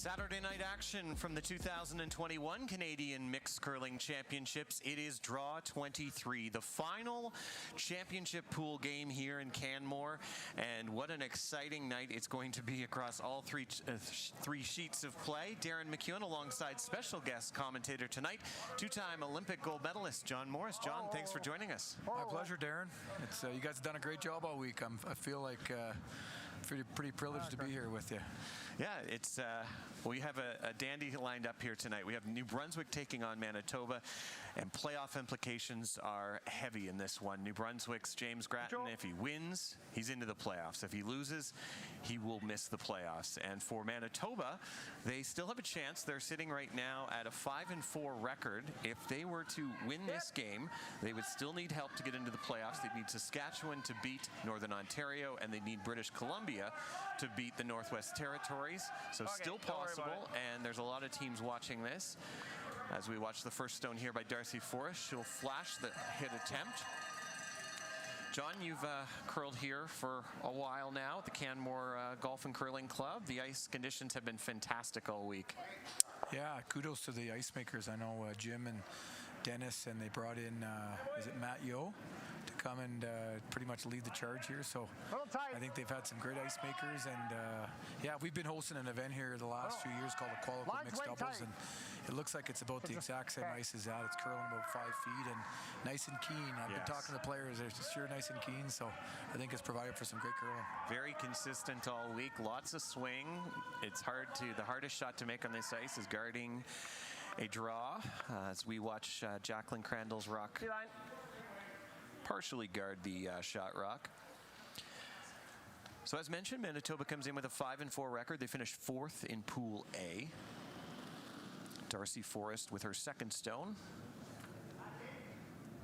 Saturday night action from the 2021 Canadian Mixed Curling Championships. It is Draw 23, the final championship pool game here in Canmore. And what an exciting night it's going to be across all three sheets of play. Darren McEwen alongside special guest commentator tonight, two-time Olympic gold medalist John Morris. John, thanks for joining us. My pleasure, Darren. It's you guys have done a great job all week. I feel like pretty privileged to be here with you. Yeah, it's we have a dandy lined up here tonight. We have New Brunswick taking on Manitoba, and playoff implications are heavy in this one. New Brunswick's James Grattan, if he wins, he's into the playoffs. If he loses, he will miss the playoffs. And for Manitoba, they still have a chance. They're sitting right now at a 5-4 record. If they were to win this game, they would still need help to get into the playoffs. They'd need Saskatchewan to beat Northern Ontario, and they need British Columbia to beat the Northwest Territories. So still possible, and there's a lot of teams watching this. As we watch the first stone here by Darcy Forrest, she'll flash the hit attempt. John, you've curled here for a while now at the Canmore Golf and Curling Club. The ice conditions have been fantastic all week. Yeah, kudos to the ice makers. I know Jim and Dennis, and they brought in, is it Matt Yo, to come and pretty much lead the charge here. So I think they've had some great ice makers, and yeah, we've been hosting an event here the last few years called the Qualified Mixed Doubles, and it looks like it's about the exact same ice as that. It's curling about 5 feet and nice and keen. I've been talking to the players; they're sure nice and keen. So I think it's provided for some great curling. Very consistent all week. Lots of swing. It's hard to. The hardest shot to make on this ice is guarding a draw, as we watch Jacqueline Crandall's rock partially guard the shot rock. So as mentioned, Manitoba comes in with a 5-4 record. They finished 4th in Pool A. Darcy Forrest with her second stone.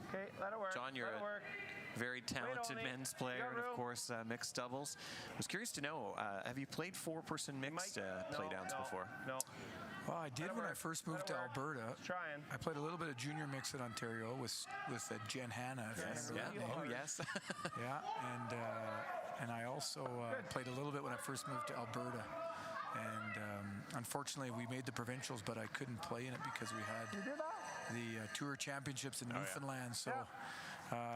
Okay, let it work. John, you're a very talented men's player, and of course mixed doubles. I was curious to know, have you played 4-person mixed playdowns before? No. Well, I did when I first moved to Alberta. Trying. I played a little bit of junior mix in Ontario with Jen Hanna. Yes. Yeah. Oh, yes. Yeah, and I also played a little bit when I first moved to Alberta. And unfortunately, we made the provincials, but I couldn't play in it because we had the Tour Championships in Newfoundland. So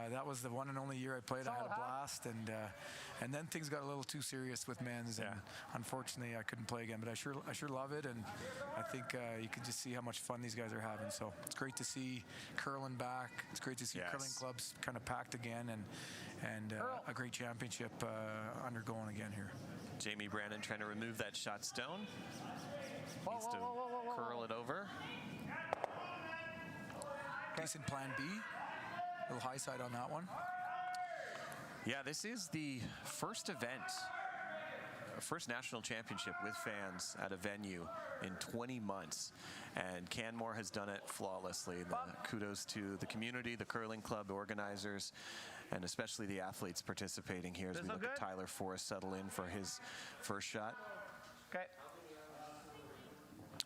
that was the one and only year I played. I had a blast, and then things got a little too serious with men's, and unfortunately, I couldn't play again. But I sure love it, and I think you can just see how much fun these guys are having. So it's great to see curling back. It's great to see curling clubs kind of packed again, and a great championship undergoing again here. Jamie Brannon trying to remove that shot stone. Needs to curl it over. Decent plan B. A little high side on that one. Yeah, this is the first event, first national championship with fans at a venue in 20 months. And Canmore has done it flawlessly. Kudos to the community, the curling club organizers, and especially the athletes participating here as we look at Tyler Forrest settle in for his first shot. Okay.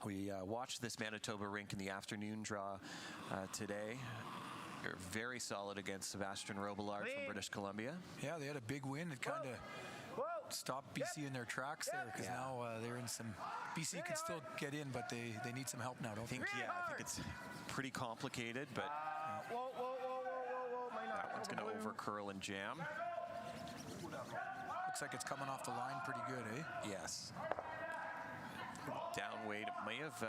We watched this Manitoba rink in the afternoon draw today. They're very solid against Sebastian Robillard from British Columbia. Yeah, they had a big win. It kind of stopped BC in their tracks there, because now they're in some. BC can still get in, but they need some help now, don't they? I think it's pretty complicated, but that one's going to over curl and jam. Looks like it's coming off the line pretty good, eh? Yes. Down weight, it may have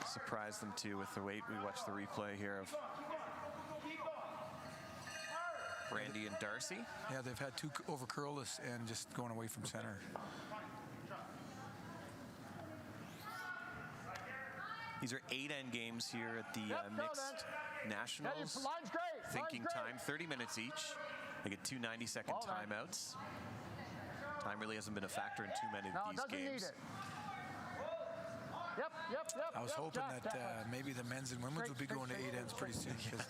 surprised them too with the weight. We watched the replay here of Brandy and Darcy. Yeah, they've had 2 over curls and just going away from center. These are 8-end games here at the Mixed Nationals. Thinking time, 30 minutes each. They get 2 90-second timeouts. Time really hasn't been a factor in too many of these games. I was hoping that maybe the men's and women's would be going to 8 ends pretty soon, because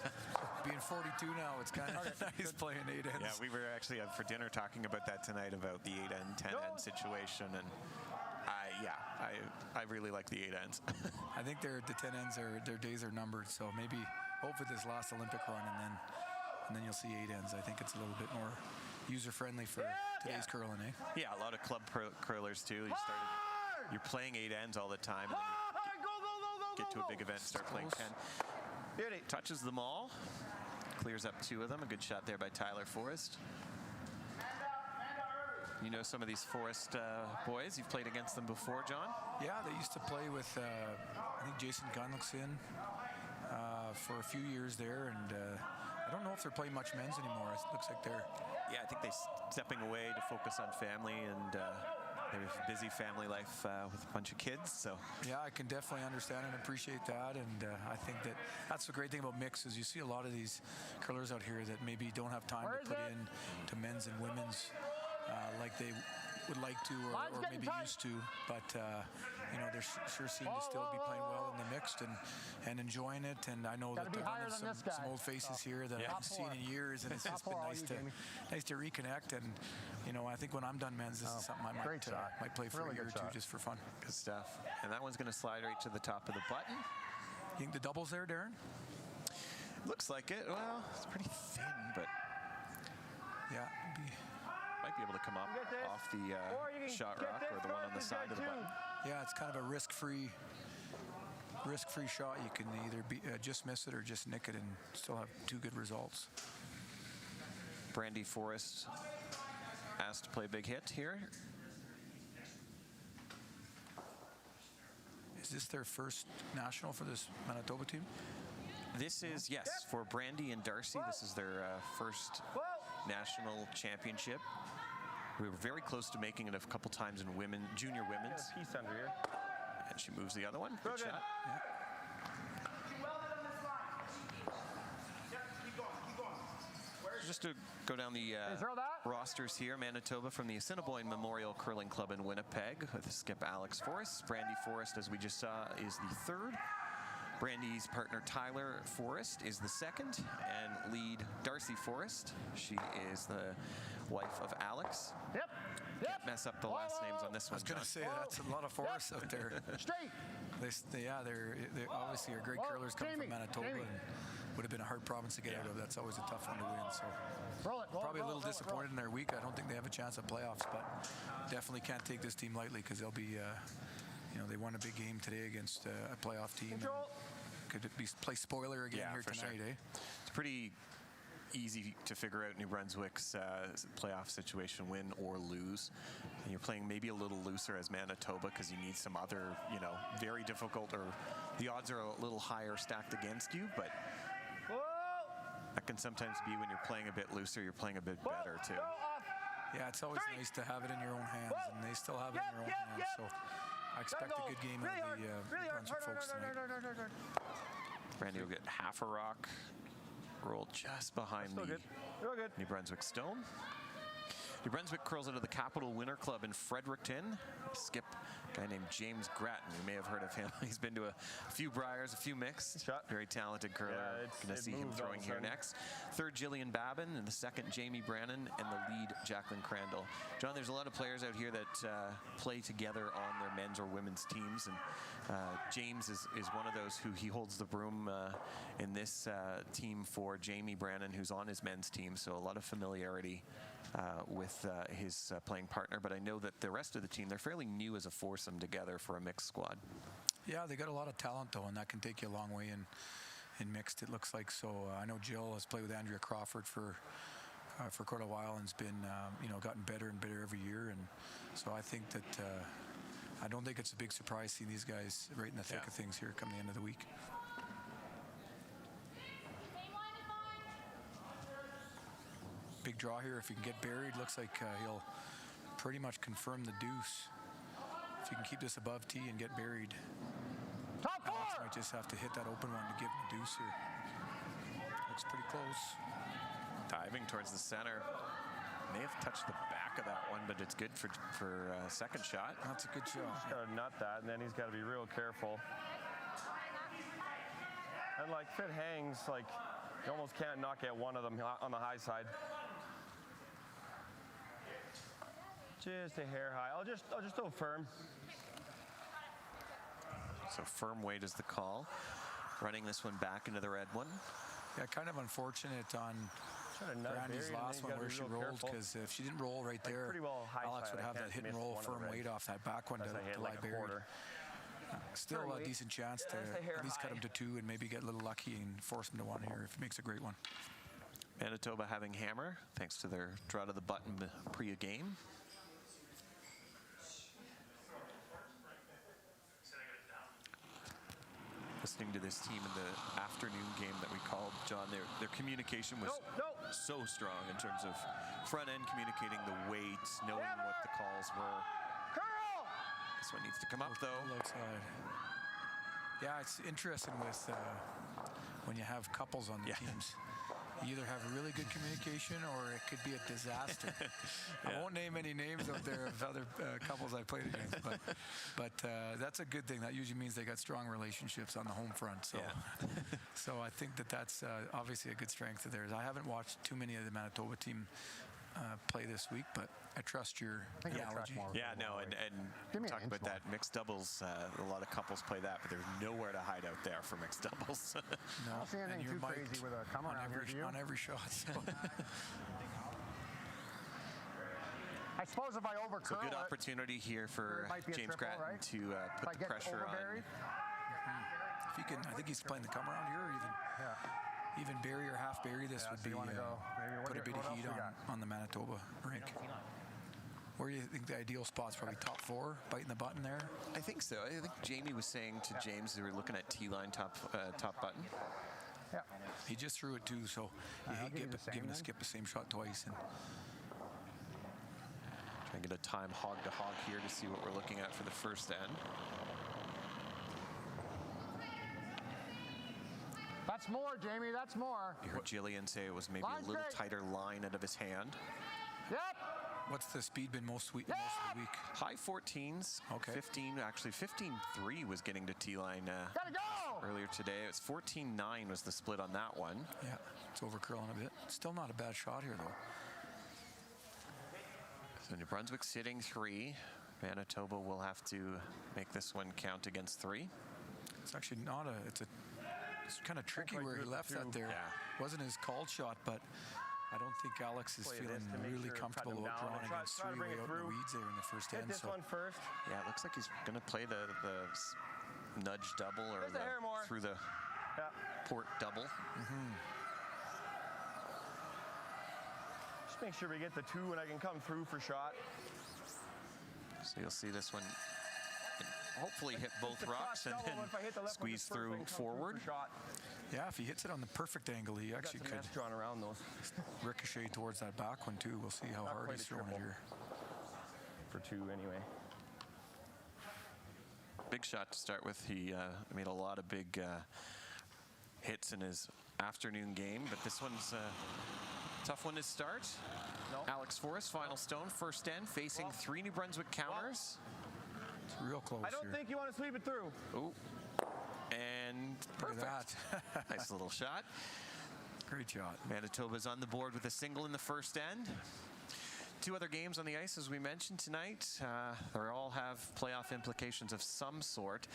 being 42 now, it's kind of nice playing 8 ends. Yeah, we were actually for dinner talking about that tonight, about the 8-end, 10-end situation, and I really like the 8 ends. I think the 10 ends their days are numbered, so maybe hope for this last Olympic run, and then you'll see 8 ends. I think it's a little bit more user friendly for today's curling, eh? Yeah, a lot of club curlers too. You started you're playing 8 ends all the time. And then get to a big event, start playing 10. Beauty. Touches them all. Clears up 2 of them. A good shot there by Tyler Forrest. You know some of these Forrest boys. You've played against them before, John? Yeah, they used to play with, I think Jason Gunlickson for a few years there, and I don't know if they're playing much men's anymore. It looks like they're... Yeah, I think they're stepping away to focus on family, and they have a busy family life with a bunch of kids. So yeah, I can definitely understand and appreciate that, and I think that that's the great thing about mix is you see a lot of these curlers out here that maybe don't have time to put in to men's and women's like they would like to or maybe used to, but you know, they sure seem to still be playing well in the mixed and enjoying it. And I know that there are some old faces here that I haven't seen in years, and it's just been nice to reconnect. And you know, I think when I'm done men's, this is something I might play for a year or two just for fun. Good stuff. And that one's going to slide right to the top of the button. You think the double's there, Darren? Looks like it. Well, it's pretty thin, but yeah, might be able to come up off the shot rock or the one on the side of the button. Yeah, it's kind of a risk-free shot. You can either just miss it or just nick it and still have 2 good results. Brandy Forrest asked to play a big hit here. Is this their first national for this Manitoba team? This is, yes, for Brandy and Darcy. This is their first national championship. We were very close to making it a couple times in junior women's. Piece under here. And she moves the other one. Good shot. Yeah. Just to go down the rosters here, Manitoba from the Assiniboine Memorial Curling Club in Winnipeg with skip Alex Forrest. Brandy Forrest, as we just saw, is the 3rd. Brandy's partner Tyler Forrest is the 2nd, and lead Darcy Forrest. She is the wife of Alex. Yep. Can't mess up the last names on this one. I was going to say that's a lot of Forrests out there. Straight. They obviously are great curlers coming from Manitoba, and would have been a hard province to get out of. That's always a tough one to win. So probably a little disappointed in their week. I don't think they have a chance at playoffs, but definitely can't take this team lightly because they'll be, you know, they won a big game today against a playoff team. Could it be play spoiler again here tonight, sure. It's pretty easy to figure out New Brunswick's playoff situation, win or lose. And you're playing maybe a little looser as Manitoba because you need some other, you know, very difficult, or the odds are a little higher stacked against you, but that can sometimes be when you're playing a bit looser, you're playing a bit better too. Yeah, it's always nice to have it in your own hands, and they still have it in their own hands. So I expect a good game out of the Brunswick folks tonight. Brandy will get half a rock, rolled just behind the New Brunswick stone. New Brunswick curls out of the Capital Winter Club in Fredericton. Skip a guy named James Grattan. You may have heard of him. He's been to a few Briars, a few mix. Very talented curler. Going to see him throwing here next. 3rd, Jillian Babin, and the 2nd, Jamie Brannon, and the lead, Jacqueline Crandall. John, there's a lot of players out here that play together on their men's or women's teams, and James is one of those who he holds the broom in this team for Jamie Brannon, who's on his men's team, so a lot of familiarity with his playing partner. But I know that the rest of the team, they're fairly new as a foursome together for a mixed squad. Yeah, they got a lot of talent though, and that can take you a long way in mixed, it looks like. So I know Jill has played with Andrea Crawford for quite a while and has been you know, gotten better and better every year. And so I think that I don't think it's a big surprise seeing these guys right in the thick of things here come the end of the week. Big draw here. If he can get buried, looks like he'll pretty much confirm the deuce. If you can keep this above tee and get buried, Alex might just have to hit that open one to give him the deuce here. Looks pretty close. Diving towards the center. May have touched the back of that one, but it's good for second shot. That's a good shot. He's got to nut that, and then he's got to be real careful. And like if it hangs, like you almost can't knock at one of them on the high side. Just a hair high. I'll just go firm. So firm weight is the call. Running this one back into the red one. Yeah, kind of unfortunate on Brandy's last one where she rolled, because if she didn't roll right there, pretty well high Alex side. would I have can't that hit and miss roll one of the firm weight reds. off that back one to Unless I hit lie like a buried. quarter. Still Firm a weight. decent chance to That's a hair at least cut high. him to 2 and maybe get a little lucky and force him to 1 here if he makes a great one. Manitoba having hammer thanks to their draw to the button pre-game. Listening to this team in the afternoon game that we called, John, their communication was so strong in terms of front end communicating the weights, knowing what the calls were. This one needs to come up though. Outside. Yeah, it's interesting with when you have couples on the teams. You either have really good communication or it could be a disaster. I won't name any names out there of other couples I played against, but that's a good thing. That usually means they got strong relationships on the home front. So, so I think that's obviously a good strength of theirs. I haven't watched too many of the Manitoba team play this week, but I trust your analogy. Yeah, no, and talk about that mixed doubles. A lot of couples play that, but there's nowhere to hide out there for mixed doubles. No, I don't see anything too crazy with a come around here, do you? on every shot. So. I suppose if I overcurl So good opportunity here for James Grattan to put the pressure on. If he can, I think he's playing the come around here, or even bury or half bury. This would be put a bit of heat on the Manitoba rink. Where do you think the ideal spot's? Probably top 4, biting the button there. I think so. I think Jamie was saying to James they were looking at T-line top button. Yeah. He just threw it too, so you hate giving a skip the same shot twice. And try and get a time hog to hog here to see what we're looking at for the first end. That's more, Jamie. That's more. You heard Jillian say it was maybe a little tighter line out of his hand. Yep. What's the speed been most of the week? High 14s. Okay. 15, actually 15.3 was getting to T-line earlier today. It was 14.9 was the split on that one. Yeah, it's over curling a bit. Still not a bad shot here though. So New Brunswick sitting 3. Manitoba will have to make this one count against 3. It's actually not a. It's kind of tricky where he left that there. Wasn't his called shot, but I don't think Alex is feeling really comfortable about drawing against 3 way out in the weeds there in the first end. This one first. Yeah, it looks like he's going to play the nudge double or through the port double. Just make sure we get the 2 and I can come through for shot. So you'll see this one hopefully hit both rocks and then squeeze through forward. Yeah, if he hits it on the perfect angle, he actually could drawn around those. ricochet towards that back one too. We'll see how hard he's throwing it here. For 2 anyway. Big shot to start with. He made a lot of big hits in his afternoon game, but this one's a tough one to start. Alex Forrest, final stone, first end, facing 3 New Brunswick counters. It's real close. I don't think you want to sweep it through. Oh, and perfect. Nice little shot. Great shot. Manitoba's on the board with a single in the first end. 2 other games on the ice, as we mentioned tonight. They all have playoff implications of some sort.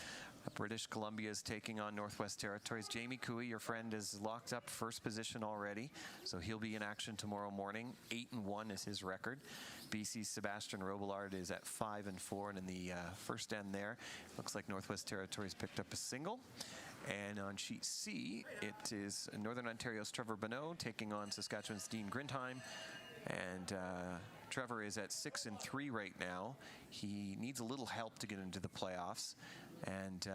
British Columbia is taking on Northwest Territories. Jamie Cooey, your friend, is locked up first position already, so he'll be in action tomorrow morning. 8-1 is his record. BC's Sebastian Robillard is at 5-4, and in the first end there, looks like Northwest Territories picked up a single. And on sheet C, it is Northern Ontario's Trevor Bonneau taking on Saskatchewan's Dean Grindheim. And Trevor is at 6-3 right now. He needs a little help to get into the playoffs. And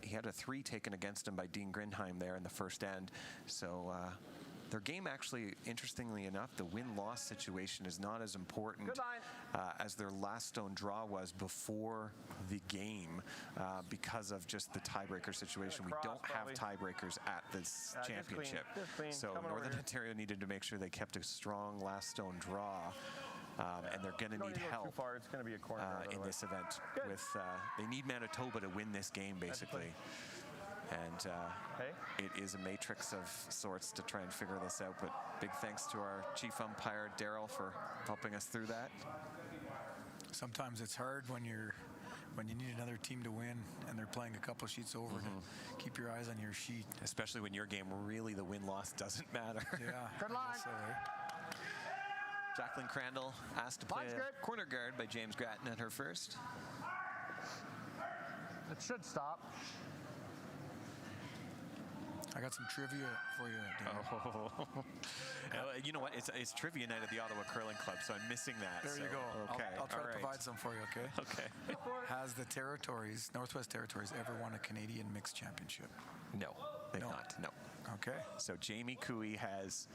he had a 3 taken against him by Dean Grindheim there in the first end. So their game actually, interestingly enough, the win-loss situation is not as important as their last stone draw was before the game because of just the tiebreaker situation. We don't have tiebreakers at this championship. So Northern Ontario needed to make sure they kept a strong last stone draw. And they're going to need help it's going to be a corner in this event. With they need Manitoba to win this game, basically. And it is a matrix of sorts to try and figure this out. But big thanks to our chief umpire, Daryl, for helping us through that. Sometimes it's hard when when you need another team to win and they're playing a couple sheets over, to keep your eyes on your sheet. Especially when your game, really, the win-loss doesn't matter. Yeah. Good line. So, Jacqueline Crandall asked to play Line's a good. corner guard by James Grattan at her first. It should stop. I got some trivia for you, Dave. You know what? It's trivia night at the Ottawa Curling Club, so I'm missing that. There you so, go. Okay. I'll try all to right. provide some for you, okay? Okay. Has the Territories, Northwest Territories, ever won a Canadian mixed championship? No, they've No. not. No. Okay. So Jamie Cooey has,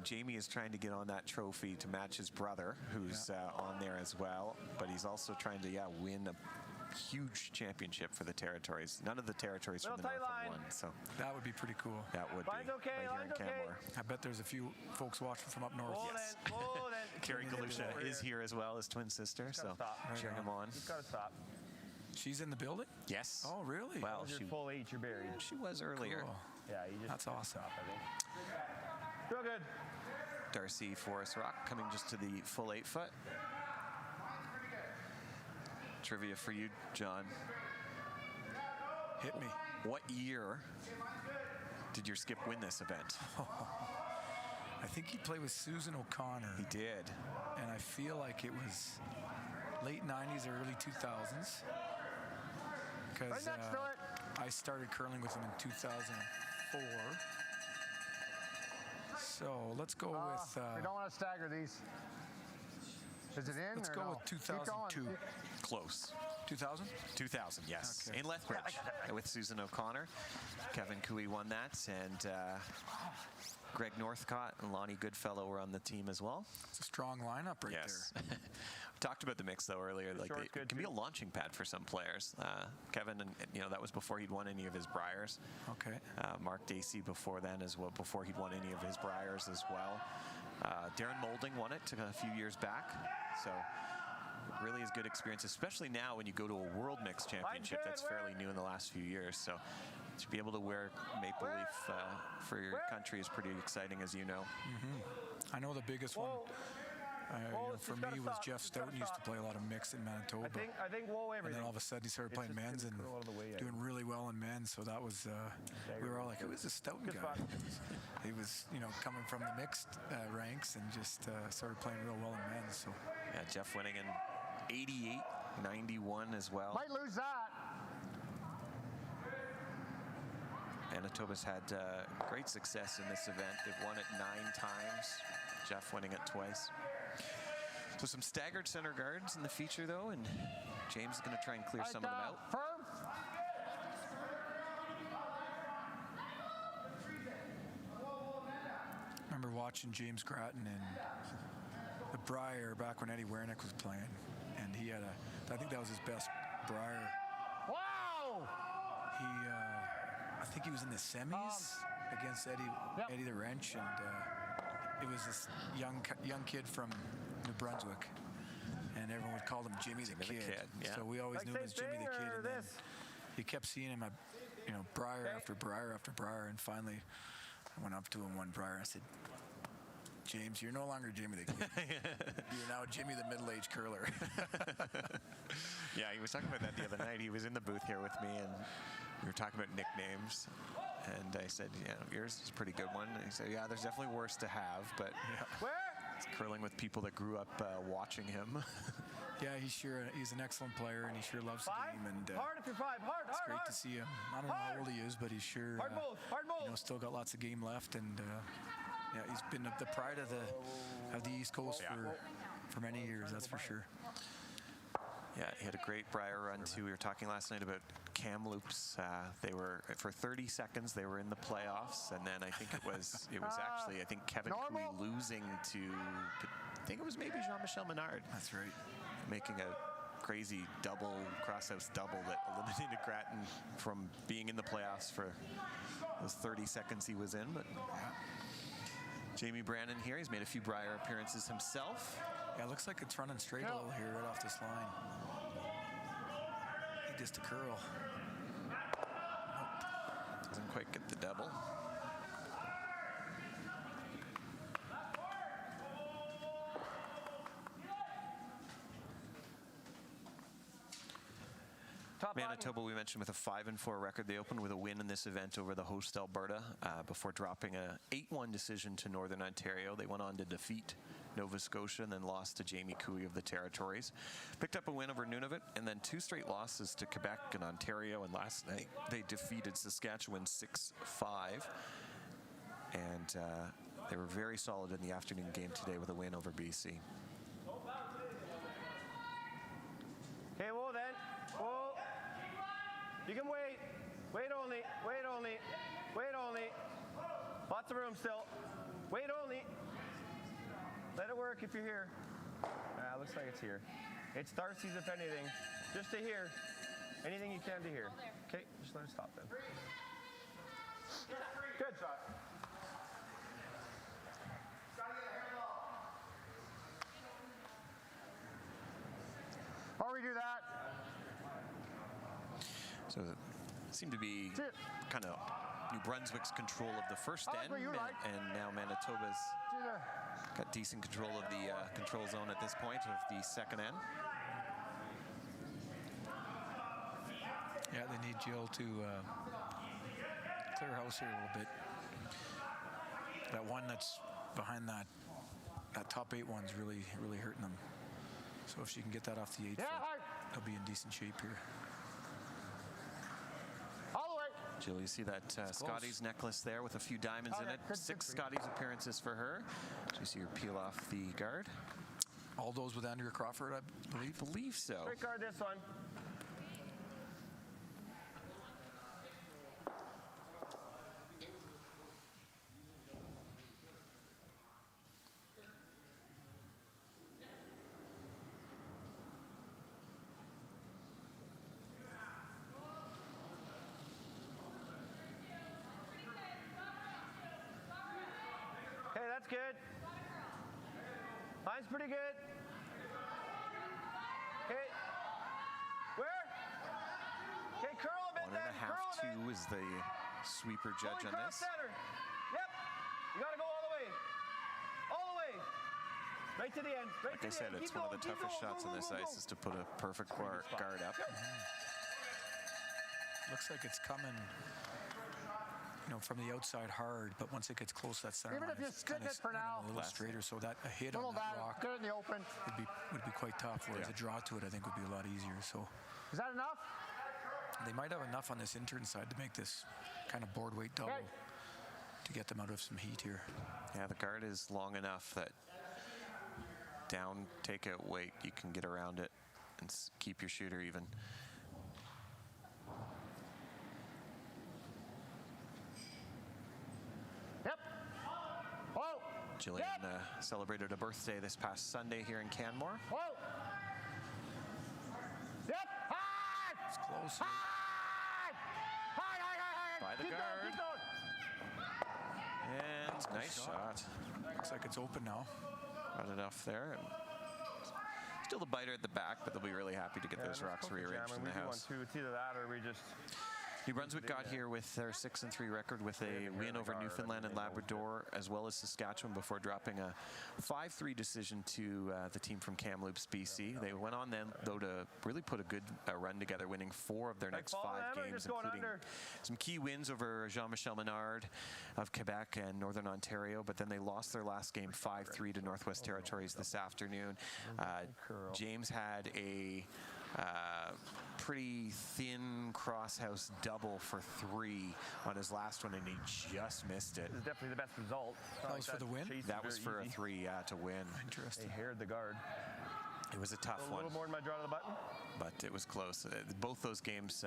Jamie is trying to get on that trophy to match his brother, who's on there as well. But he's also trying to, win a huge championship for the Territories. None of the Territories from the Little North tight have line. won. So That would be pretty cool. that would be Line's okay, right here in line's okay. Canmore. I bet there's a few folks watching from up north. Hold Yes. it, hold it. Carrie Galusha Over is here as well, his twin sister. So stop. cheering him on. Just gotta stop. She's in the building? Yes. Oh, really? Well, You're she full H, you're buried. was earlier. Cool. Yeah, you just That's awesome. stop, I think. Real good. Darcy Forrest Rock coming just to the full 8-foot. Trivia for you, John. Hit me. What year did your skip win this event? I think he played with Susan O'Connor, He did. and I feel like it was late 90s or early 2000s. Because Right next to it. I started curling with him in 2004. So let's go with... we don't want to stagger these. Is it in let's or go no? with Keep going. 2002. Close. 2000? 2000, yes. Okay. In Lethbridge with Susan O'Connor. Kevin Cooey won that, and Greg Northcott and Lonnie Goodfellow were on the team as well. It's a strong lineup right Yes. We talked about the mix though earlier. Like short's it good, can be too. a launching pad for some players. Kevin, and that was before he'd won any of his Briars. there. Okay. Mark Dacey before then as well, before he'd won any of his Briars as well. Darren Moulding won it a few years back. So really is good experience, especially now when you go to a World Mixed Championship that's fairly new in the last few years. So to be able to wear maple leaf for your country is pretty exciting, as you know. I know the biggest one for just gotta me was stop. Jeff Just gotta Stoughton used to stop. play a lot of mixed in Manitoba. I think whoa, And everything. then all of a sudden he started playing just men's gonna and go out of the way, yeah. doing really well in men's. So that was, we were all like, who is this Stoughton Good guy? spot. He was, coming from the mixed ranks and just started playing real well in men's. So Yeah, Jeff winning in 88, 91 as well. Might lose that. Manitoba's had great success in this event. They've won it 9 times. Jeff winning it twice. So some staggered center guards in the feature though, and James is going to try and clear some of them out. Firm. I remember watching James Grattan in the Briar back when Eddie Wernick was playing, and he had I think that was his best Briar. Wow. I think he was in the semis against Eddie the Wrench, and it was this young kid from New Brunswick, and everyone would call him Jimmy the Kid. yeah. So we always Like knew him same as Jimmy thing the Kid, or and then this? you kept seeing him at Briar after Briar after Briar, and finally I went up to him one Briar and I said, James, you're no longer Jimmy the Kid. You're now Jimmy the middle-aged curler. Yeah, he was talking about that the other night. He was in the booth here with me, and we were talking about nicknames. And I said, yeah, yours is a pretty good one. And he said, yeah, there's definitely worse to have, but Where? it's curling with people that grew up watching him. Yeah, he's an excellent player, and he sure loves the 5? game. And Hard if you're 5. Hard, it's hard, great hard. to see him. I don't know how old he is, but he's sure Hard both, hard both. still got lots of game left. And yeah, he's been the pride of the East Coast for many years. That's for sure. Yeah, he had a great Briar run too. We were talking last night about Kamloops. They were for 30 seconds. They were in the playoffs, and then I think it was actually Kevin Cooey Normal? losing to I think it was maybe Jean-Michel Menard, That's right. making a crazy crosshouse double that eliminated Grattan from being in the playoffs for those 30 seconds he was in. But Jamie Brannon here, he's made a few Briar appearances himself. Yeah, it looks like it's running straight a little here right off this line. Just a curl. Doesn't quite get the double. Manitoba, we mentioned, with a 5-4 record. They opened with a win in this event over the host Alberta before dropping a 8-1 decision to Northern Ontario. They went on to defeat Nova Scotia and then lost to Jamie Cooey of the Territories. Picked up a win over Nunavut and then 2 straight losses to Quebec and Ontario. And last night they defeated Saskatchewan 6-5. And they were very solid in the afternoon game today with a win over BC. Okay, whoa then. Whoa. You can wait. Wait only. Wait only. Wait only. Lots of room still. Wait only. Let it work if you're here. Looks like it's here. It's Darcy's if anything. Just to here. Anything you can to here. Okay, just let it stop then. Good shot. Before we do that, So it seemed to be kind of New Brunswick's control of the first end, and now Manitoba's got decent control of the control zone at this point of the second end. Yeah, they need Jill to clear house here a little bit. That one that's behind that top 8 one's really hurting them. So if she can get that off the 8 foot, they'll be in decent shape here. all the way. Jill, you see that Scotty's necklace there with a few diamonds in it. 6 Scotty's appearances for her. So you see her peel off the guard. All those with Andrea Crawford, I believe. I believe so. Quick guard this one. Okay, that's good. Line's pretty good. Okay. Where? Okay, curl a bit then. Curl a bit. 1.5-2 is the sweeper judge Going on cross this. center. Yep. You got to go all the way. All the way. Right to the end. Right Like to I the said, end. it's Keep one of going, the keep toughest going. shots Go, on go, this go, ice go. is to put a perfect guard up. Looks like it's coming, from the outside hard, but once it gets close to that center Even line, if you it's stick kind of it for now. a little straighter, so that a hit Little on that that, rock get it in the open. would be quite tough, whereas a draw to it, I think, would be a lot easier. So Is that enough? they might have enough on this intern side to make this kind of board weight double to get them out of some heat here. Yeah, the guard is long enough that down, take out weight, you can get around it and keep your shooter even. Yep. Whoa. Jillian celebrated a birthday this past Sunday here in Canmore. Whoa. Yep. High. It's close. High. High. By the Keep guard. Going, keep going. And nice shot. Looks like it's open now. Got enough there. And still the biter at the back, but they'll be really happy to get those rocks rearranged in the house. It's either that or we just... New Brunswick got here with their 6-3 record with a win over Newfoundland and Labrador, as well as Saskatchewan, before dropping a 5-3 decision to the team from Kamloops, BC. They went on then, though, to really put a good run together, winning 4 of their next 5 games, including some key wins over Jean-Michel Menard of Quebec and Northern Ontario, but then they lost their last game 5-3 to Northwest Territories this afternoon. James had a pretty thin crosshouse double for 3 on his last one, and he just missed it. This is definitely the best result. That was for the win? That was for a 3, to win. Interesting. They haired the guard. It was a tough A one, little more than my draw to the button. but it was close. Both those games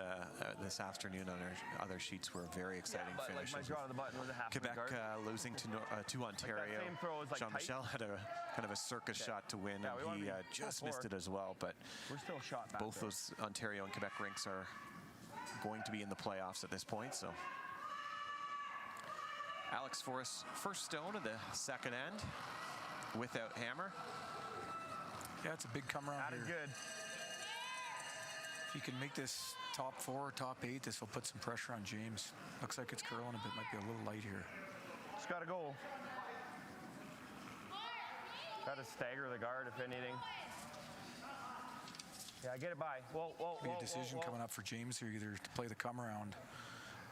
this afternoon on our other sheets were very exciting But like finishes. my draw to the button was a half Quebec of the guard. losing to Ontario. same throw was, like, Jean-Michel had a kind of a circus shot to win, Yeah, we and wanna he be just full missed it forward. as well. But We're still shot back both there. those Ontario and Quebec rinks are going to be in the playoffs at this point. So Alex Forrest, first stone of the second end without hammer. Yeah, it's a big come around Added here. good. If you can make this top 4, top 8, this will put some pressure on James. Looks like it's curling a bit, might be a little light here. Just got to go. Got to stagger the guard, if anything. Yeah, get it by. Whoa, whoa, Be whoa, a decision whoa, whoa. coming up for James here, either to play the come around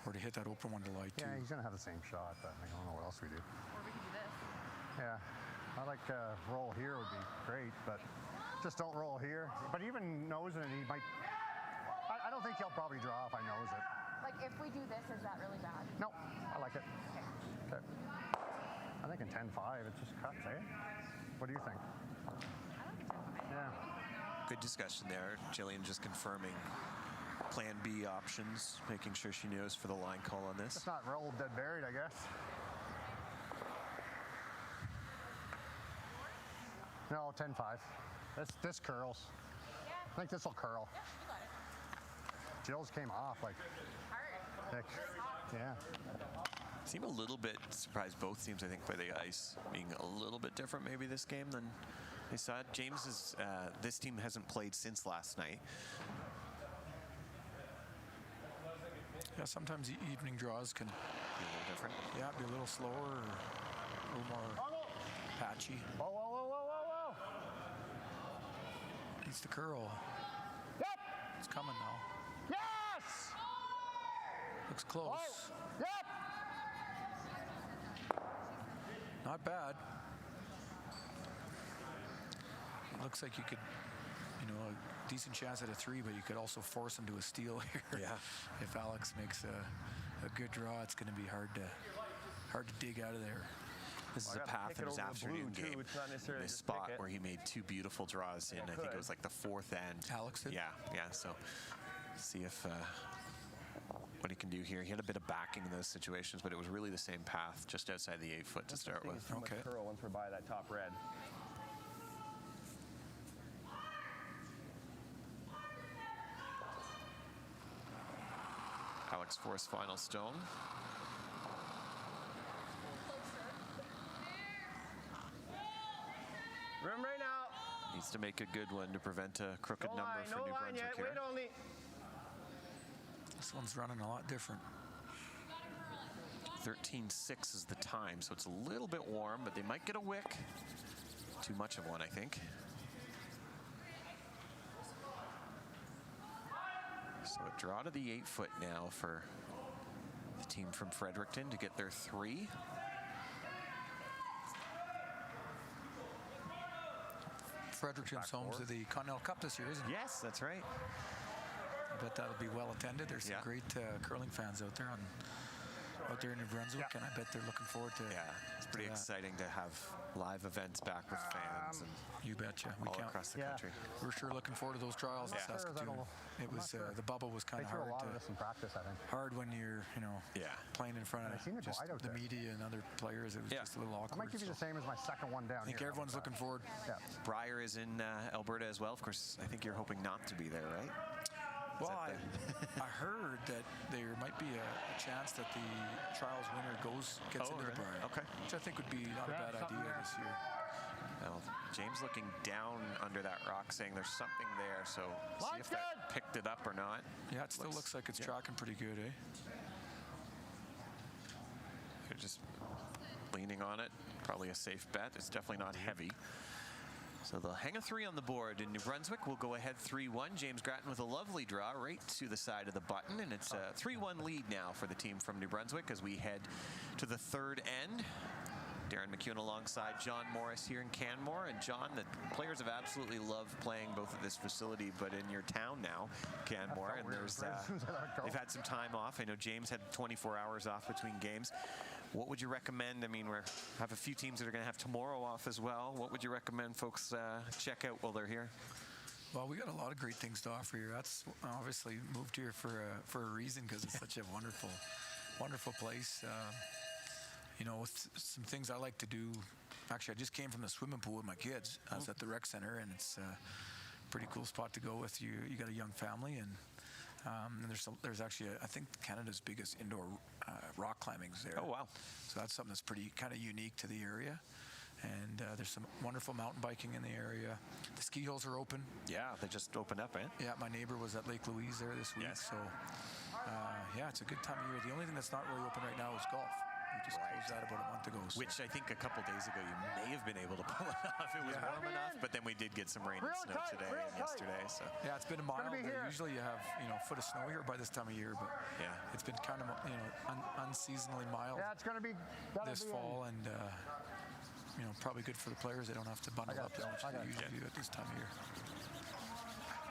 or to hit that open one to light too. Yeah, he's going to have the same shot, but I don't know what else we do. Or we could do this. Yeah, I like roll here would be great, but just don't roll here. But even nosing it, he might. I don't think he'll probably draw if I nose it. Like, if we do this, is that really bad? No, I like it. Okay. I think in 10-5, it just cuts, eh? What do you think? I like it. Yeah. Good discussion there. Jillian just confirming plan B options, making sure she knows for the line call on this. It's not rolled dead buried, I guess. No, 10-5. This curls. I think this will curl. Yeah, you got it. Jill's came off like Hard. thick. Yeah. Seem a little bit surprised, both teams, I think, by the ice being a little bit different maybe this game than they saw. James is, this team hasn't played since last night. Yeah, sometimes the evening draws can Be a little different. be a little slower or a little more patchy. Whoa, whoa, whoa, whoa, whoa, whoa. Needs to curl. Yep. It's coming now. Yes. Looks close. Oh. Yep. Not bad. It looks like you could, a decent chance at a 3, but you could also force him to a steal here. Yeah. If Alex makes a good draw, it's going to be hard to dig out of there. This is I a gotta path pick in it his over the blue, afternoon too. game. It's not necessarily This just pick spot it. where he made 2 beautiful draws in. I think it was like the 4th end. Alex did? Yeah. So see if what he can do here. He had a bit of backing in those situations, but it was really the same path just outside the 8 foot to start with. Too much Okay. curl once we're by that top red. Alex for his final stone. Room right now. Needs to make a good one to prevent a crooked No number line, for no New line Brunswick yet. here. Wait only. This one's running a lot different. 13:06 is the time, so it's a little bit warm, but they might get a wick. Too much of one, I think. So a draw to the 8 foot now for the team from Fredericton to get their 3. Fredericton's home to the Continental Cup this year, isn't it? Yes, that's right. I bet that'll be well attended. There's some Yeah. great curling fans out there in New Brunswick, and I bet they're looking forward to. Yeah, it's pretty that. exciting to have live events back with fans and You betcha. We all can't. across the Yeah. country. We're sure looking forward to those trials in Yeah. Saskatoon. It was the bubble was kind They of threw a hard lot of this in practice, I think. hard when you're Yeah. playing in front I seen of it go just wide out the there. media and other players. It was Yeah. just a little I awkward. might give you the so same as my second one down I think here. everyone's looking forward. Yeah. Briar is in Alberta as well. Of course, I think you're hoping not to be there, right? Well, that I heard that there might be a chance that the trials winner gets Oh, into the really? Briar, Okay. which I think would be not a Yeah, bad something idea there. this year. Well, James looking down under that rock, saying there's something there. So see Line's if that good. picked it up or not. Yeah, it still looks like it's tracking pretty good, eh? They're just leaning on it. Probably a safe bet. It's definitely not heavy. So they'll hang a 3 on the board. In New Brunswick, we'll go ahead 3-1. James Grattan with a lovely draw right to the side of the button. And it's a 3-1 lead now for the team from New Brunswick as we head to the 3rd end. Darren McEwen alongside John Morris here in Canmore. And John, the players have absolutely loved playing both at this facility, but in your town now, Canmore. And weird there's for as soon as I let it go. they've had some time off. I know James had 24 hours off between games. What would you recommend? I mean, we have a few teams that are going to have tomorrow off as well. What would you recommend folks check out while they're here? Well, we got a lot of great things to offer here. That's obviously moved here for a reason because it's such a wonderful place. With some things I like to do. Actually, I just came from the swimming pool with my kids. I was at the rec center, and it's a pretty cool spot to go with. You got a young family, and there's actually I think Canada's biggest indoor rock climbing's there. Oh wow! So that's something that's pretty kind of unique to the area. And there's some wonderful mountain biking in the area. The ski hills are open. Yeah, they just opened up, eh? Yeah, my neighbor was at Lake Louise there this week. Yes. So, yeah, it's a good time of year. The only thing that's not really open right now is golf. We just closed that about a month ago. So. Which I think a couple days ago you may have been able to pull it off. It was warm enough, but then we did get some rain and snow today and yesterday. So yeah, it's been mild. Usually you have a foot of snow here by this time of year, but yeah, it's been kind of unseasonally mild. Yeah, it's going to be this fall, and probably good for the players. They don't have to bundle up as much as they usually do at this time of year.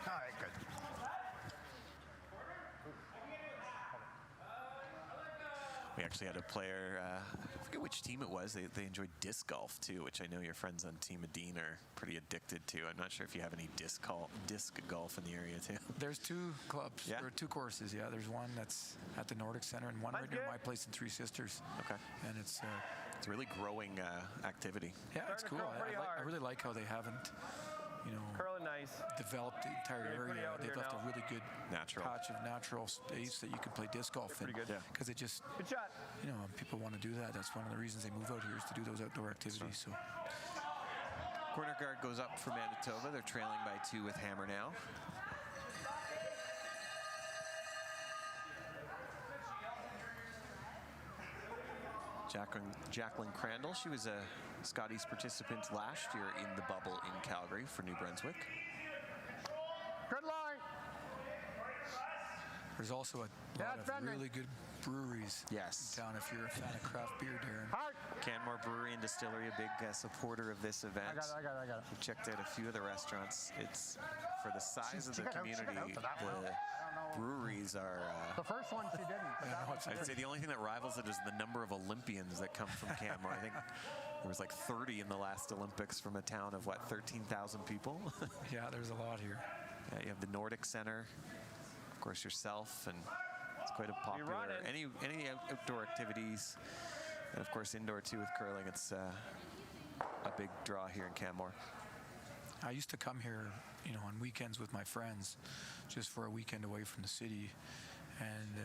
All right, good. we actually had a player, I forget which team it was, they enjoyed disc golf too, which I know your friends on Team Dean are pretty addicted to. I'm not sure if you have any disc golf in the area too. There's 2 clubs, yeah? There are 2 courses, yeah. There's one that's at the Nordic Center and one right near my place in Three Sisters. Okay. And it's a really growing activity. Yeah, it's cool. I really like how they haven't, curling nice. developed the entire area. They've left a really good patch of natural space that you can play disc golf in. Pretty good. Because it just, Good shot. people want to do that. That's one of the reasons they move out here is to do those outdoor activities. So. Corner guard goes up for Manitoba. They're trailing by 2 with hammer now. Jacqueline Crandall, she was a Scotties participant last year in the bubble in Calgary for New Brunswick. Good line. There's also a lot of really good breweries in town if you're a fan of craft beer, Darren. Canmore Brewery and Distillery, a big supporter of this event. I got it. We checked out a few of the restaurants. It's for the size of the community, the breweries are... the first one she didn't. I'd say the only thing that rivals it is the number of Olympians that come from Canmore. I think there was like 30 in the last Olympics from a town of, 13,000 people? Yeah, there's a lot here. Yeah, you have the Nordic Center, of course yourself, and it's quite a popular... Any outdoor activities, and of course indoor too with curling. It's a big draw here in Canmore. I used to come here, on weekends with my friends, just for a weekend away from the city, and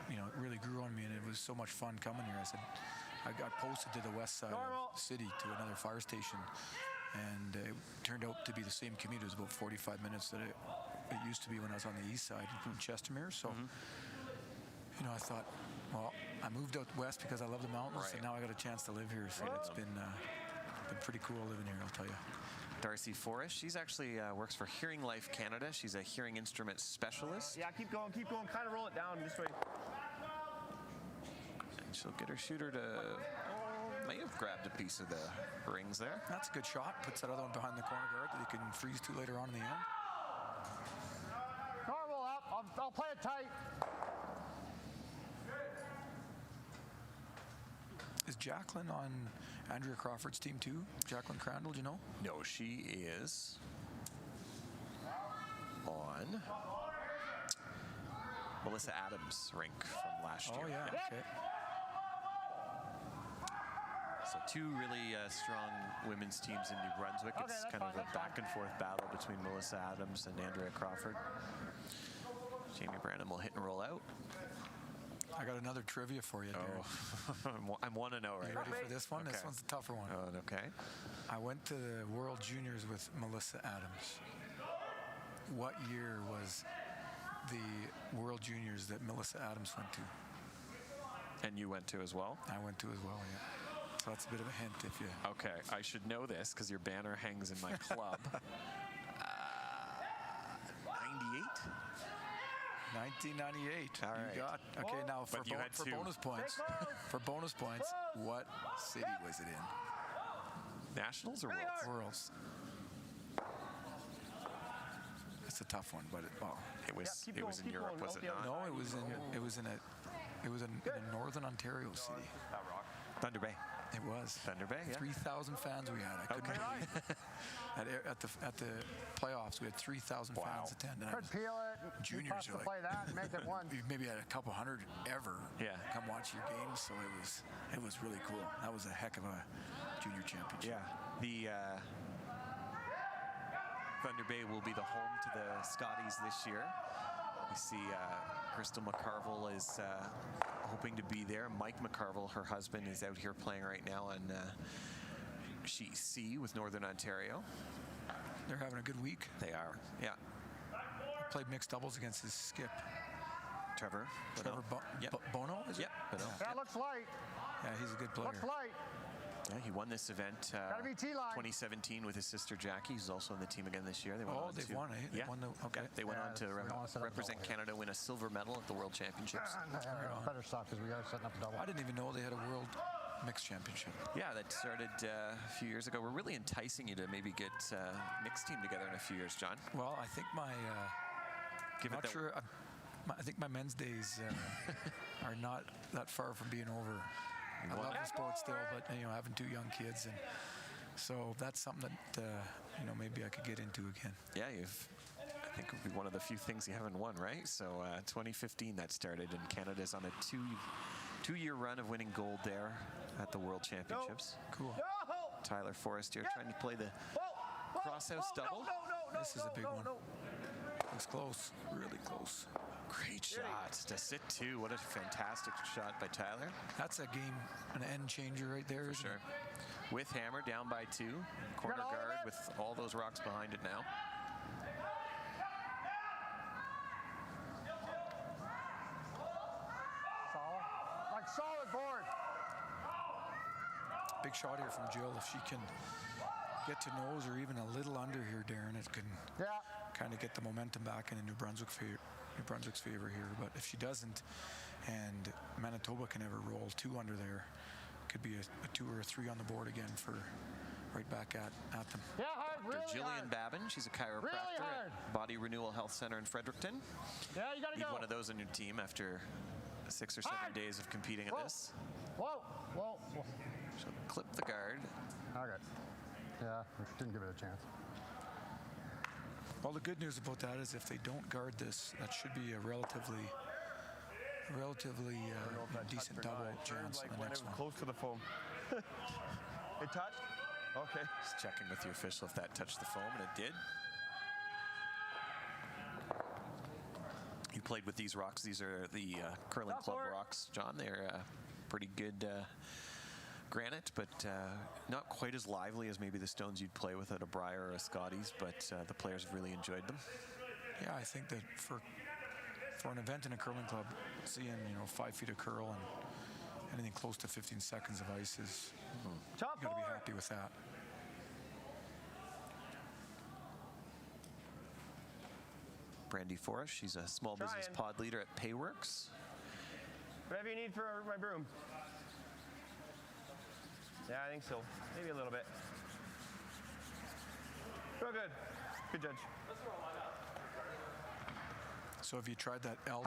it really grew on me, and it was so much fun coming here. I got posted to the west side of the city to another fire station, and it turned out to be the same commute. It was about 45 minutes that it used to be when I was on the east side from Chestermere. So, I thought, well, I moved out west because I love the mountains, and now I got a chance to live here. So it's been pretty cool living here, I'll tell you. Darcy Forrest, she's actually works for Hearing Life Canada. She's a hearing instrument specialist. Yeah, keep going. Kind of roll it down this way. And she'll get her shooter to... may have grabbed a piece of the rings there. That's a good shot. Puts that other one behind the corner guard that he can freeze to later on in the end. Normal up. I'll play it tight. Is Jacqueline on Andrea Crawford's team too? Jacqueline Crandall, do you know? No, she is on Melissa Adams' rink from last year. Oh, yeah. Okay. So 2 really strong women's teams in New Brunswick. It's kind of a back and forth battle between Melissa Adams and Andrea Crawford. Jamie Branham will hit and roll out. I got another trivia for you, Darren. I'm 1-0 right now. You ready for this one? Okay. This one's a tougher one. Oh, okay. I went to the World Juniors with Melissa Adams. What year was the World Juniors that Melissa Adams went to? And you went to as well? I went to as well, yeah. So that's a bit of a hint if you... Okay, I should know this because your banner hangs in my club. 98? 1998. All right. You got okay. Now for bonus points, what city was it in? Nationals or Worlds? Worlds. It's a tough one, but it was in Europe, was it not? No, it was in a northern Ontario city. Thunder Bay. It was Thunder Bay. Yeah. 3,000 fans we had. I couldn't believe it. At the playoffs, we had 3,000 fans attend. Could peel it. Juniors to play that and make it one. We maybe had a couple hundred ever come watch your games, so it was really cool. That was a heck of a junior championship. Yeah, the Thunder Bay will be the home to the Scotties this year. We see Crystal McCarville is hoping to be there. Mike McCarville, her husband, is out here playing right now on C with Northern Ontario. They're having a good week. They are, yeah. Played mixed doubles against his skip. Trevor Yep. Bono, is it? Yep. Bono. Yeah, looks light. Yeah, he's a good player. Looks light. Yeah, he won this event Gotta be T-line. 2017 with his sister Jackie, who's also on the team again this year. They went on they've to, won, eh? They won okay. They went Yeah, on to we don't wanna set up represent double here. Canada, win a silver medal at the World Championships. Better stop because we are setting up a double. I didn't even know they had a world mixed championship. Yeah, that started a few years ago. We're really enticing you to maybe get a mixed team together in a few years, John. Well, I think my Give it not that. sure. I think my men's days are not that far from being over. I love the sport still, but having 2 young kids, and so that's something that maybe I could get into again. Yeah, I think it would be one of the few things you haven't won, right? So 2015 that started, and Canada's on a two-year run of winning gold there at the World Championships. Cool. Tyler Forrest here trying to play the crosshouse double. This is a big one. It's close, really close. Great shot to sit 2. What a fantastic shot by Tyler. That's a game, an end changer right there, isn't Sure. it? With Hammer down by 2. Corner guard with all those rocks behind it now. Solid board. Big shot here from Jill. If she can get to nose or even a little under here, Darren, it can kind of get the momentum back into New Brunswick's favor here. But if she doesn't, and Manitoba can ever roll 2 under there, could be a 2 or a 3 on the board again for right back at them. Yeah, hard, really Dr. Jillian hard. Babin, she's a chiropractor hard. at Body Renewal Health Center in Fredericton. Yeah, you gotta Need go. one of those on your team after 6 or 7 days of competing at this. Whoa. She'll clip the guard. Okay. Yeah, we didn't give it a chance. Well, the good news about that is if they don't guard this, that should be a relatively decent double chance on the next one. Close to the foam. It touched? Okay. Just checking with the official if that touched the foam, and it did. You played with these rocks. These are the curling club rocks, John. They're pretty good granite, but not quite as lively as maybe the stones you'd play with at a Briar or a Scotties, but the players have really enjoyed them. Yeah, I think that for an event in a curling club, seeing 5 feet of curl and anything close to 15 seconds of ice is you got to be happy with that. Brandy Forrest, she's a small business pod leader at Payworks. Whatever you need for my broom. Yeah, I think so. Maybe a little bit. Real good. Good judge. So have you tried that L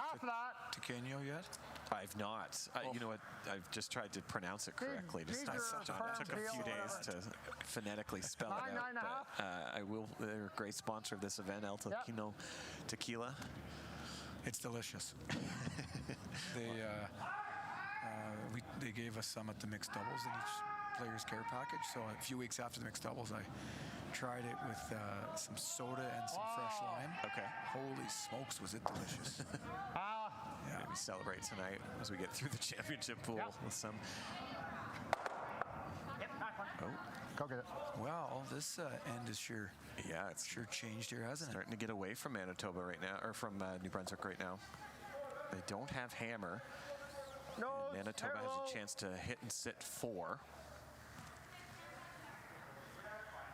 to Kenyo yet? I've not. You know what? I've just tried to pronounce it correctly. Just These are John, it took a few days to phonetically spell it out. But I will. They're a great sponsor of this event, El Toquino Tequila. It's delicious. They gave us some at the mixed doubles in each player's care package. So a few weeks after the mixed doubles, I tried it with some soda and some fresh lime. Okay. Holy smokes, was it delicious. Yeah, we celebrate tonight as we get through the championship pool with some. Oh, Go get it. Well, this end is sure it's sure changed here, hasn't it? starting to get away from Manitoba right now, or from New Brunswick right now. They don't have Hammer. No. Manitoba has a chance to hit and sit 4.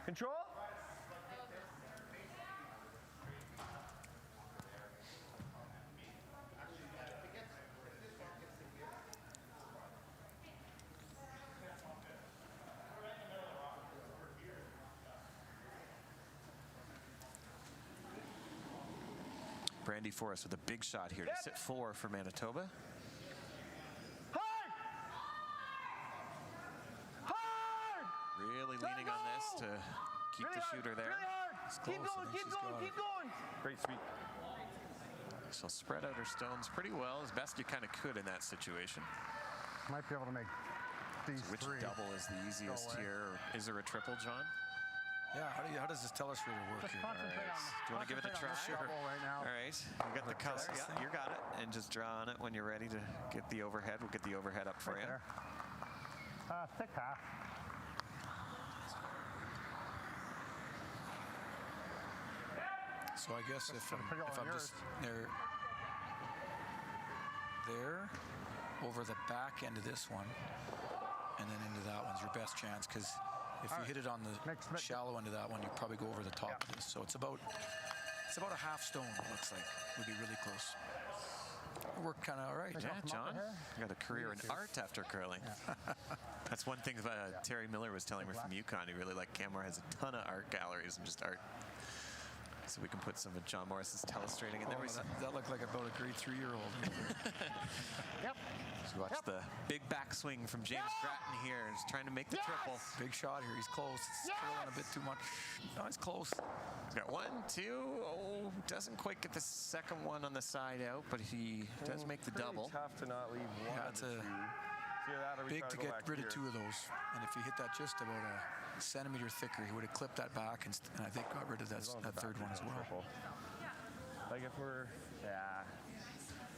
Control. Brandy Forrest with a big shot here to sit 4 for Manitoba. Really leaning on this to keep the shooter there. Keep going. Great sweep. She'll spread out her stones pretty well, as best you kind of could in that situation. Might be able to make these Which 3. double is the easiest here? Is there a triple, John? Yeah, how does this telescooter work here? Concentrate on Do you want to give it a try? Double right now. All right. You got the color. Yeah, you got it. And just draw on it when you're ready to get the overhead. We'll get the overhead up for you. There. Thick half. So I guess if I'm just there, there, over the back end of this one, and then into that one's your best chance, because if you hit it on the shallow end of that one, you probably go over the top of this. So it's about a half stone, it looks like. Would be really close. It worked kind of all right. Yeah, John, you got a career in art after curling. That's one thing Terry Miller was telling me from UConn. He really liked Canmore has a ton of art galleries and just art. So we can put some of John Morris's telestrating in there. That looked like about a grade 3-year-old. Yep. So watch the big backswing from James Grattan here. He's trying to make the triple. Big shot here. He's close. It's curling a bit too much. No, he's close. He's got 1, 2. Oh, doesn't quite get the second one on the side out, but he does make the double. Tough to not leave one. Yeah, it's big to get rid of 2 of those. And if he hit that just about a centimeter thicker, he would have clipped that back and I think got rid of that third one as well. Like if we're,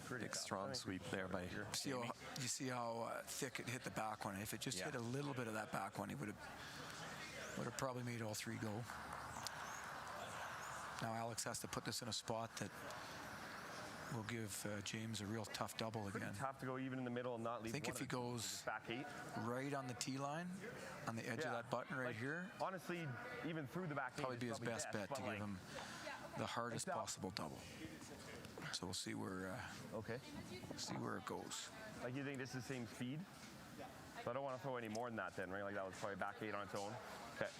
pretty Big strong sweep there by you see how thick it hit the back one. If it just hit a little bit of that back one, he would have probably made all 3 go. Now Alex has to put this in a spot that will give James a real tough double again. Tough to go even in the middle and not leave. I think if he goes back 8 right on the tee line, on the edge of that button right here, honestly, even through the back 8, probably be his best bet to give him the hardest possible double. So we'll see where it goes. Like, you think this is the same speed? So I don't want to throw any more than that then, right? Like that was probably back 8 on its own. Okay.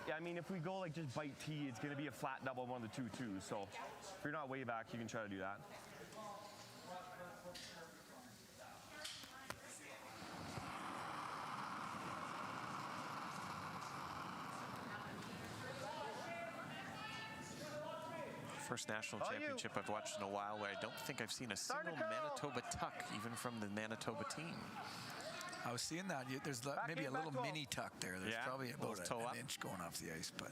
Yeah, I mean, if we go like just bite tee, it's going to be a flat double on the 2-2. So if you're not way back, you can try to do that. First national championship I've watched in a while where I don't think I've seen a single Manitoba tuck, even from the Manitoba team. I was seeing that. There's maybe a little mini tuck there. There's probably about an inch going off the ice, but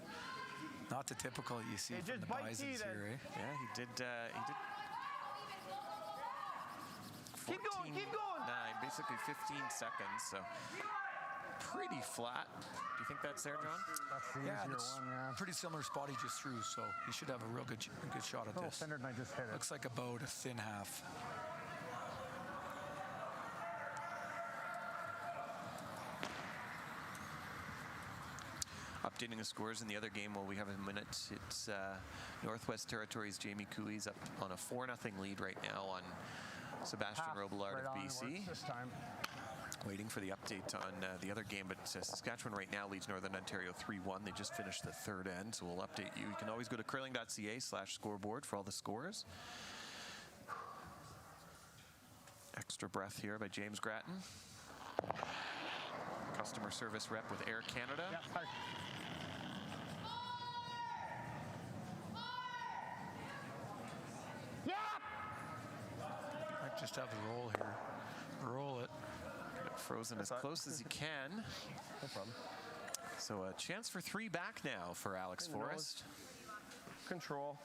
not the typical you see from the Bisons here, eh? Yeah, he did. Keep going, keep going. 9, basically 15 seconds. So pretty flat. Do you think that's there, John? That's the easier one, yeah. Pretty similar spot he just threw, so he should have a real good shot at this. Centered and I just hit it. Looks like about a thin half. Updating the scores in the other game while we have a minute. It's Northwest Territories' Jamie Cooey's up on a 4-0 lead right now on Sebastian Robillard of BC. This time. Waiting for the update on the other game, but Saskatchewan right now leads Northern Ontario 3-1. They just finished the third end, so we'll update you. You can always go to curling.ca/scoreboard for all the scores. Extra breath here by James Grattan. Customer service rep with Air Canada. Yeah, hi. Might just have the roll here. Roll it. Get it frozen as close as you can. No problem. So a chance for 3 back now for Alex Forrest. Control,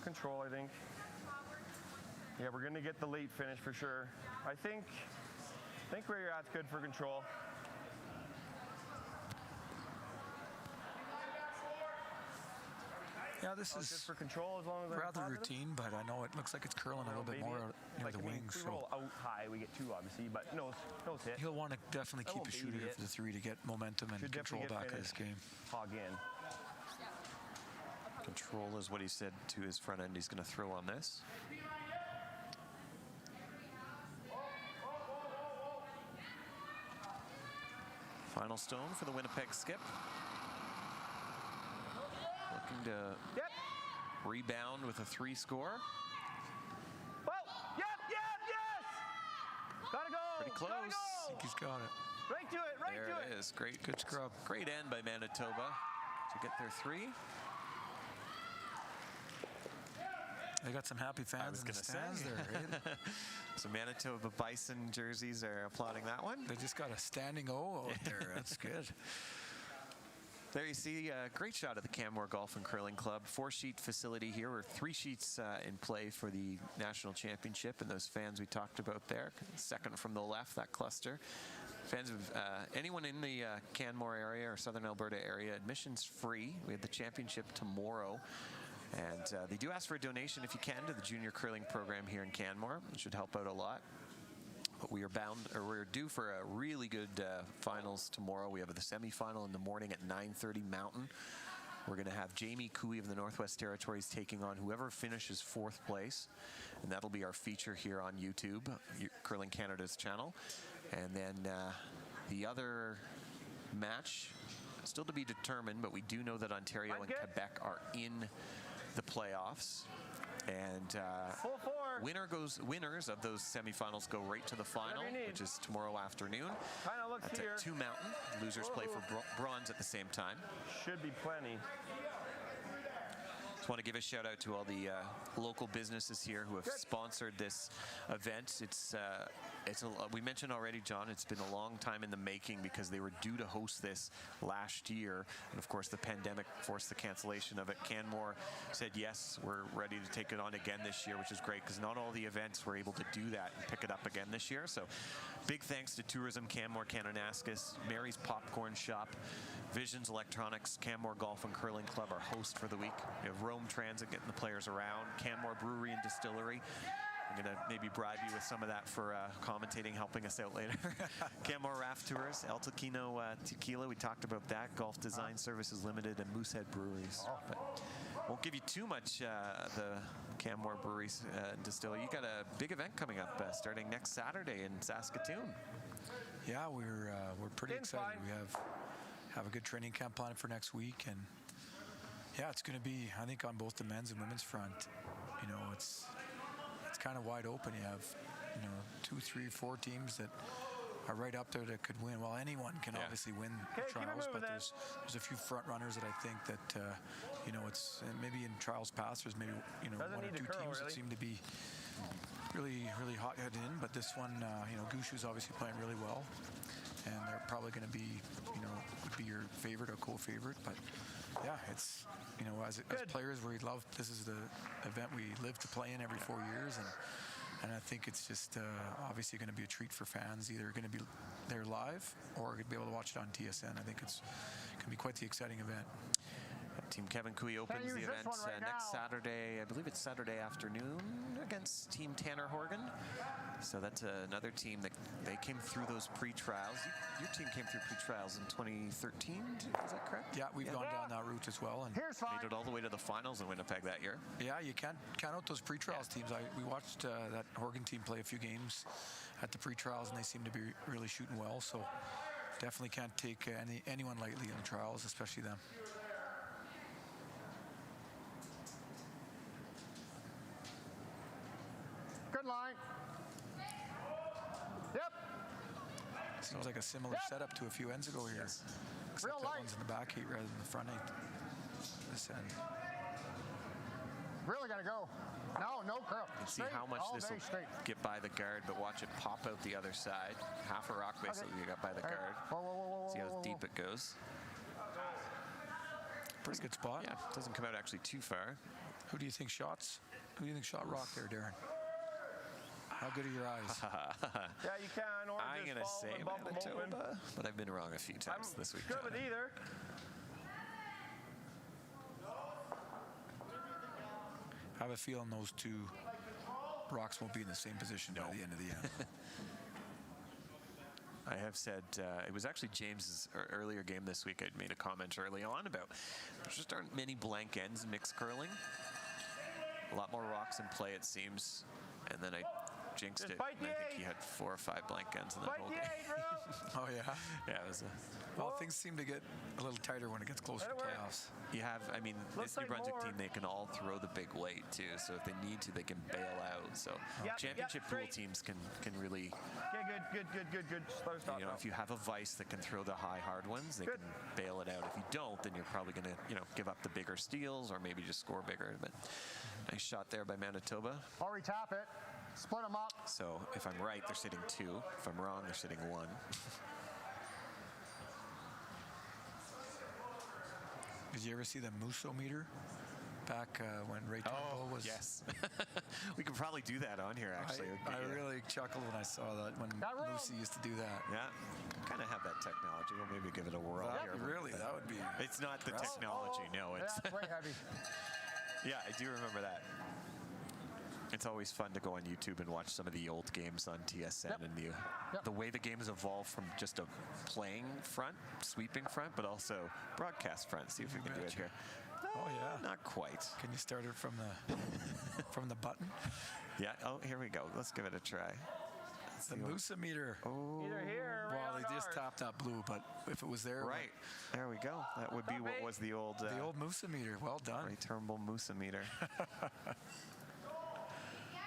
I think. Yeah, we're gonna get the late finish for sure. I think where you're at's good for control. Yeah, this Good is for control as long as I'm rather positive. routine, but I know it looks like it's curling a little bit more near the wings. If we So roll out high, we get 2 obviously, but no hit. he'll want to definitely keep won't a be shooter it. for the 3 to get momentum and Should control definitely get back of this game. Hog in. Control is what he said to his front end he's going to throw on this. Final stone for the Winnipeg skip. Looking to rebound with a 3 score. Whoa! Yep! Yes! Gotta go! Pretty close. Gotta I go! think he's got it. Right to it! Right There to it! it is. Great, Good scrub. great end by Manitoba to get their 3. They got some happy fans in the stands there, right? So Manitoba Bison jerseys are applauding that one. They just got a standing O out there. That's good. There you see a great shot of the Canmore Golf and Curling Club. 4-sheet facility here. We're 3 sheets in play for the national championship, and those fans we talked about there. Second from the left, that cluster. Fans of anyone in the Canmore area or Southern Alberta area, admission's free. We have the championship tomorrow And they do ask for a donation if you can to the junior curling program here in Canmore. It should help out a lot. But we're due for a really good finals tomorrow. We have the semifinal in the morning at 9:30 Mountain. We're going to have Jamie Cooey of the Northwest Territories taking on whoever finishes 4th place. And that'll be our feature here on YouTube, Curling Canada's channel. And then the other match, still to be determined, but we do know that Ontario and Quebec are in the playoffs. And winners of those semifinals go right to the final, which is tomorrow afternoon. That's at 2 Mountain. Losers play for bronze at the same time. Should be plenty. Just want to give a shout out to all the local businesses here who have sponsored this event. We mentioned already, John, it's been a long time in the making because they were due to host this last year. And of course, the pandemic forced the cancellation of it. Canmore said, yes, we're ready to take it on again this year, which is great because not all the events were able to do that and pick it up again this year. So big thanks to Tourism Canmore, Kananaskis, Mary's Popcorn Shop, Visions Electronics, Canmore Golf and Curling Club, our host for the week. We have Rome Transit getting the players around, Canmore Brewery and Distillery. I'm going to maybe bribe you with some of that for commentating, helping us out later. Canmore Raft Tours, El Taquino Tequila, we talked about that. Golf Design Services Limited and Moosehead Breweries. But won't give you too much, the Canmore Breweries Distillery. You got a big event coming up starting next Saturday in Saskatoon. Yeah, we're pretty excited. We have a good training camp planned for next week, and yeah, it's going to be, I think, on both the men's and women's front. You know, it's kind of wide open. You have, 2, 3, 4 teams that are right up there that could win. Well, anyone can obviously win the trials, but there's a few front runners that I think that it's maybe in trials past there's maybe 1 or 2 teams that seem to be really hot-headed in, but this one, Gushu's obviously playing really well, and they're probably going to be, would be your favorite or co-favorite, but yeah, it's, as players, we love, this is the event we live to play in every 4 years, and I think it's just obviously going to be a treat for fans, either going to be there live or going to be able to watch it on TSN. I think it's going to be quite the exciting event. Team Kevin Cooey opens the event next Saturday. I believe it's Saturday afternoon against Team Tanner Horgan. So that's another team that they came through those pre-trials. Your team came through pre-trials in 2013, is that correct? Yeah, we've gone down that route as well. And made it all the way to the finals in Winnipeg that year. Yeah, you can't count out those pre-trials teams. We watched that Horgan team play a few games at the pre-trials, and they seem to be really shooting well. So definitely can't take anyone lightly in the trials, especially them. Good line. Yep. Seems like a similar setup to a few ends ago here. Yes. Except that one's in the back eight rather than the front eight. This end. Really got to go. No curl. You see how much this will get by the guard, but watch it pop out the other side. Half a rock basically you got by the guard. Whoa, see how deep it goes. Pretty good spot. Yeah, doesn't come out actually too far. Who do you think shot rock there, Darren? How good are your eyes? Yeah, you can. Or I'm going to say Manitoba, but I've been wrong a few times this week. Good with either. I have a feeling those two rocks won't be in the same position by the end of the end. I have said, it was actually James's earlier game this week. I'd made a comment early on about there just aren't many blank ends in mixed curling. A lot more rocks in play, it seems. And then I jinxed it. And I think he had 4 or 5 blank ends in the whole game. Oh, yeah? Yeah, it was well, things seem to get a little tighter when it gets closer to playoffs. You have, I mean, this New Brunswick team, they can all throw the big weight, too. So if they need to, they can bail out. So championship pool teams can really... Okay, good. Stop, if you have a vice that can throw the high, hard ones, they can bail it out. If you don't, then you're probably going to, give up the bigger steals or maybe just score bigger. But nice shot there by Manitoba. Or we tap it. Split them up. So if I'm right, they're sitting 2. If I'm wrong, they're sitting 1. Did you ever see the Musso meter back when Ray Turnbull was? Yes. We could probably do that on here, actually. I really chuckled when I saw that, when Lucy used to do that. Yeah. Kind of have that technology. We'll maybe give it a whirl here. Really, that would be... It's not the technology, no. It's that's way heavy. Yeah, I do remember that. It's always fun to go on YouTube and watch some of the old games on TSN and the way the games evolve from just a playing front, sweeping front, but also broadcast front. See if we can do it here. Oh yeah. Not quite. Can you start it from the button? Yeah. Oh, here we go. Let's give it a try. The Moose-a-meter. Oh. Either here or right Well, on they just ours. tapped that blue, but if it was there, Right. There we go. That would be what was the old Moose-a-meter. Well done. Ray Turnbull Moose-a-meter.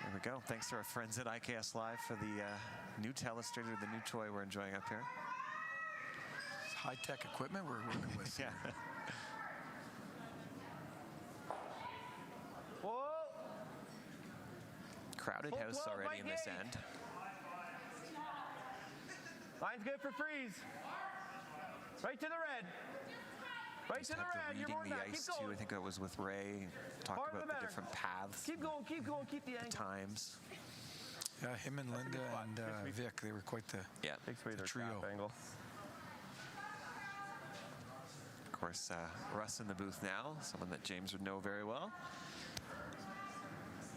There we go. Thanks to our friends at IKS Live for the new telestrator, the new toy we're enjoying up here. It's high-tech equipment we're working with. Yeah. Whoa. Crowded Full house 12 already by in this gate. end. Line's good for freeze. Right to the red. Right Just to the have red. the You're reading more the than that. ice Keep too. going. I think that was with Ray. Talked Harder about the the better. different paths, Keep going. Keep going. Keep the the angle. times. Yeah, him and Linda fun. and Takes me- Vic, they were quite the Yeah. Takes away their trio. trap angle. Of course, Russ in the booth now, someone that James would know very well.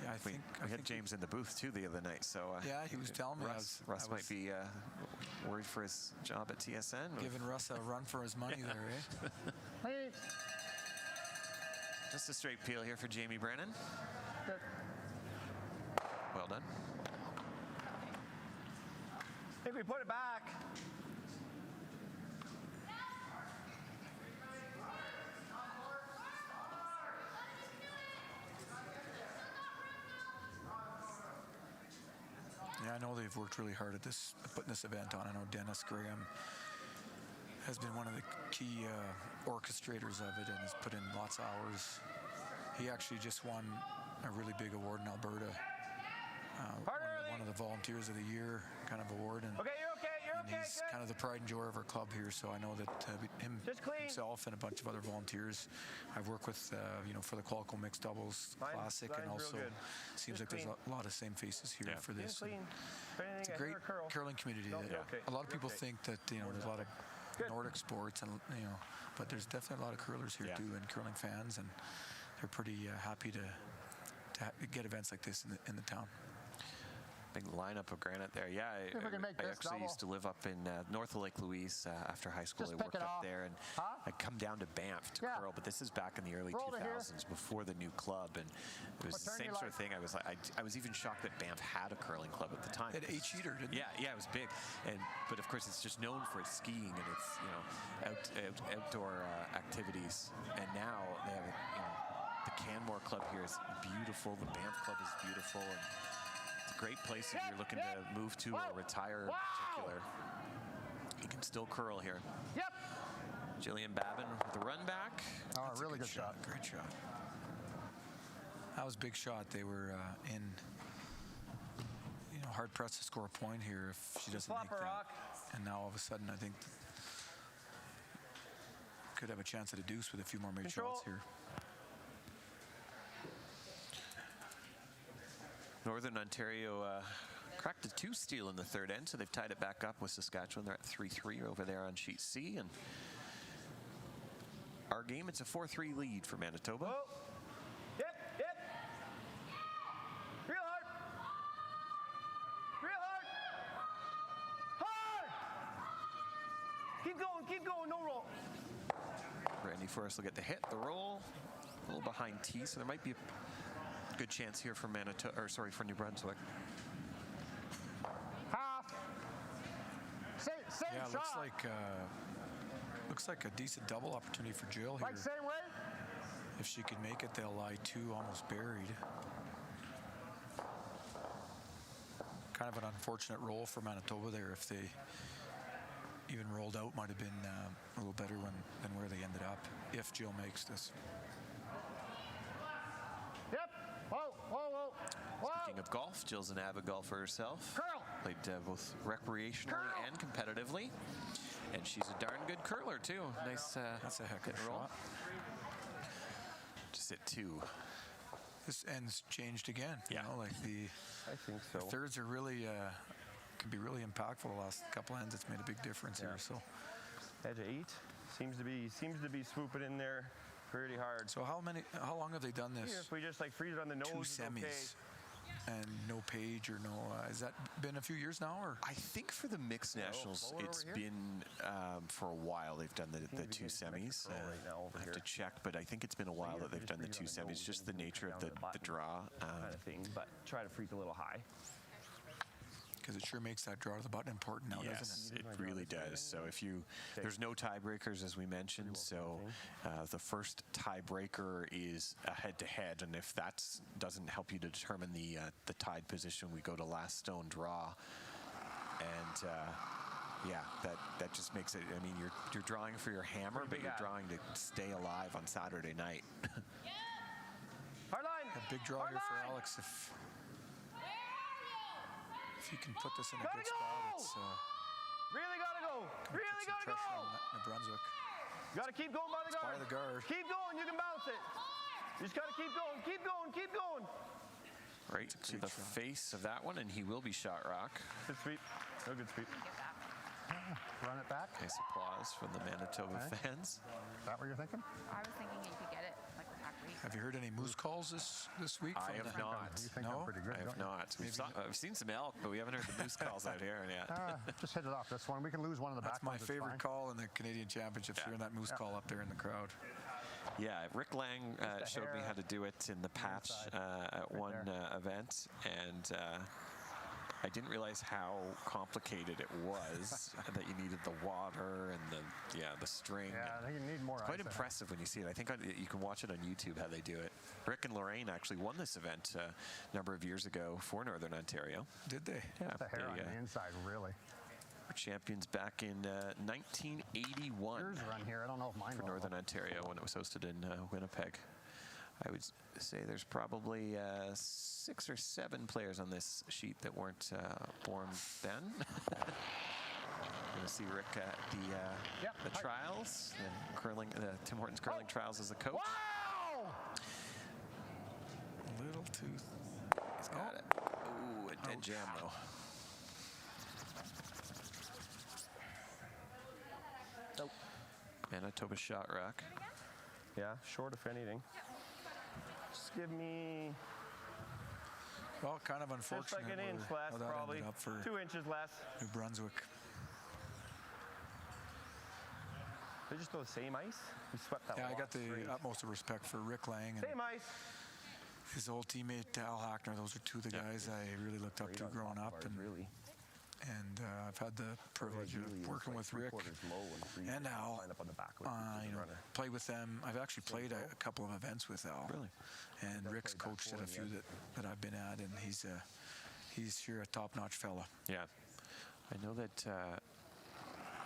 Yeah, I We think had James in the booth too the other night, so Yeah, he was telling me Russ might be worried for his job at TSN. giving Russ a run for his money there, eh? Hey, Just a straight peel here for Jamie Brennan. Good. Well done. I think we put it back. Yeah, I know they've worked really hard at putting this event on. I know Dennis Graham has been one of the key orchestrators of it and has put in lots of hours. He actually just won a really big award in Alberta. One of the Volunteers of the Year kind of award. And, Okay, you're okay. You're and okay. he's Good. kind of the pride and joy of our club here. So I know that Just clean. himself and a bunch of other volunteers. I've worked with, for the Qualcomm Mixed Doubles Classic, and line's also real good. seems Just like there's clean. a lot of same faces here Yeah. for Clean, this. clean. If anything, It's a I great hear a curl. curling community. No, that you're okay. A lot of You're people okay. think that there's a lot of Good. Nordic sports and but there's definitely a lot of curlers here Yeah. too, and curling fans, and they're pretty happy to get events like this in the town. Big lineup of granite there. Yeah, If we can make I this actually double. used to live up in north of Lake Louise after high school. Just I pick worked it up off. there, and Huh? I'd come down to Banff to Yeah. curl. But this is back in the early Roll to here. 2000s, before the new club, and it was What the turn same you sort of like? thing. I was even shocked that Banff had a curling club at the time. They had 8-cheater, didn't Yeah, it was big, but of course it's just known for its skiing and its outdoor activities. And now they have the Canmore club here is beautiful. The Banff club is beautiful, and it's a great place if you're looking to move to or retire in particular. You can still curl here. Yep. Jillian Babin with the run back. Oh, That's a really good shot. Great shot. That was a big shot. They were hard pressed to score a point here if she doesn't Flop make her that. rock. And now all of a sudden, I think could have a chance at a deuce with a few more made Control. shots here. Northern Ontario cracked a 2 steal in the third end, so they've tied it back up with Saskatchewan. They're at 3-3 over there on sheet C. And our game, it's a 4-3 lead for Manitoba. Whoa. Yep. Yep. Real hard. Real hard. Hard. Keep going. Keep going. No roll. Randy Forrest will get the hit, the roll, a little behind T, so there might be a good chance here for for New Brunswick. Half. Same Yeah, shot. looks like a decent double opportunity for Jill here. Like same way. If she could make it, they'll lie 2 almost buried. Kind of an unfortunate roll for Manitoba there. If they even rolled out, might have been a little better than where they ended up, if Jill makes this. Yep. Whoa, whoa, whoa. Whoa. Speaking of golf, Jill's an avid golfer herself. Curl. Played both recreationally and competitively. And she's a darn good curler, too. Nice That's a heck of hit a and roll. shot. Just hit 2. This end's changed again. Yeah. The I think so. thirds are really can be really impactful. The last couple ends, it's made a big difference here. So Edge of 8. Seems to be swooping in there. Pretty hard. So how long have they done Even this? if we just like freeze it on the nose, Two it's semis. okay. And no Page or no, has that been a few years now? Or I think for the mixed nationals, blower it's over here? been for a while. They've done the to be two getting semis. some extra curl right now over I have here. to check, but I think it's been a while that they've done the two semis. Just the nature of the draw. Kind of thing, but try to freeze a little high. because it sure makes that draw to the button important now, doesn't Yes, it really does. So if you, there's no tiebreakers as we mentioned. So the first tiebreaker is a head-to-head, and if that doesn't help you to determine the tied position, we go to last stone draw. And yeah, that just makes it. I mean, you're drawing for your hammer, but you're drawing to stay alive on Saturday night. Hard line. A big draw here for Alex. If he can put this in a good spot, it's Really gotta go. Really put some gotta pressure go. on New Brunswick. Gotta keep going by the guard. by the guard. Keep going. You can bounce it. You just gotta keep going. Keep going. Keep going. Right to the face of that one, and he will be shot rock. Good sweep. No good sweep. Run it back. Nice applause from the Manitoba fans. Is that what you're thinking? I was thinking you could get it like with hack week. Have you heard any moose calls this week? I from have the- not. You think No? I'm pretty good? I have don't you? not. We've seen some elk, but we haven't heard the moose calls out here yet. Just hit it off this one. We can lose one of the That's back my ones, it's favorite fine. call in the Canadian Championships, hearing that moose call up there in the crowd. Yeah, Rick Lang showed me hair how to do it in the patch at one event, and I didn't realize how complicated it was. That you needed the water and the string. Yeah, I think you need more. Quite ice in it. impressive when you see it. I think you can watch it on YouTube how they do it. Rick and Lorraine actually won this event a number of years ago for Northern Ontario. Did they? Yeah, The hair on they the inside, really. were champions back in 1981 Yours run here. I don't know if mine for will. Northern Ontario when it was hosted in Winnipeg. I would say there's probably 6 or 7 players on this sheet that weren't born then. Going to see Rick at the trials, the curling, Tim Hortons curling trials as a coach. Wow! Little tooth. He's got it. Ooh, a dead jam though. Nope. Manitoba shot rock. Yeah, short if anything. Just give me Well, kind of just unfortunate. like an inch how less, that probably. ended up for 2 inches less. New Brunswick. They just throw the same ice. We swept that. Yeah, I walk got the straight. utmost of respect for Rick Lang and Same ice. his old teammate Al Hackner. Those are two of the guys I really looked up to growing up, Really. and I've had the privilege of working with Rick and Al. Line up on the back Play with them. I've actually played a couple of events with Al. Really? And Rick's coached at a few that I've been at, and he's sure a top-notch fella. Yeah. I know that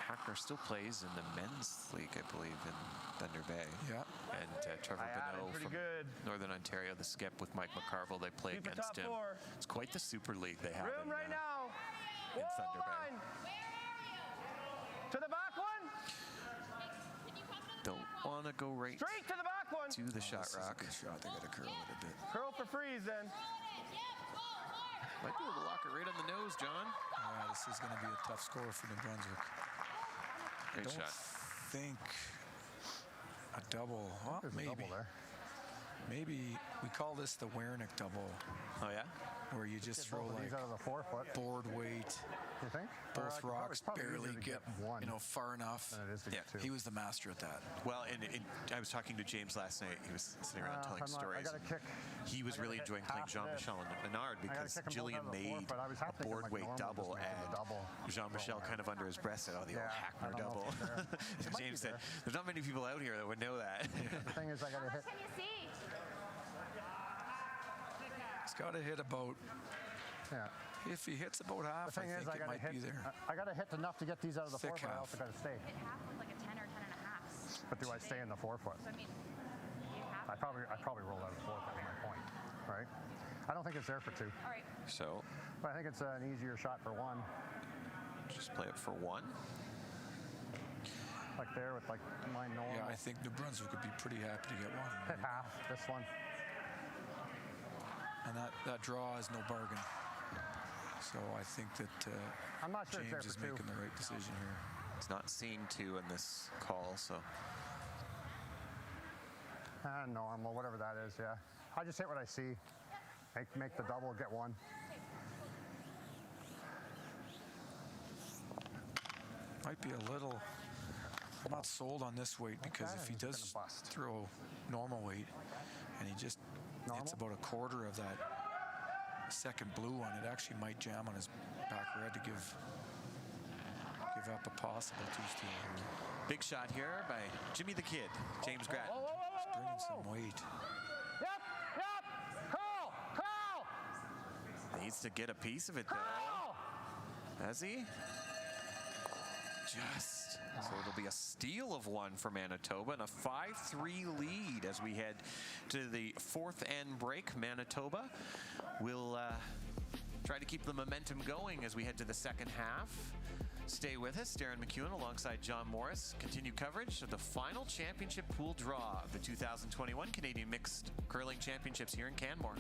Hackner still plays in the men's league, I believe, in Thunder Bay. Yeah. And Trevor Bonneau pretty from good. Northern Ontario, the skip with Mike McCarville, they play Keep the against top him. 4. It's quite the super league they have Room in, right now. in Wall Thunder Bay. line. To the back one. Don't want to go right Straight to the back one. to the shot This is a rock. good shot. They got to curl it a bit. Curl for freeze then. Might be able to lock it right on the nose, John. Yeah, this is going to be a tough score for New Brunswick. Great Don't shot. think a double. Well, There's a maybe. double there. Maybe we call this the Wernick double, Oh, yeah? where you just throw Both of like these out of the 4 foot. board weight. You think? Both rocks It's probably barely easier to get one far enough. than it is to get two. He was the master at that. Well, and I was talking to James last night. He was sitting around telling I stories. got to kick. He was I gotta really hit enjoying playing half of this. Jean-Michel and Menard I gotta because kick 'em both Jillian out of the made fourth, but I was a half thinking, board like, weight normal, double, just make a and double Jean-Michel roll kind of under his breath said, "Oh, the old Yeah, Hackner I don't know double." if it's there. It might be James said, there. "There's not many people out here that would know that." The thing is, I got to hit. Can you see? He's got to hit about. Yeah. If he hits about The half, I thing think is, I it got to might hit. be there. I got to hit enough to get these out of the Thick 4 foot. I half. also got to stay. It half was like a 10 or 10 and a half. But do I stay in the 4 foot? So I mean, you have. I probably roll out of the 4 foot. That's my point, right? I don't think it's there for 2, All right. So but I think it's an easier shot for 1. just play it for 1. Like there with like my normal. Yeah, I think New Brunswick would be pretty happy to get one. Hit half. This one. And that draw is no bargain. So I think that I'm not sure it's there James for is 2. making the right decision here. It's not seeing 2 in this call, so Normal, whatever that is, yeah. I just hit what I see. Make the double, get one. Might be a little, I'm not sold on this weight because if he does throw normal weight and he just hits about a quarter of that second blue one, it actually might jam on his back red to give up a possible two-steal here. Big shot here by Jimmy the Kid, James Grattan. He's bringing some weight. Yep. Curl. Needs to get a piece of it, though. Has he? Just. So it'll be a steal of one for Manitoba and a 5-3 lead as we head to the fourth end break. Manitoba will try to keep the momentum going as we head to the second half. Stay with us. Darren McEwen alongside John Morris. Continue coverage of the final championship pool draw of the 2021 Canadian Mixed Curling Championships here in Canmore.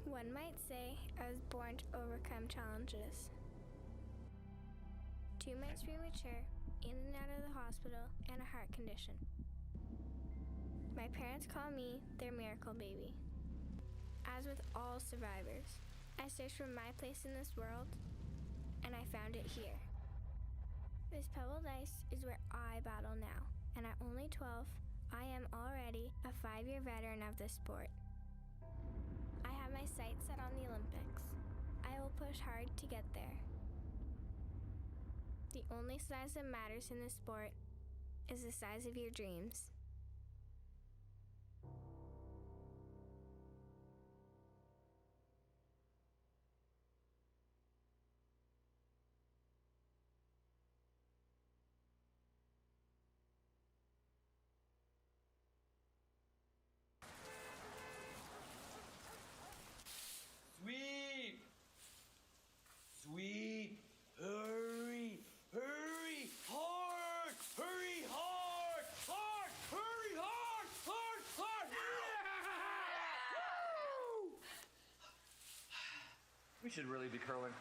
One might say I was born to overcome challenges. 2 months premature, in and out of the hospital, and a heart condition. My parents call me their miracle baby. As with all survivors, I searched for my place in this world, and I found it here. This pebbled ice is where I battle now, and at only 12, I am already a 5-year veteran of this sport. I have my sights set on the Olympics. I will push hard to get there. The only size that matters in this sport is the size of your dreams. Sweep! Hurry! Hurry! Hard! Hurry hard! Hard! Hurry hard! Hard! Hard! Yeah! We should really be curling.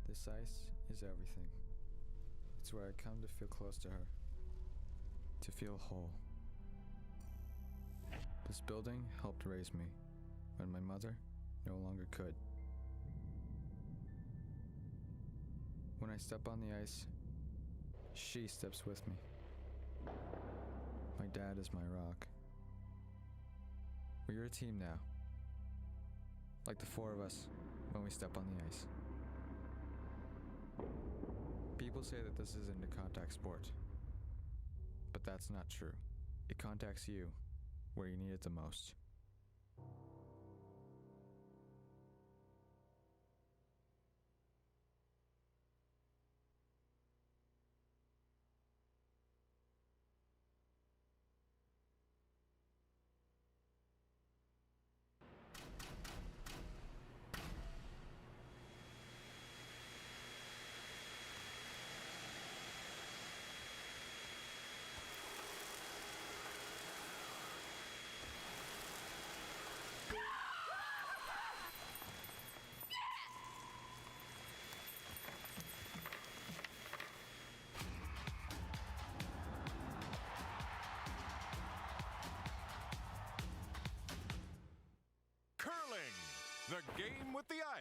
This ice is everything. It's where I come to feel close to her, to feel whole. This building helped raise me when my mother no longer could. When I step on the ice, she steps with me. My dad is my rock. We're a team now, like the four of us when we step on the ice. People say that this isn't a contact sport, but that's not true. It contacts you where you need it the most.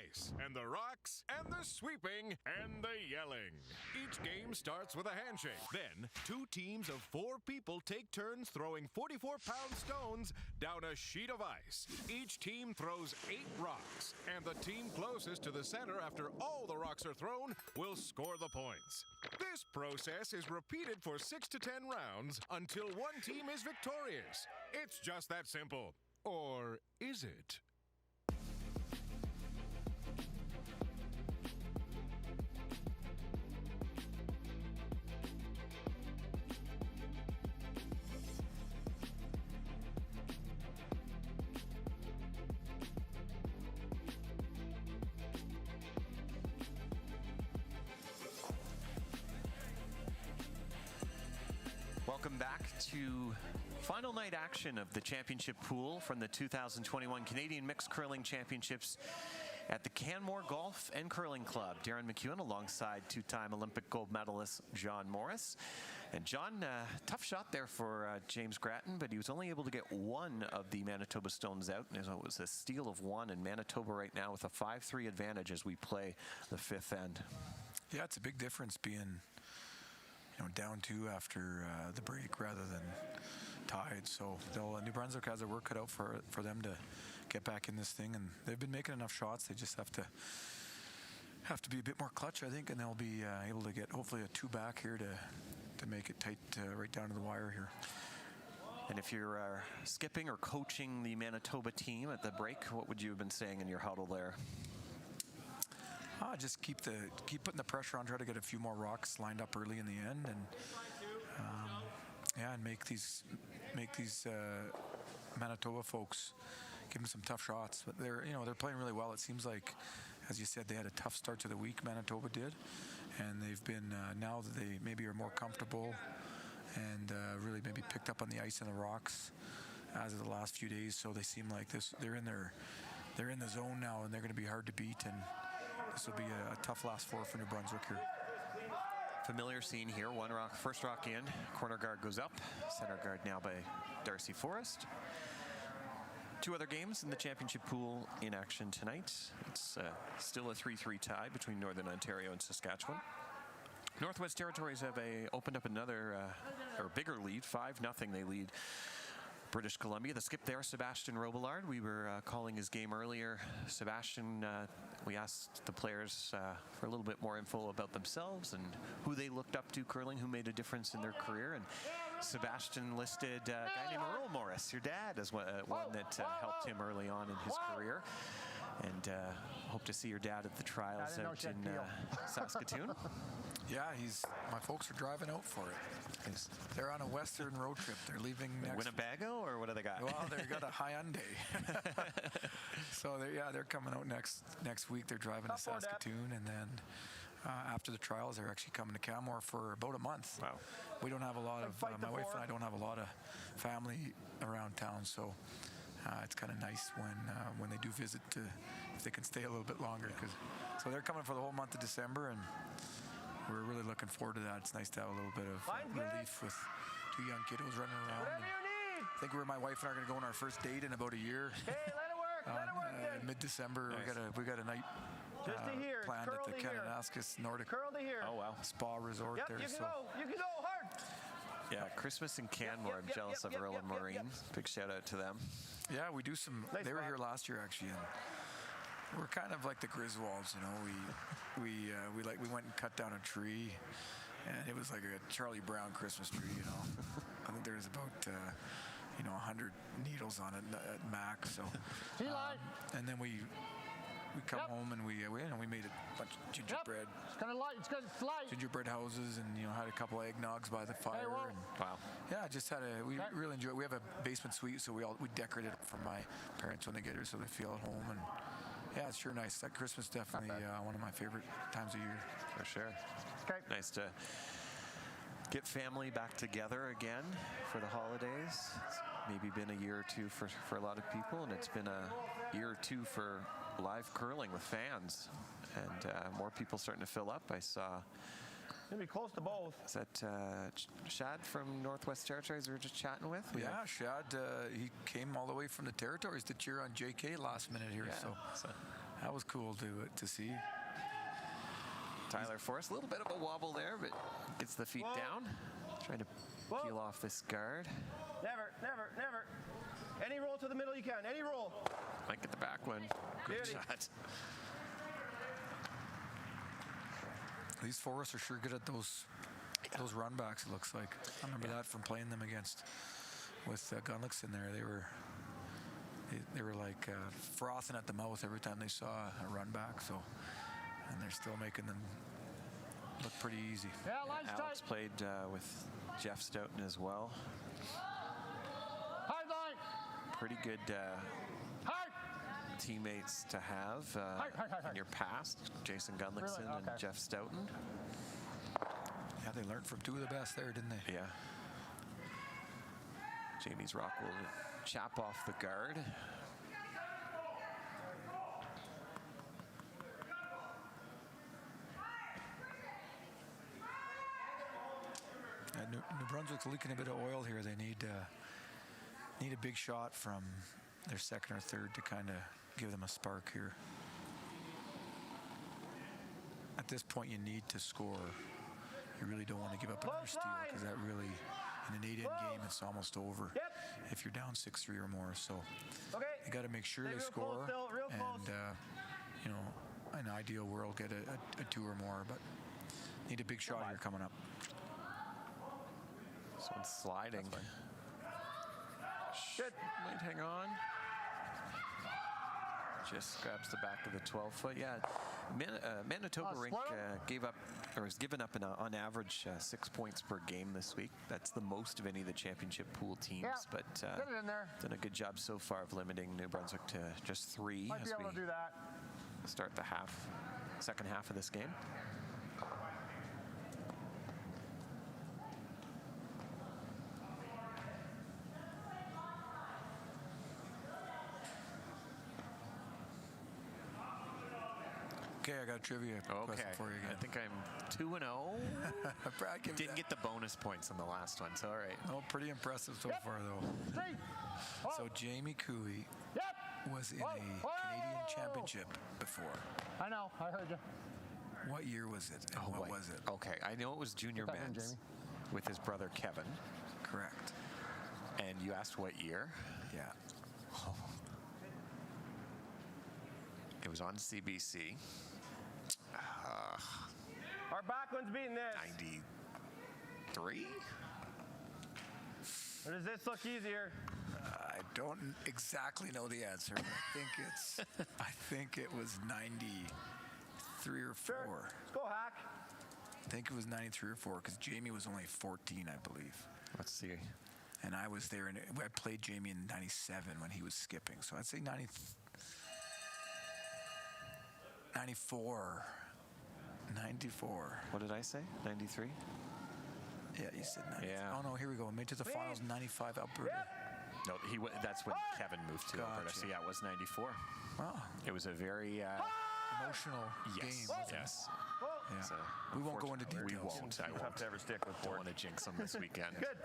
ice, and the rocks, and the sweeping, and the yelling. Each game starts with a handshake. Then, 2 teams of 4 people take turns throwing 44-pound stones down a sheet of ice. Each team throws 8 rocks, and the team closest to the center after all the rocks are thrown will score the points. This process is repeated for 6 to 10 rounds until one team is victorious. It's just that simple. Or is it? Welcome back to final night action of the championship pool from the 2021 Canadian Mixed Curling Championships at the Canmore Golf and Curling Club. Darren McEwen alongside 2-time Olympic gold medalist John Morris. And John, tough shot there for James Grattan, but he was only able to get one of the Manitoba stones out. And it was a steal of one, and Manitoba right now with a 5-3 advantage as we play the 5th end. Yeah, it's a big difference being down 2 after the break rather than tied. So New Brunswick has their work cut out for them to get back in this thing, and they've been making enough shots. They just have to be a bit more clutch, I think, and they'll be able to get hopefully a 2 back here to make it tight right down to the wire here. And if you're skipping or coaching the Manitoba team at the break, what would you have been saying in your huddle there? Just keep putting the pressure on, try to get a few more rocks lined up early in the end, and and make these Manitoba folks give them some tough shots. But they're playing really well. It seems like, as you said, they had a tough start to the week. Manitoba did, and they've been now that they maybe are more comfortable and really maybe picked up on the ice and the rocks as of the last few days. So they seem like they're in the zone now, and they're going to be hard to beat. And this will be a tough last 4 for New Brunswick here. Familiar scene here. First rock in, corner guard goes up, center guard now by Darcy Forrest. 2 other games in the championship pool in action tonight. It's still a 3-3 tie between Northern Ontario and Saskatchewan. Northwest Territories have opened up another or bigger lead, 5-0 they lead British Columbia. The skip there, Sebastian Robillard. We were calling his game earlier. Sebastian, we asked the players for a little bit more info about themselves and who they looked up to curling, who made a difference in their career. And Sebastian listed a guy named Earl Morris, your dad, as one that helped him early on in his career. And hope to see your dad at the trials out in Saskatoon. Yeah, my folks are driving out for it. They're on a western road trip. They're leaving next Winnebago, or what do they got? Well, they've got a Hyundai. So they're coming out next week. They're driving to Saskatoon, and then after the trials, they're actually coming to Canmore for about a month. Wow. We don't have a lot of my wife and I don't have a lot of family around town, so it's kind of nice when they do visit if they can stay a little bit longer. So they're coming for the whole month of December, and we're really looking forward to that. It's nice to have a little bit of relief with 2 young kiddos running around. Whatever you need. I think my wife and I are going to go on our first date in about a year. Hey, let it work. Mid-December, Nice. we got a night Just to here. planned Curl at the to here. Kananaskis Nordic Curl to here. Oh, wow. Spa Resort there. You can go hard. Yeah, Christmas in Canmore. I'm jealous of Earl and Maureen. Big shout out to them. Yeah, we do some. Nice they were spot. here last year actually, and we're kind of like the Griswolds, We went and cut down a tree, and it was like a Charlie Brown Christmas tree. I think there's about 100 needles on it at max. So, and then we come home and we made a bunch of gingerbread. It's gonna light. It's gonna light. Gingerbread houses, and had a couple eggnogs by the fire. And, Wow. yeah, just we really enjoy it. We have a basement suite, so we decorated it for my parents when they get here, so they feel at home. And yeah, it's sure nice. That Christmas definitely one of my favorite times of year. For sure. Okay. Nice to get family back together again for the holidays. It's maybe been a year or 2 for a lot of people, and it's been a year or 2 for live curling with fans, and more people starting to fill up. I saw. Gonna be close to both. Is that Shad from Northwest Territories we were just chatting with? Yeah, Shad, he came all the way from the Territories to cheer on JK last minute here. Yeah, So That was cool to see. Tyler Forrest, a little bit of a wobble there, but gets the feet down. Trying to peel off this guard. Never. Any roll to the middle you can. Any roll. Might get the back one. Good Beauty. shot. These Forrests are sure good at those run backs, it looks like. I remember that from playing them with Gunlicks in there. They were like frothing at the mouth every time they saw a run back. So, and they're still making them look pretty easy. Yeah, line's Alex tight. played with Jeff Stoughton as well. Hard line. Pretty good Hard. teammates to have in your past. Jason Gunlickson Really? Okay. and Jeff Stoughton. Yeah, they learned from two of the best there, didn't they? Yeah. Jamie's Rock will chop off the guard. New Brunswick's leaking a bit of oil here. They need a big shot from their second or third to kind of give them a spark here. At this point, you need to score. You really don't want to give up another steal because that really, in an 8-in game, it's almost over if you're down 6-3 or more. So you got to make sure they score, and you know, in an ideal world, get a 2 or more, but need a big shot here coming up. This one's sliding. Good. Might hang on. Just grabs the back of the 12-foot. Yeah, Manitoba rink has given up on average 6 points per game this week. That's the most of any of the championship pool teams. Yeah, but get it in there. done a good job so far of limiting New Brunswick to just 3 Might as be able we to do that. start the second half of this game. Okay, I got a trivia question for you again. I think I'm 2-0. Didn't get the bonus points on the last one, so all right. Oh, pretty impressive so far, though. So Jamie Cooey was in a Canadian championship before. I know. I heard you. What year was it? And what was it? Okay, I know it was junior Get that in, men's Jamie. with his brother Kevin. Correct. And you asked what year? Yeah. It was on CBC. Our back one's beating this. 93? Or does this look easier? I don't exactly know the answer, but I think it was 93 or 4. Sure. Let's go, Hack. I think it was 93 or 4 because Jamie was only 14, I believe. Let's see. And I was there, and I played Jamie in 97 when he was skipping. So I'd say 94. 94. What did I say? 93? Yeah, you said 93. Yeah. Oh, no, here we go. Made to the finals, 95 Alberta. No, that's when Kevin moved to Alberta. So yeah, it was 94. Wow. It was a very Emotional game. Wasn't Yes. it? Yeah. So, We won't go into we details. won't. I Tough won't. to ever stick with Don't Ford. want to jinx them this weekend. Good.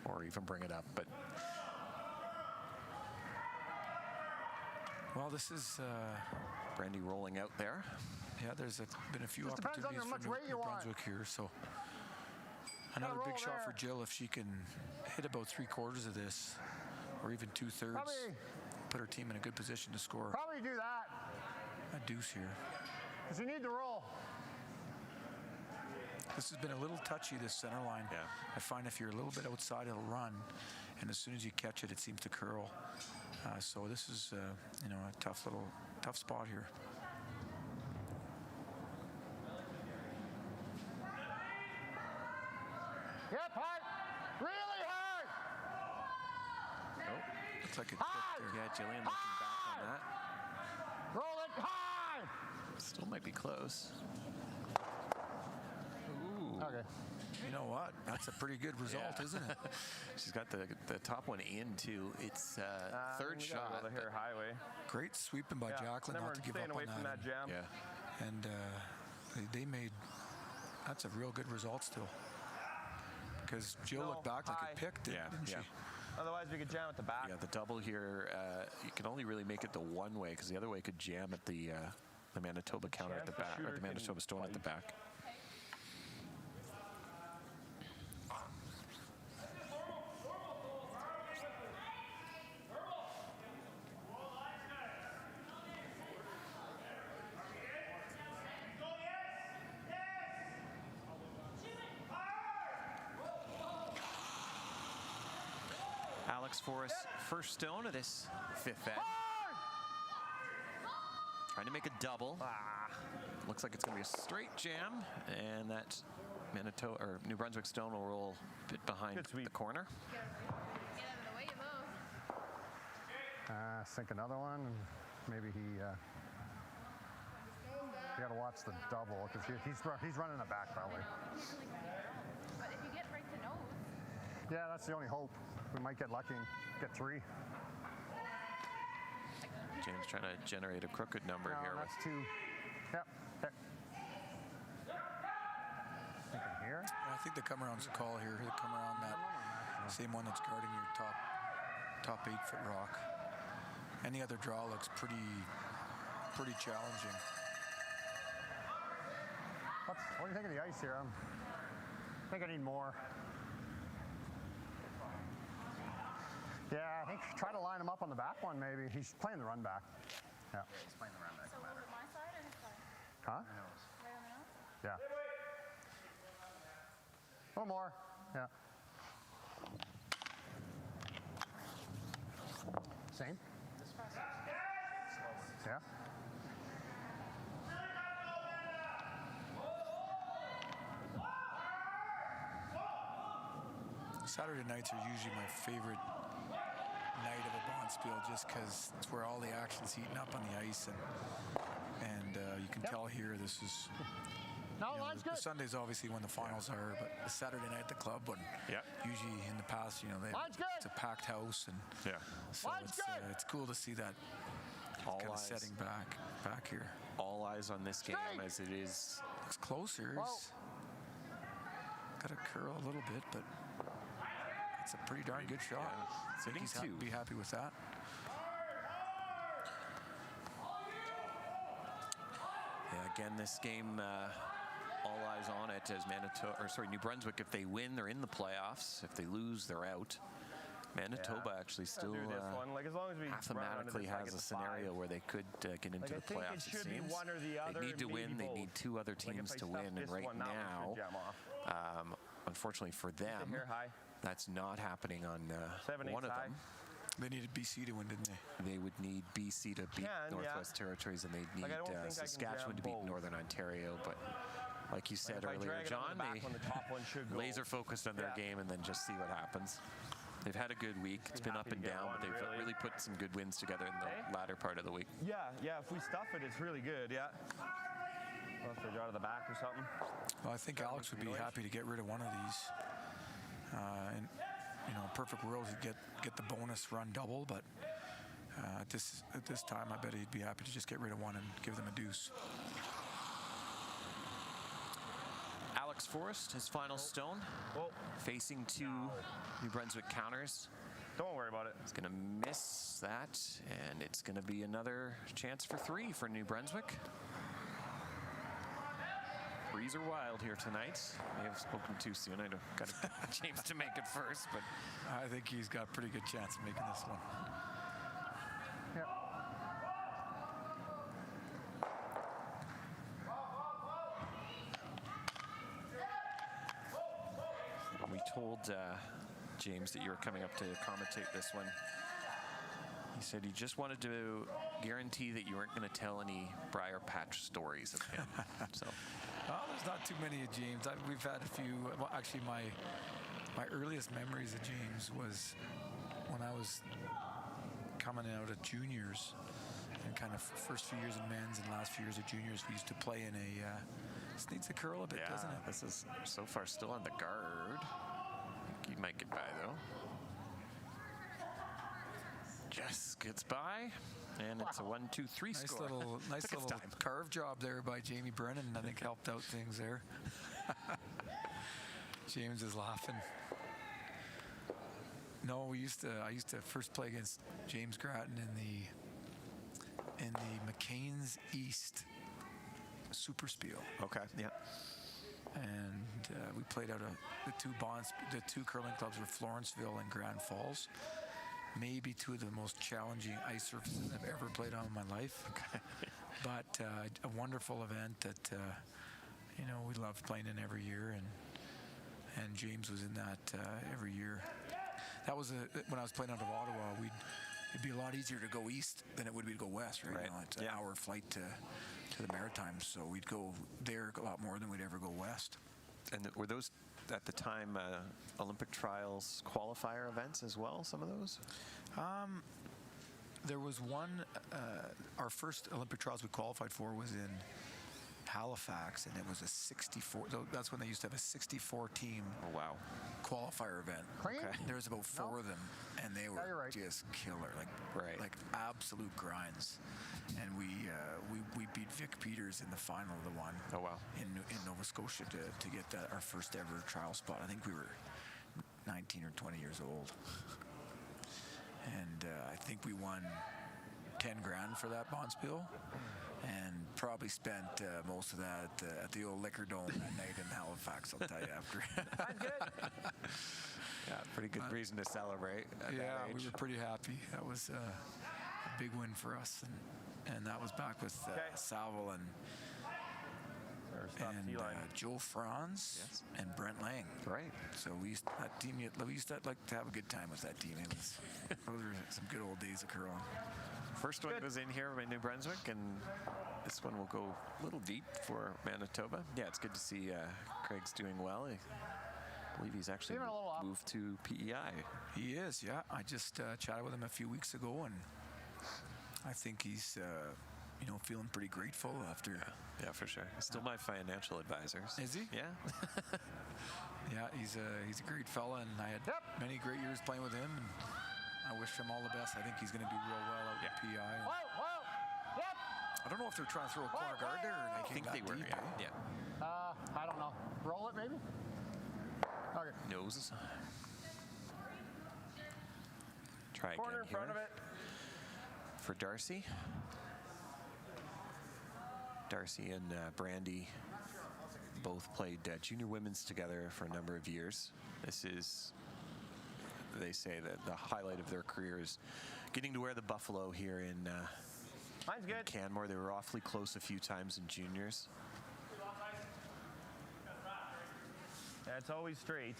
Or even bring it up. But Well, this is, Brandy rolling out there. yeah, there's been a few Just depends on opportunities how much for weight you New want. Brunswick here. So another big roll shot for there. Jill if she can hit about 3/4 of this, or even 2/3. Probably- Put her team in a good position to score Probably do that a deuce here. because you need to roll. This has been a little touchy, this center line. Yeah. I find if you're a little bit outside, it'll run, and as soon as you catch it, it seems to curl. So this is, a tough spot here. Yep, hard. Really hard. Looks like it Hard. clipped there. Yeah, Jillian looking back on that. Roll it hard. Still might be close. Ooh. Okay. You know what? That's a pretty good result, Yeah. isn't it? She's got the top one in, too. It's third We gotta shot. go to Hare Highway. Great sweeping by Jacqueline Then not we're to give staying up away on from that jam. Yeah. And they made, that's a real good result still. Because Jill No, looked back like high. it picked it, Yeah, didn't she? yeah. Otherwise, we could jam at the back. Yeah, the double here, you can only really make it the one way because the other way could jam at the Manitoba counter at the back, or the Manitoba stone at the back. Alex Forrest, first stone of this fifth ed. Trying to make a double. Looks like it's going to be a straight jam, and that Manitoba or New Brunswick stone will roll a bit behind the corner. Get out of the way, move. Sink another one, and maybe he. You got to watch the double because he's running it back probably. But if you get right to nose. Yeah, that's the only hope. We might get lucky and get 3. James trying to generate a crooked number here. That's 2. Yep. Okay. Thinking here. I think the come around's a call here. The come around that same one that's guarding your top 8-foot rock. Any other draw looks pretty challenging. What do you think of the ice here? I think I need more. Yeah, I think try to line him up on the back one maybe. He's playing the run back. Yeah. He's playing the run back. So was it my side or his side? Huh? Right on the nose? Yeah. A little more. Yeah. Same? Yeah. Saturday nights are usually my favorite night of a bonspiel just because it's where all the action's heating up on the ice, and you can tell here this is. The Sunday's obviously when the finals are, but the Saturday night at the club, when usually in the past, it's a packed house, and so it's cool to see that all kind of eyes setting back here. All eyes on this game as it is. Looks closer. Got to curl a little bit, but it's a pretty darn good shot. I think he's be happy with that. Yeah, again, this game, all eyes on it as New Brunswick, if they win, they're in the playoffs. If they lose, they're out. Manitoba actually still mathematically has a scenario where they could get into the playoffs, it seems. They need to win. They need 2 other teams to win, and right now, unfortunately for them, that's not happening on one of them. They needed BC to win, didn't they? They would need BC to beat Northwest Territories, and they'd need Saskatchewan to beat Northern Ontario. But like you said earlier, John, they laser focused on their game and then just see what happens. They've had a good week. It's been up and down, but they've really put some good wins together in the latter part of the week. Yeah, if we stuff it, it's really good, yeah. Unless they draw to the back or something. Well, I think Alex would be happy to get rid of one of these. And perfect world, he'd get the bonus run double, but at this time, I bet he'd be happy to just get rid of one and give them a deuce. Alex Forrest, his final stone, facing 2 New Brunswick counters. Don't worry about it. He's going to miss that, and it's going to be another chance for 3 for New Brunswick. 3s are wild here tonight. May have spoken too soon. I got James to make it first, but I think he's got a pretty good chance of making this one. Yep. We told James that you were coming up to commentate this one. He said he just wanted to guarantee that you weren't going to tell any Briar Patch stories of him. So. Well, there's not too many of James. We've had a few. Well, actually, my earliest memories of James was when I was coming out of juniors, and kind of first few years in men's and last few years of juniors, we used to play in a. This needs to curl a bit, doesn't it? This is so far still on the guard. I think he might get by though. Just gets by, and it's a 1-2-3 score. Nice little carve job there by Jamie Brennan. I think helped out things there. No, I used to first play against James Grattan in the McCain's East Super Spiel. Okay. Yeah. And we played out of the two curling clubs were Florenceville and Grand Falls. Maybe two of the most challenging ice surfaces I've ever played on in my life. Okay. But a wonderful event that we loved playing in every year, and James was in that every year. That was when I was playing out of Ottawa. It'd be a lot easier to go east than it would be to go west. Right, Right. now it's an hour flight to the Maritimes, so we'd go there a lot more than we'd ever go west. And were those at the time Olympic trials qualifier events as well? Some of those. There was one. Our first Olympic trials we qualified for was in Halifax, and it was a 64. That's when they used to have a 64 team. Oh wow. Qualifier event. Clean? Okay. There was about 4 of them, and they were you're right. just killer, like absolute grinds. And we beat Vic Peters in the final of the one. Oh wow. In Nova Scotia to get our first ever trial spot. I think we were 19 or 20 years old, and I think we won 10 grand for that Bonspiel, and probably spent most of that at the old Liquor Dome that night in Halifax. I'll tell you after. That's good. Yeah, pretty good reason to celebrate. At that age. We were pretty happy. That was a big win for us, and that was back with Salvo and Joe Franz and Brent Lang. Right. So we used to like to have a good time with that team. Those were some good old days of curling. First one was in here in New Brunswick, and this one will go a little deep for Manitoba. Yeah, it's good to see Craig's doing well. I believe he's actually moved to PEI. He is, yeah. I just chatted with him a few weeks ago, and I think he's feeling pretty grateful after. Yeah, for sure. He's still my financial advisor. Is he? Yeah. Yeah, he's a great fella, and I had many great years playing with him, and I wish him all the best. I think he's going to do real well out at PI. I don't know if they're trying to throw a corner guard there, or I think they were. deep, Yeah. I don't know. Roll it, maybe? Okay. Noses. Try Corner again in front here of it. for Darcy. Darcy and Brandy both played junior women's together for a number of years. This is, they say, that the highlight of their career is getting to wear the buffalo here in Mine's good. Canmore. They were awfully close a few times in juniors. Yeah, it's always straight.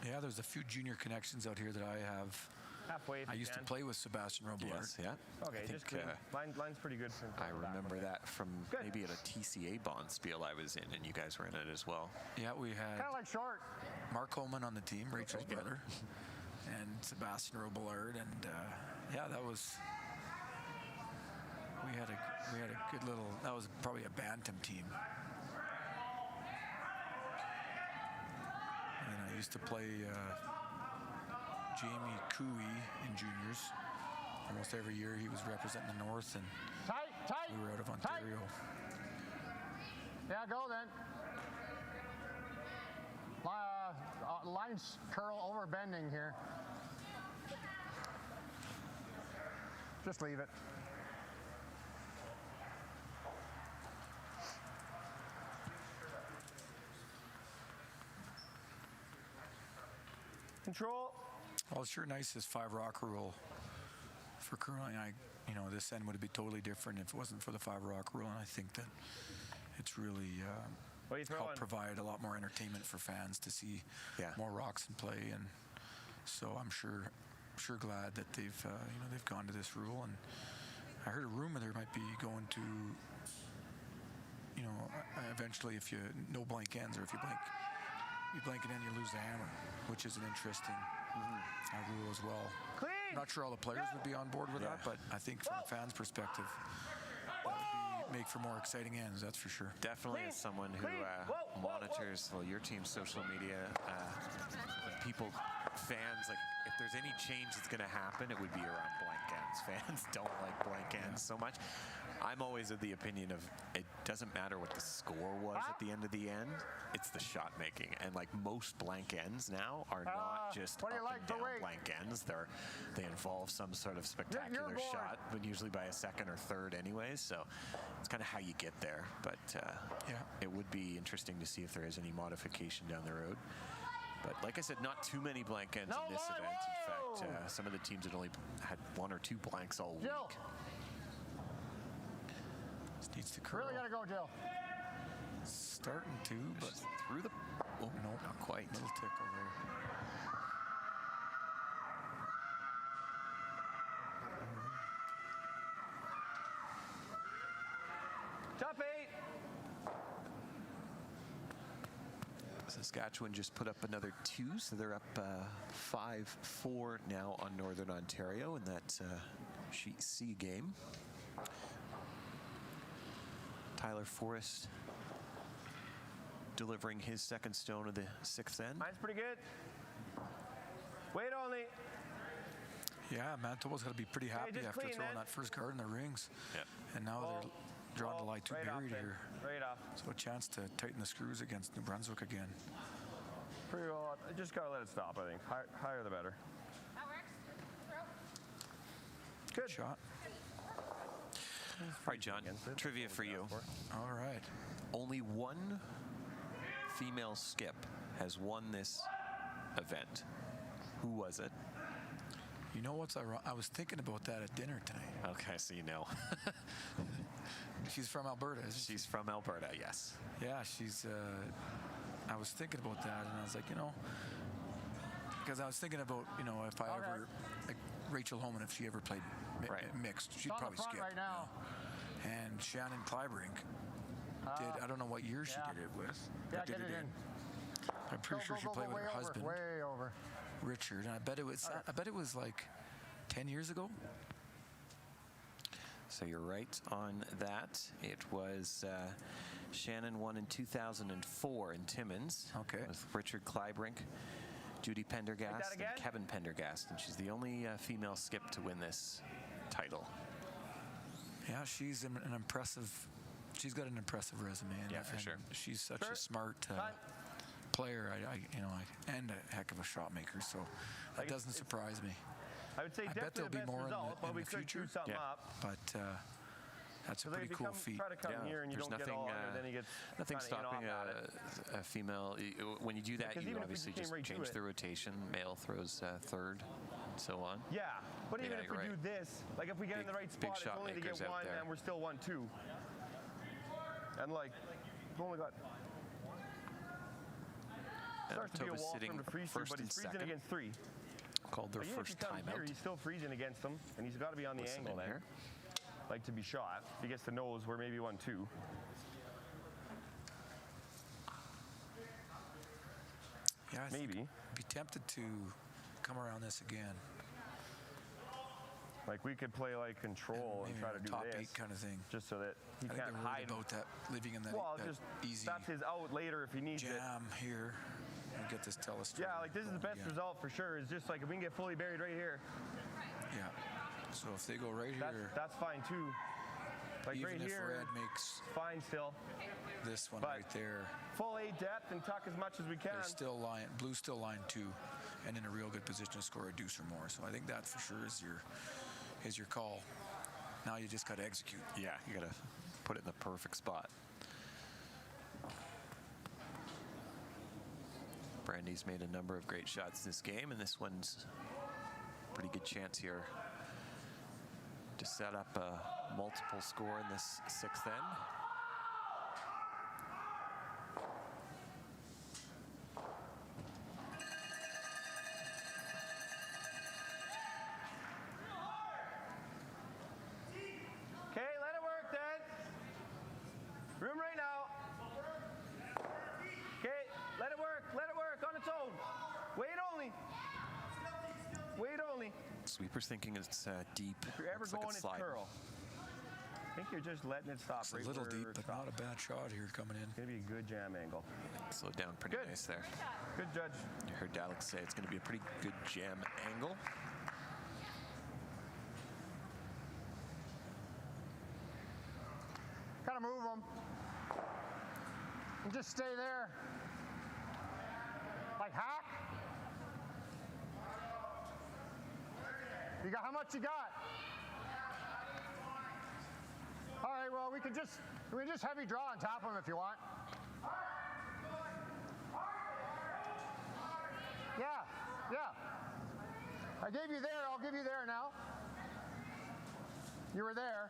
Yeah, there's a few junior connections out here that I have. Halfway if I you used to can. play with Sebastian Robillard. Yes, yeah. Okay, I just think, clean. Line's pretty good. I remember that from maybe at a TCA bond spiel I was in, and you guys were in it as well. Yeah, we had Kind of like short. Mark Holman on the team, Rachel's brother, and Sebastian Robillard, and that was. We had a good little. That was probably a bantam team. And I used to play Jamie Cooey in juniors. Almost every year he was representing the North, and Tight. we were out of Ontario. Yeah, go then. Lines curl over bending here. Just leave it. Control. Well, it's sure nice this 5 rock rule for curling. This end would be totally different if it wasn't for the 5 rock rule, and I think that it's really What are you throwing? helped provide a lot more entertainment for fans to see more rocks in play, and so I'm sure glad that they've gone to this rule. And I heard a rumor there might be going to, eventually, if you no blank ends, or if you blank it in, you lose the hammer, which is an interesting rule as well. Clean. I'm not sure all the players would be on board with that, but I think from a fan's perspective, that would make for more exciting ends, that's for sure. Definitely, as someone who monitors your team's social media, when people fans, like if there's any change that's going to happen, it would be around blank ends. Fans don't like blank ends so much. I'm always of the opinion of it doesn't matter what the score was at the end of the end. It's the shot making, and like most blank ends now are not just up and down blank ends. They involve some sort of spectacular shot, but usually by a second or third, anyways. So it's kind of how you get there. But it would be interesting to see if there is any modification down the road. But like I said, not too many blank ends in this event. In fact, some of the teams had only had 1 or 2 blanks all week. This needs to curl. Really gotta go, Jill. Starting to, but through the. Oh no, not quite. Little tickle there. Top 8. Saskatchewan just put up another 2, so they're up 5-4 now on Northern Ontario in that Sheet C game. Tyler Forrest delivering his second stone of the 6th end. Mine's pretty good. Wait only. Yeah, Manitoba's got to be pretty happy after throwing that first card in the rings. Yeah. And now they're drawing the line too buried here. Right off. So a chance to tighten the screws against New Brunswick again. Pretty well. I just gotta let it stop, I think. Higher the better. That works. Throw. Good Shot. All right, John, trivia for you. All right. Only one female skip has won this event. Who was it? You know what's ironic? I was thinking about that at dinner tonight. Okay, so you know. She's from Alberta, isn't she? She's from Alberta, yes. Yeah, she's. I was thinking about that, and I was like, because I was thinking about, if I ever, like Rachel Homan, if she ever played mixed, she'd probably skip. Right now. And Shannon Kleibrink did. I don't know what year she did it with. Yeah, did get it in. I'm pretty sure she played with her husband, Way over. Richard. And I bet it was like 10 years ago. So you're right on that. It was Shannon won in 2004 in Timmins. Okay. With Richard Kleibrink, Judy Pendergast, and Kevin Pendergast. And she's the only female skip to win this title. Yeah, she's an impressive. She's got an impressive resume. For sure. She's such a smart player. And a heck of a shot maker. So that doesn't surprise me. I would say I bet definitely there'll be the best more result, but in we the could future. do something up. But that's a pretty cool feat. Try to come here and you There's don't get all under, then he gets nothing kinda in stopping off at it. a female. When you do that, you even if we obviously came just right to change it. the rotation. Male throws third, and so on. Yeah, but even Yeah, if we you're do this, like if we get in the right big spot, it's shot only to get makers out one, there. and we're still 1-2. And like, we've only got. Starts to be a Manitoba's wall for sitting him to freeze through, first but and he's freezing second. against 3. Called their Like, even if first he comes here, timeout. he's still freezing against them, and he's got to be on the Listen angle in then. here. Like to be shot. If he gets the nose, we're maybe 1-2. Yeah, I Maybe. I'd be tempted to come around this again. Like we could play like control and Maybe try to do top this, 8 kind of thing. just so that he I think can't they're hide. worried about that living in that, Well, that just easy that's his out later if he needs it. jam here. And get this telescope. Yeah, like this is the best result for sure. Is just like if we can get fully buried right here, Yeah. So if they go right here, that's fine too. Like even right if here, Red makes fine still. this one But right there, full 8 depth and tuck as much as we can. they're still line, blue's still line 2, and in a real good position to score a deuce or more. So I think that for sure is your call. Now you just got to execute. Yeah, you got to put it in the perfect spot. Brandy's made a number of great shots this game, and this one's a pretty good chance here to set up a multiple score in this 6th end. Okay, let it work then. Room right now. Okay, let it work on its own. Wait only. Wait only. Sweeper's thinking it's deep. If you're ever Looks like going, it's it's sliding. curl. think you're just letting it stop. It's a little deep, but not a bad shot here coming in. It's going to be a good jam angle. Slowed down pretty nice there. Good judge. You heard Alex say it's going to be a pretty good jam angle. Kind of move them. And just stay there. Like hack. You got how much you got? All right, well, we can just heavy draw on top of them if you want. Yeah. I gave you there, I'll give you there now. You were there.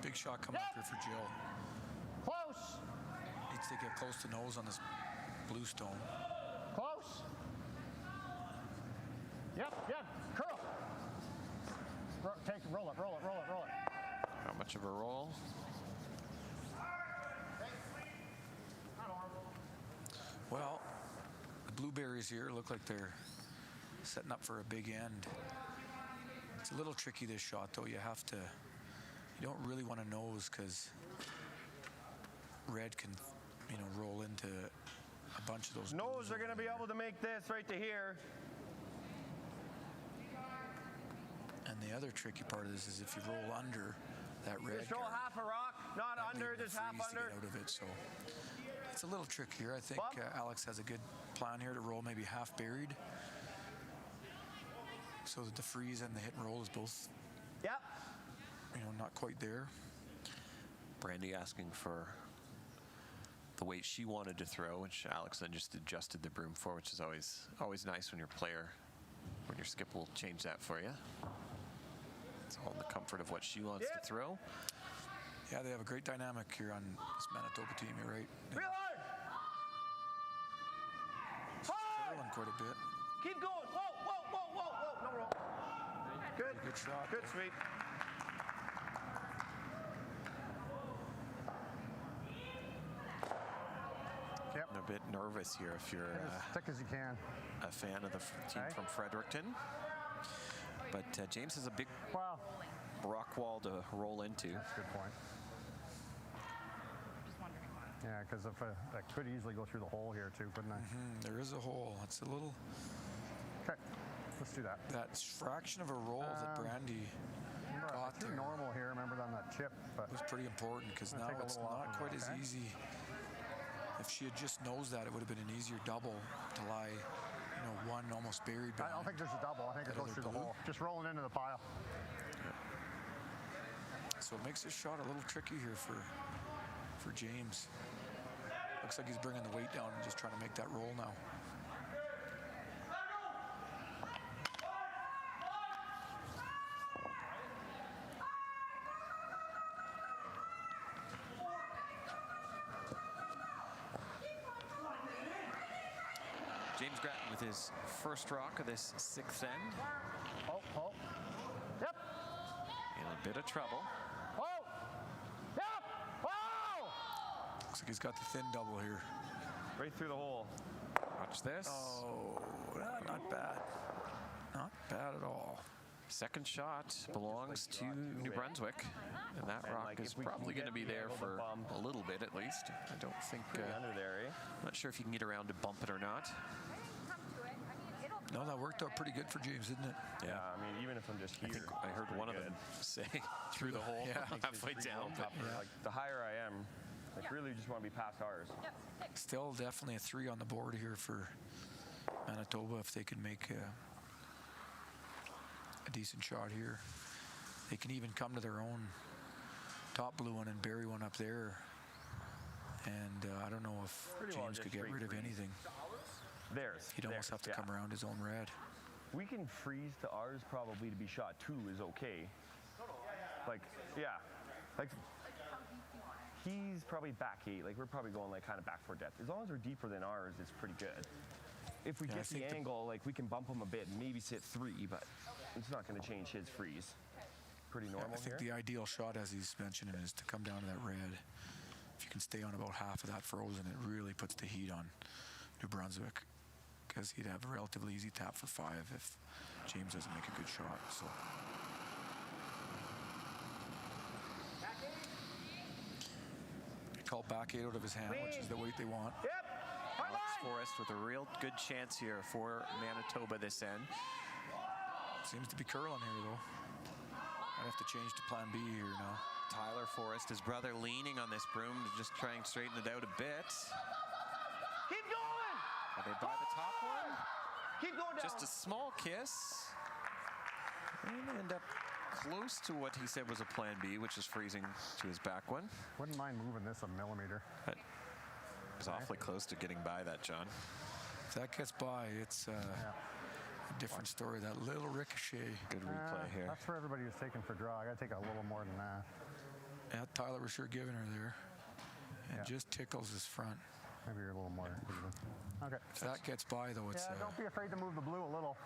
Big shot coming up here for Jill. Close. Needs to get close to nose on this blue stone. Close. Yep. Curl. Roll it. How much of a roll? Well, the blueberries here look like they're setting up for a big end. It's a little tricky, this shot, though. You don't really want to nose because red can, roll into a bunch of those. Nose are going to be able to make this right to here. And the other tricky part of this is if you roll under that red. Just roll half a rock, not under, just half under. To get out of it, so it's a little trickier. I think Alex has a good plan here to roll maybe half buried, so that the freeze and the hit and roll is both. Yep. Not quite there. Brandy asking for the weight she wanted to throw, which Alex then just adjusted the broom for, which is always nice when your skip will change that for you. It's all in the comfort of what she wants to throw. Yeah, they have a great dynamic here on this Manitoba team. You're right. Real hard. Curling quite a bit. Keep going. Whoa. No roll. Good shot. Good, sweet. Yep. I'm a bit nervous here if you're as thick as you can. A fan of the team from Fredericton. But James has a big rock wall to roll into. That's a good point. Yeah, because that could easily go through the hole here too, couldn't I? There is a hole. It's a little. Okay, let's do that. That fraction of a roll that Brandy got there. Normal here, remember on that chip, but it was pretty important because now it's not quite as easy. If she had just nosed that, it would have been an easier double to lie, one almost buried. I don't think there's a double. I think it goes through the hole. Just rolling into the pile. So it makes this shot a little tricky here for James. Looks like he's bringing the weight down and just trying to make that roll now. James Grattan with his first rock of this sixth end. Oh. Yep. In a bit of trouble. Oh. Yep. Oh. Looks like he's got the thin double here. Right through the hole. Watch this. Oh, not bad. Not bad at all. Second shot belongs to New Brunswick. And that rock is probably going to be there for a little bit at least. I don't think. Under there, eh? I'm not sure if you can get around to bump it or not. No, that worked out pretty good for James, didn't it? Yeah, I mean, even if I'm just here. I heard one of them say through the hole halfway down. Like, the higher I am, really just want to be past ours. Still definitely a 3 on the board here for Manitoba if they can make a decent shot here. They can even come to their own top blue one and bury one up there. And I don't know if James could get rid of anything. He'd almost have to come around his own red. We can freeze to ours probably to be shot 2 is okay. Like, he's probably back 8. Like, we're probably going kind of back 4 depth. As long as we're deeper than ours, it's pretty good. If we get the angle, we can bump him a bit and maybe sit 3, but it's not going to change his freeze. pretty normal I think here. the ideal shot, as he's mentioning, is to come down to that red. If you can stay on about half of that frozen, it really puts the heat on New Brunswick, because he'd have a relatively easy tap for 5 if James doesn't make a good shot. So. They call back 8 out of his hand, which is the weight they want. Yep. Alex Forrest with a real good chance here for Manitoba this end. Seems to be curling here, though. I'd have to change to plan B here now. Tyler Forrest, his brother, leaning on this broom to just try and straighten it out a bit. Keep going. Are they by the top one? Keep going down. Just a small kiss. And end up close to what he said was a plan B, which is freezing to his back one. Wouldn't mind moving this a millimeter. But it was awfully close to getting by that, John. If that gets by, it's a different story. That little ricochet. Good replay here. That's where everybody was taking for draw. I got to take a little more than that. Yeah, Tyler was sure giving her there. And just tickles his front. Maybe you're a little more even. Okay. If that gets by, though, it's... don't be afraid to move the blue a little.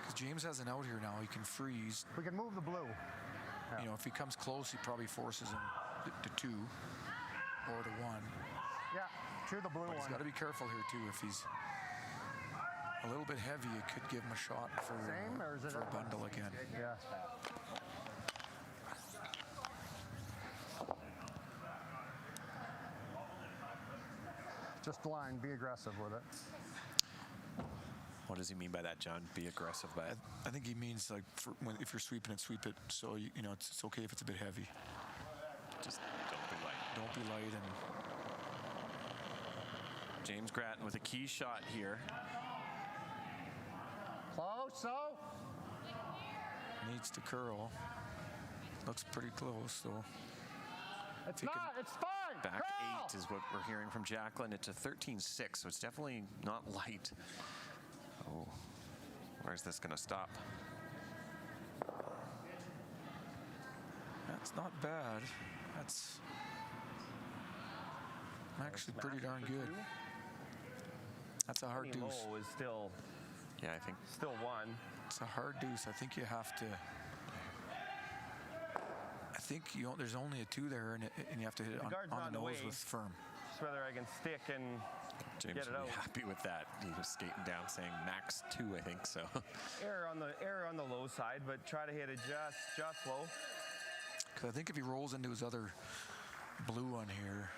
Because James has an out here now. He can freeze. We can move the blue. Yeah. You know, if he comes close, he probably forces him to 2 or to 1. Yeah, to the blue But one. he's got to be careful here, too. If he's a little bit heavy, it could give him a shot for, Same, or is it for a bundle again. Yeah. Just line, be aggressive with it. What does he mean by that, John? Be aggressive by it? I think he means, like, if you're sweeping it, sweep it. So, you know, it's okay if it's a bit heavy. Just don't be light. Don't be light. And James Grattan with a key shot here. Close, so. Needs to curl. Looks pretty close, though. It's not, it's fine. Back curl. 8 is what we're hearing from Jacqueline. It's a 13-6, so it's definitely not light. Oh, where's this going to stop? That's not bad. That's actually pretty darn good. That's a hard deuce. Low is still, Yeah, I think still 1. It's a hard deuce. I think you have to. I think there's only a 2 there, and you have to hit it on the nose with firm. Just whether I can stick and James get it will out. be happy with that. He was skating down saying max 2, I think, so. Error on the low side, but try to hit it just low. Because I think if he rolls into his other blue one here,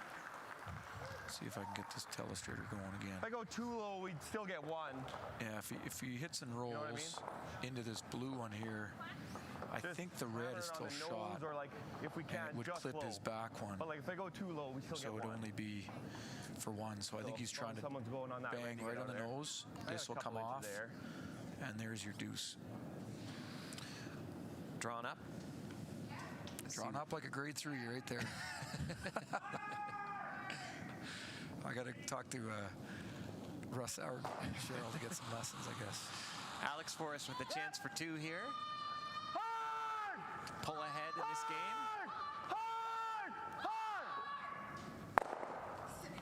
see if I can get this telestrator going again. If I go too low, we'd still get 1. Yeah, if he hits and rolls know what I mean? into this blue one here, I Just think the red is hammer it still on the shot. nose, or like if we And can't it would just clip low. his back one. But like if I go too low, we still So get it would 1. only be for 1. So I think he's trying to Someone's going on that bang to right get on out the there. nose. I got This a will come couple off. inches there. And there's your deuce. Drawn up. Drawn up like a grade 3 right there. I got to talk to Russ or Cheryl to get some lessons, I guess. Alex Forrest with a chance for 2 here. Hard! Pull ahead in this game. Hard! Hard!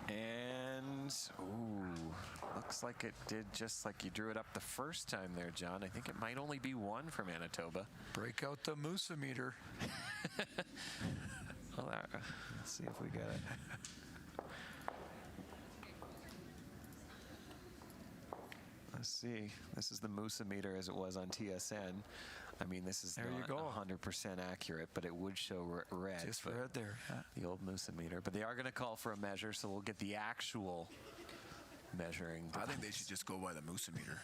And, ooh, looks like it did just like you drew it up the first time there, John. I think it might only be 1 for Manitoba. Break out the moose-o-meter. Well, let's see if we get it. Let's see. This is the Moose-o-meter as it was on TSN. I mean, this is There you not go. 100% accurate, but it would show red. Just but red there. Yeah. the old Moose-o-meter. But they are going to call for a measure, so we'll get the actual measuring I think they device. should just go by the moose-o-meter.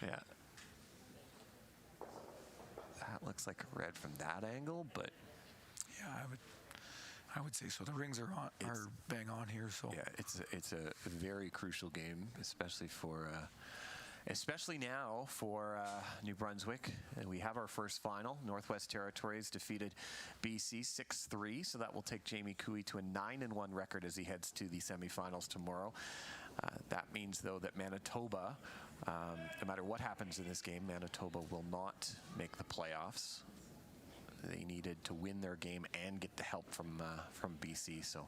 Yeah. That looks like red from that angle, but Yeah, I would say so. The rings are bang on here, so yeah, it's a very crucial game, especially now for New Brunswick. And we have our first final. Northwest Territories defeated BC 6-3, so that will take Jamie Cooey to a 9-1 record as he heads to the semifinals tomorrow. That means, though, that Manitoba, no matter what happens in this game, Manitoba will not make the playoffs. They needed to win their game and get the help from BC. So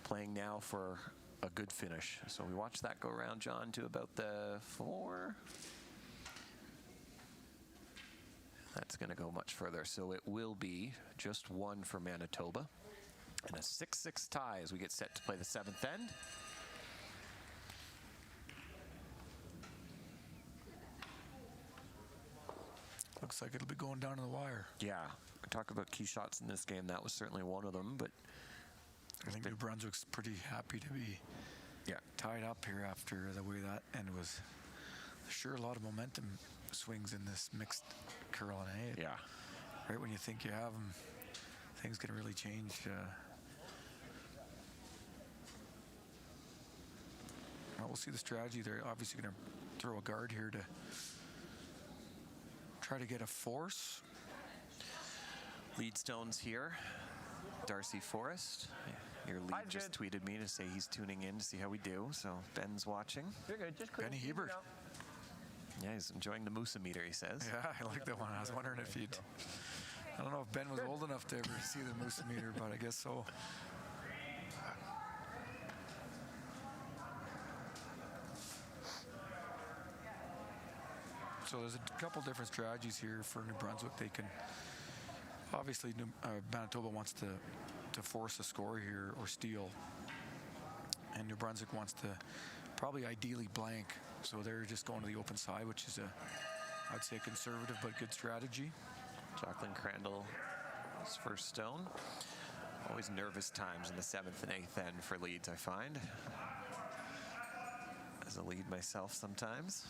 playing now for a good finish. So we watched that go around, John, to about the 4. That's going to go much further. So it will be just one for Manitoba. And a 6-6 tie as we get set to play the 7th end. Looks like it'll be going down to the wire. Yeah, we talk about key shots in this game. That was certainly one of them, but I think New Brunswick's pretty happy to be tied up here after the way that end was. Sure, a lot of momentum swings in this mixed curling, eh? Yeah. Right when you think you have them, things can really change. Well, we'll see the strategy. They're obviously going to throw a guard here to try to get a force. Lead stones here. Darcy Forrest. Your lead just tweeted me to say he's tuning in to see how we do. So Ben's watching. You're good. Just Benny Hebert. Yeah, he's enjoying the Moosa-meter, he says. Yeah, I like that one. I was wondering if he'd... I don't know if Ben was old enough to ever see the Moosa-meter, but I guess so. So there's a couple different strategies here for New Brunswick. They can... Obviously, Manitoba wants to force a score here or steal. And New Brunswick wants to probably ideally blank. So they're just going to the open side, which is I'd say a conservative but good strategy. Jocelyn Crandall, his first stone. Always nervous times in the 7th and 8th end for leads, I find. As a lead myself sometimes.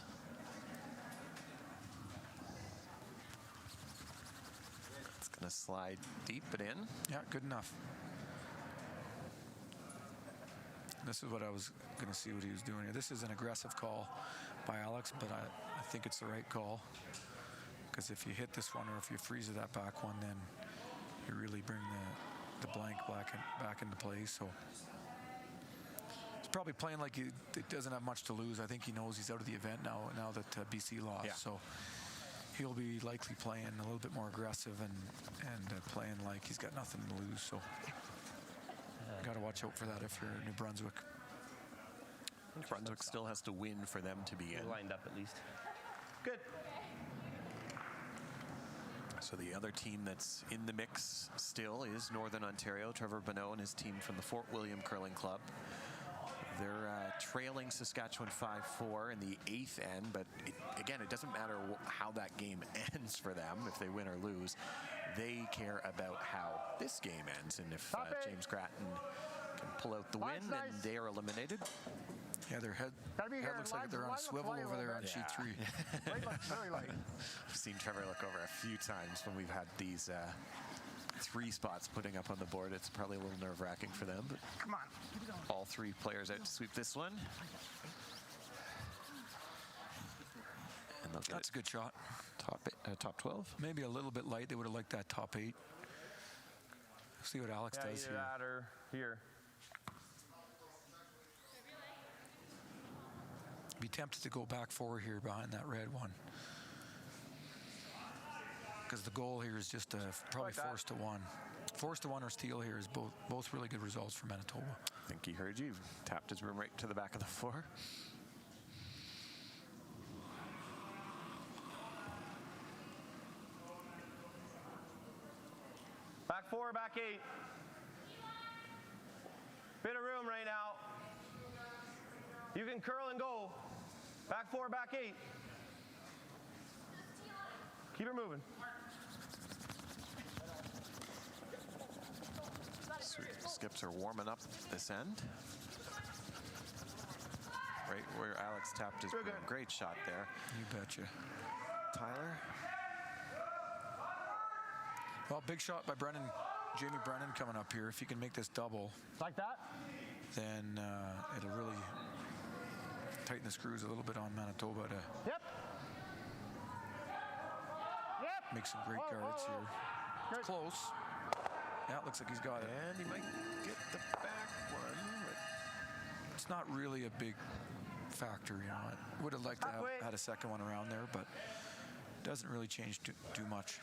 It's going to slide deep but in. Yeah, good enough. This is what I was going to see what he was doing here. This is an aggressive call by Alex, but I think it's the right call. Because if you hit this one or if you freeze that back one, then you really bring the blank back into play. So he's probably playing like he doesn't have much to lose. I think he knows he's out of the event now that BC lost. Yeah. So he'll be likely playing a little bit more aggressive and playing like he's got nothing to lose. So got to watch out for that if you're New Brunswick. New Brunswick still has to win for them to be in. Lined up at least. Good. So the other team that's in the mix still is Northern Ontario. Trevor Bonneau and his team from the Fort William Curling Club. They're trailing Saskatchewan 5-4 in the 8th end, but again, it doesn't matter how that game ends for them, if they win or lose. They care about how this game ends, and if James Grattan can pull out the win, then they are eliminated. Yeah, their head looks like they're on a swivel over there on sheet 3. I've seen Trevor look over a few times when we've had these 3 spots putting up on the board. It's probably a little nerve-wracking for them, but Come on. all 3 players out to sweep this one. And they'll get That's a good shot. Top 12. Maybe a little bit light. They would have liked that top 8. See what Alex does either here. that or here. Be tempted to go back 4 here behind that red one. Because the goal here is just probably like force to 1. Force to 1 or steal here is both really good results for Manitoba. I think he heard you. Tapped his room right to the back of the floor. Back 4, back 8. Bit of room right now. You can curl and go. Back 4, back 8. Keep it moving. Skips are warming up this end. Right where Alex tapped his room. Great shot there. You betcha. Tyler. Well, big shot by Jamie Brennan coming up here. If he can make this double, Like that? then it'll really tighten the screws a little bit on Manitoba to Yep. make some great guards here. It's close. Yeah, it looks like he's got it. And he might get the back one. It's not really a big factor, you know. I would have liked to have had a second one around there, but it doesn't really change too much.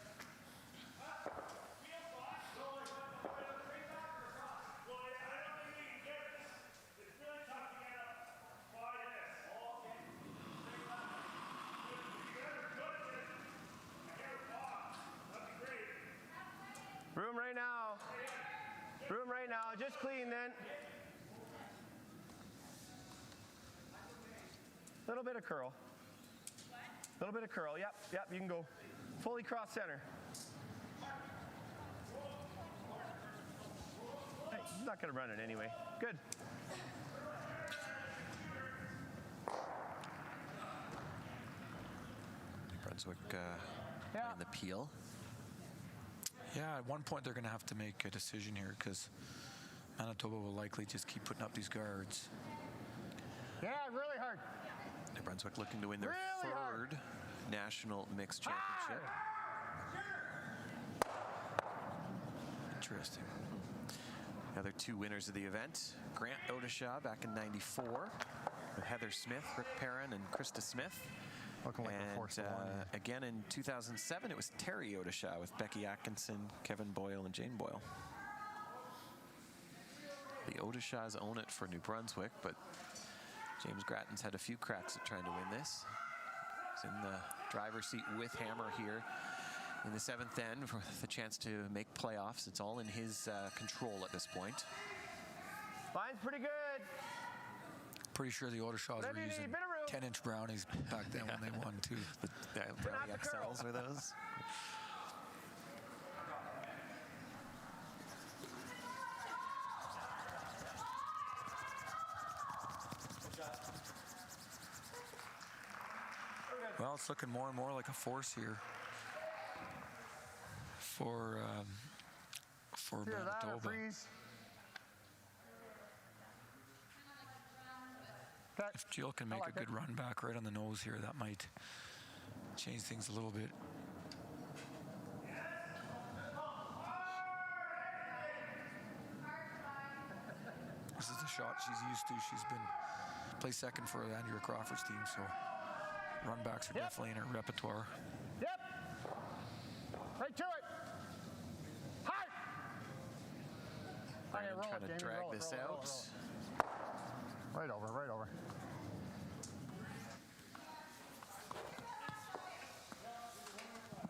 right now. Room right now. Just clean then. Little bit of curl. Little bit of curl. Yep, yep, you can go. Fully cross center. Hey, he's not going to run it anyway. Good. Brunswick playing the peel. Yeah, at one point they're going to have to make a decision here because Manitoba will likely just keep putting up these guards. Yeah, really hard. New Brunswick looking to win their Really third national mixed championship. Interesting. The other two winners of the event, Grant Odishaw back in '94 with Heather Smith, Rick Perrin, and Krista Smith. Looking like the force of one. Again in 2007, it was Terry Odishaw with Becky Atkinson, Kevin Boyle, and Jane Boyle. The Odishaws own it for New Brunswick, but James Gratton's had a few cracks at trying to win this. He's in the driver's seat with Hammer here in the 7th end for the chance to make playoffs. It's all in his control at this point. Line's pretty good. Pretty sure the Odishaws were using 10-inch brownies back then when they won too. The Brownie XLs were those. Well, it's looking more and more like a force here for Manitoba. If Jill can make a good run back right on the nose here, that might change things a little bit. This is the shot she's used to. She's been played second for Andrea Crawford's team, so run backs are definitely in her repertoire. Yep. Right to it. Hard. Brandon trying to drag this out. Right over, right over.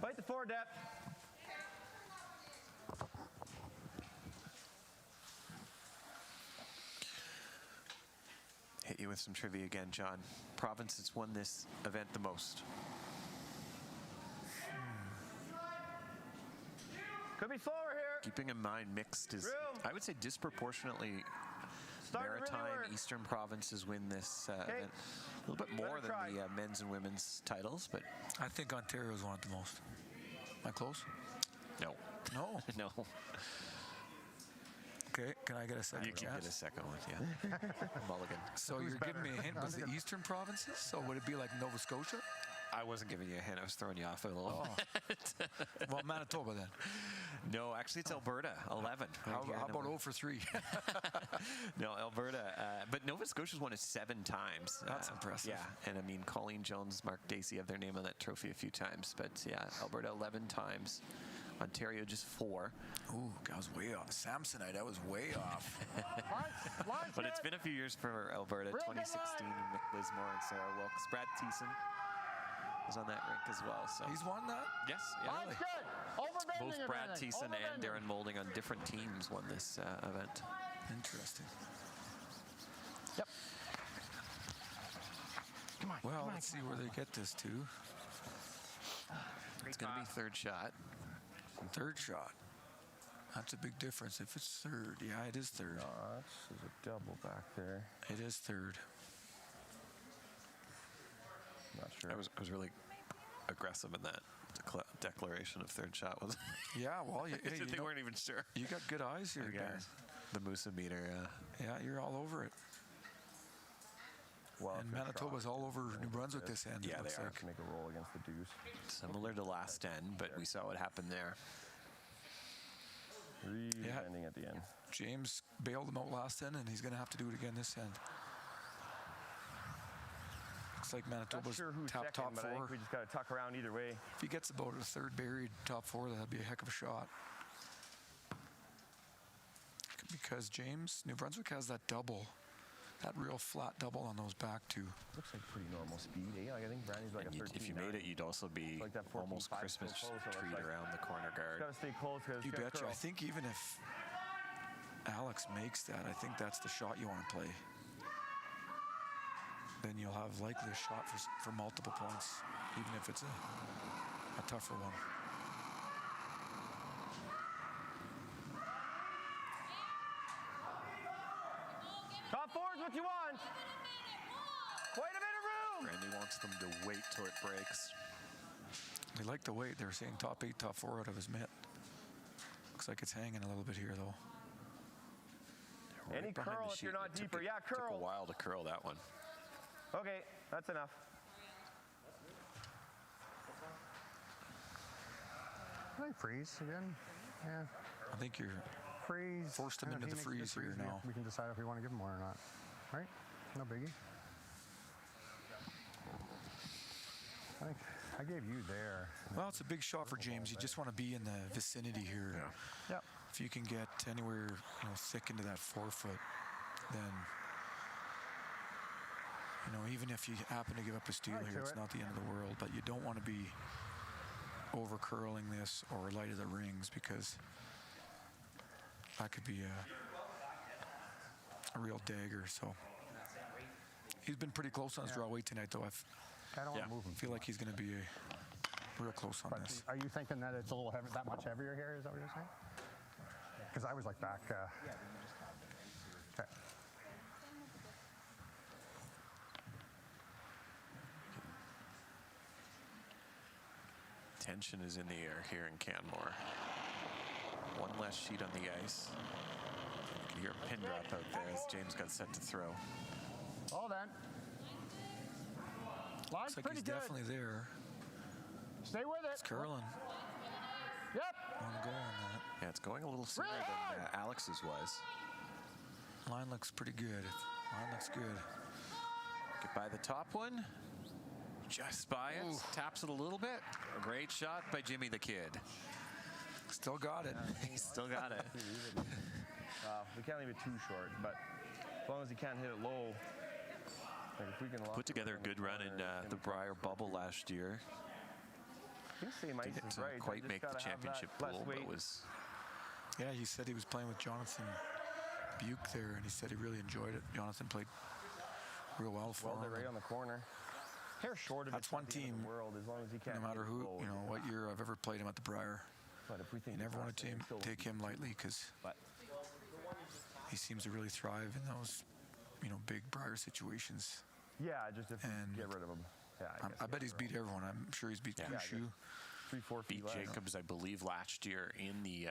Fight the 4 depth. Hit you with some trivia again, John. Province has won this event the most. Could be slower here. Keeping in mind mixed is, I would say, disproportionately Maritime Eastern provinces win this event. A little bit more than the men's and women's titles, but I think Ontario's won it the most. Am I close? No. No? No. Okay, can I get a second chance? You can get a second one, yeah. Mulligan. So you're giving me a hint, was the Eastern provinces? So would it be like Nova Scotia? I wasn't giving you a hint. I was throwing you off a little bit. Well, Manitoba then. No, actually it's Alberta, 11. How about 0 for 3? No, Alberta. But Nova Scotia's won it 7 times. That's impressive. Yeah, and I mean, Colleen Jones, Mark Dacey have their name on that trophy a few times. But yeah, Alberta 11 times. Ontario just 4. Ooh, I was way off. Samsonite, I was way off. But it's been a few years for Alberta. 2016, Nick Lismore and Sarah Wilkes. Brad Thiessen was on that rink as well. So he's won that? Yes. Yeah. Both Brad Thiessen and Darren Moulding on different teams won this event. Interesting. Yep. Come on. Well, let's see where they get this to. It's going to be third shot. Third shot. That's a big difference. If it's third, yeah, it is third. This is a double back there. It is third. Not sure. I was really aggressive in that declaration of third shot, wasn't it? Yeah, well, they weren't even sure. You got good eyes here, guys. The Musa meter, yeah, you're all over it. Well, and Manitoba's all over New Brunswick this end. Yeah, they are. Like. Make a roll against the deuce. Similar to last end, but we saw what happened there. Ending at the end. James bailed him out last end, and he's going to have to do it again this end. Looks like Manitoba's top 4. I think we just got to tuck around either way. If he gets about a third buried top 4, that'd be a heck of a shot. Because New Brunswick has that double that real flat double on those back two. Looks like pretty normal speed, eh? Like I think Brandy's like And a 13. if you made it, you'd also be like that 14.5 almost Christmas so close, so treat it's like- around the corner guard. Got to stay close because You betcha. I think even if Alex makes that, I think that's the shot you want to play. Then you'll have likely a shot for multiple points, even if it's a tougher one. Top four is what you want. Quite a bit of room. Randy wants them to wait till it breaks. They like to wait. They're saying top 8, top 4 out of his mitt. Looks like it's hanging a little bit here, though. Any behind curl the if you're sheet. not It took deeper. Yeah, Took curl. a while to curl that one. Okay, that's enough. I think freeze again. Yeah, I think you're freeze. Forced him And into if the he makes freeze here yeah, now. We can decide if we want to give him more or not. Right? No biggie. I think I gave you there. Well, it's a big shot for James. You just want to be in the vicinity here. Yep. If you can get anywhere, thick into that 4 foot, then, even if you happen to give up a steal Right here, to it's it. not the end of the world. But you don't want to be over curling this or light of the rings, because that could be a real dagger. So he's been pretty close on his draw weight tonight, though. I don't want to move him. feel like he's going to be real close on But this. are you thinking that it's a little heavy, that much heavier here? Is that what you're saying? Because I was like back. Okay. Tension is in the air here in Canmore. One less sheet on the ice. You can hear a pin drop out there as James got set to throw. All then. Line's Looks like pretty he's good. definitely there. Stay with it. It's curling. Yep. On the goal on that. Yeah, it's going a little sooner than Alex's was. Line looks pretty good. Line looks good. Get by the top one. Just by it. Ooh. Taps it a little bit. A great shot by Jimmy the Kid. Still got it. He's still got it. We can't leave it too short, but as long as he can't hit it low. Like if we can Put together a good run in the Briar Bubble last year. I think same ice Didn't is right. quite Just make the gotta have championship that less pool, but weight. was Yeah, he said he was playing with Jonathan Buke there, and he said he really enjoyed it. Jonathan played real well for Well, him. they're right on the corner. Hair short of That's it's one not the end of team, the world as long as he can't No matter hit it who, low. what year I've ever played him at the Briar, But if we think you never it's want less to than, still take him lightly, because But he seems to really thrive in those, big Briar situations. yeah, just if And you get rid of him. Yeah, I bet he's beat everyone. I'm sure he's beat Kushu. 3-4 feet beat less. Jacobs, I believe, last year in the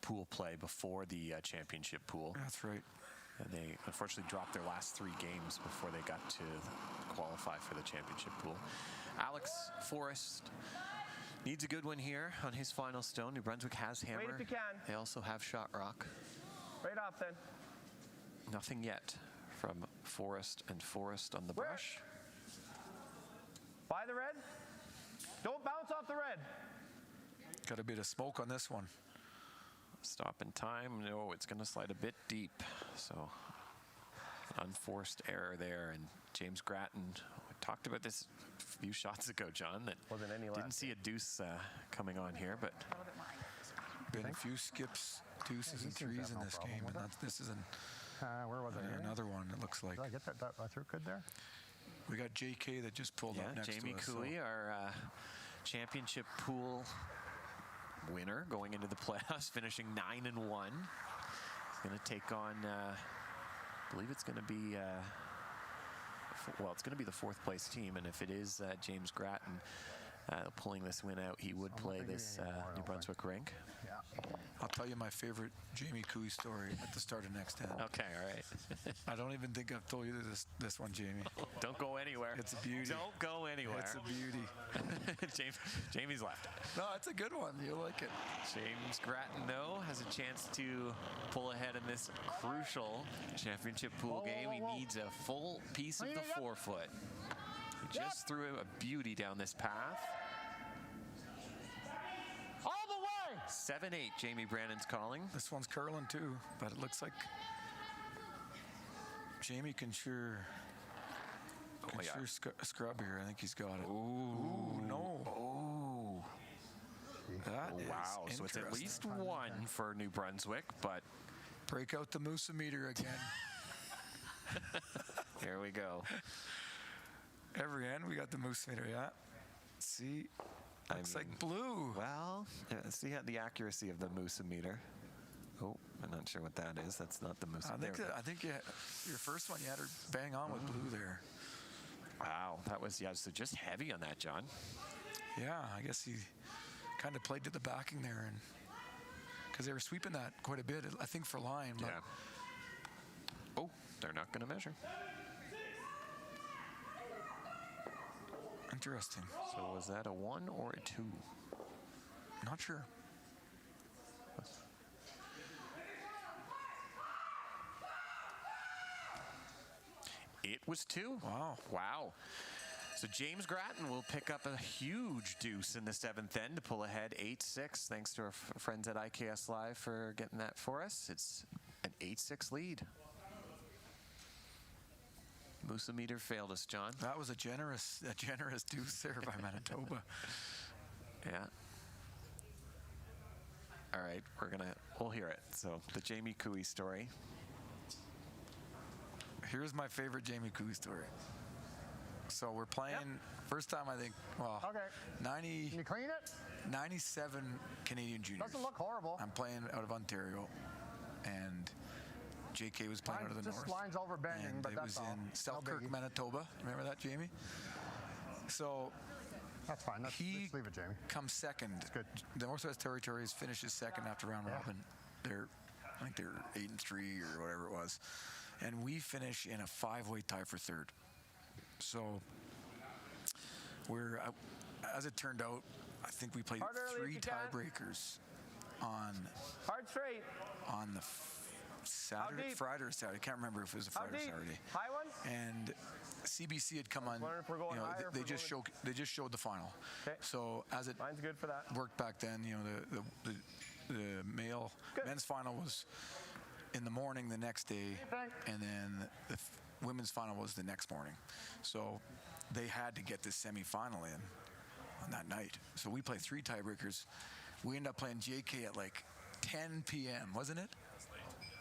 pool play before the championship pool. That's right. And they unfortunately dropped their last 3 games before they got to qualify for the championship pool. Alex Forrest needs a good one here on his final stone. New Brunswick has hammer. Wait if you can. They also have shot rock. Right off then. Nothing yet from Forrest and Forrest on the Where? brush. By the red. Don't bounce off the red. Got a bit of smoke on this one. Stop in time. No, it's going to slide a bit deep. So, unforced error there. And James Grattan, we talked about this a few shots ago, John, that Wasn't any didn't left. see a deuce coming on here, but Been a few skips, deuces, and seems to threes have in no this problem game, with and it. this is Where was it? Here? another one. It looks like Did I get that through good there? we got JK that just pulled up next Jamie to us. Cooley, our championship pool winner going into the playoffs, finishing 9-1. He's going to take on, I believe it's going to be, it's going to be the 4th place team, and if it is James Grattan pulling this win out, he would play this New Brunswick rink. Yeah. I'll tell you my favorite Jamie Cooley story at the start of next end. Okay, all right. I don't even think I've told you this one, Jamie. Don't go anywhere. It's a beauty. Don't go anywhere. It's a beauty. Jamie's left. No, it's a good one. You'll like it. James Grattan, though, has a chance to pull ahead in this crucial championship pool game. He needs a full piece of the 4 foot. He just threw a beauty down this path. All the way. 7-8, Jamie Brannan's calling. This one's curling too, but it looks like Jamie can sure scrub here. I think he's got it. Ooh, no. Oh. That Wow. is So it's at interesting. least one for New Brunswick, but Break out the Moose-o-meter again. here we go. Every end, we got the Moose-o-meter, yeah. See? Looks like blue. Well, see the accuracy of the Moose-o-meter. Oh, I'm not sure what that is. That's not the Moose-o-meter. I think your first one, you had her bang on with blue there. Wow, that was, so just heavy on that, John. Yeah, I guess he kind of played to the backing there, and because they were sweeping that quite a bit, I think, for line. But yeah. Oh, they're not going to measure. Interesting. So was that a 1 or a 2? Not sure. It was 2. Wow. Wow. So James Grattan will pick up a huge deuce in the 7th end to pull ahead 8-6. Thanks to our friends at IKS Live for getting that for us. It's an 8-6 lead. Moose-o-meter failed us, John. That was a generous deuce there by Manitoba. Yeah. All right, we'll hear it. So the Jamie Cooey story. Here's my favorite Jamie Cooey story. So we're playing, first time I think, well, 90. Can you clean it? 97 Canadian juniors. Doesn't look horrible. I'm playing out of Ontario, and JK was playing out of the just north. lines over bending, and but it that's was in Selkirk, Manitoba. Remember that, Jamie? So that's fine. Let's leave it, Jamie. Comes second. It's good. The Northwest Territories finishes second after round robin. I think they're 8-3 or whatever it was, and we finish in a 5-way tie for third. So we're, as it turned out, I think we played 3 tiebreakers on the Saturday, Friday or Saturday. I can't remember if it was a Friday or Saturday. High one? And CBC had come on. They just showed the final. Okay. So as it Mine's good for that. worked back then, the men's final was in the morning the next day, and then the women's final was the next morning. So they had to get this semifinal in on that night. So we played 3 tiebreakers. We ended up playing JK at like 10 p.m., wasn't it?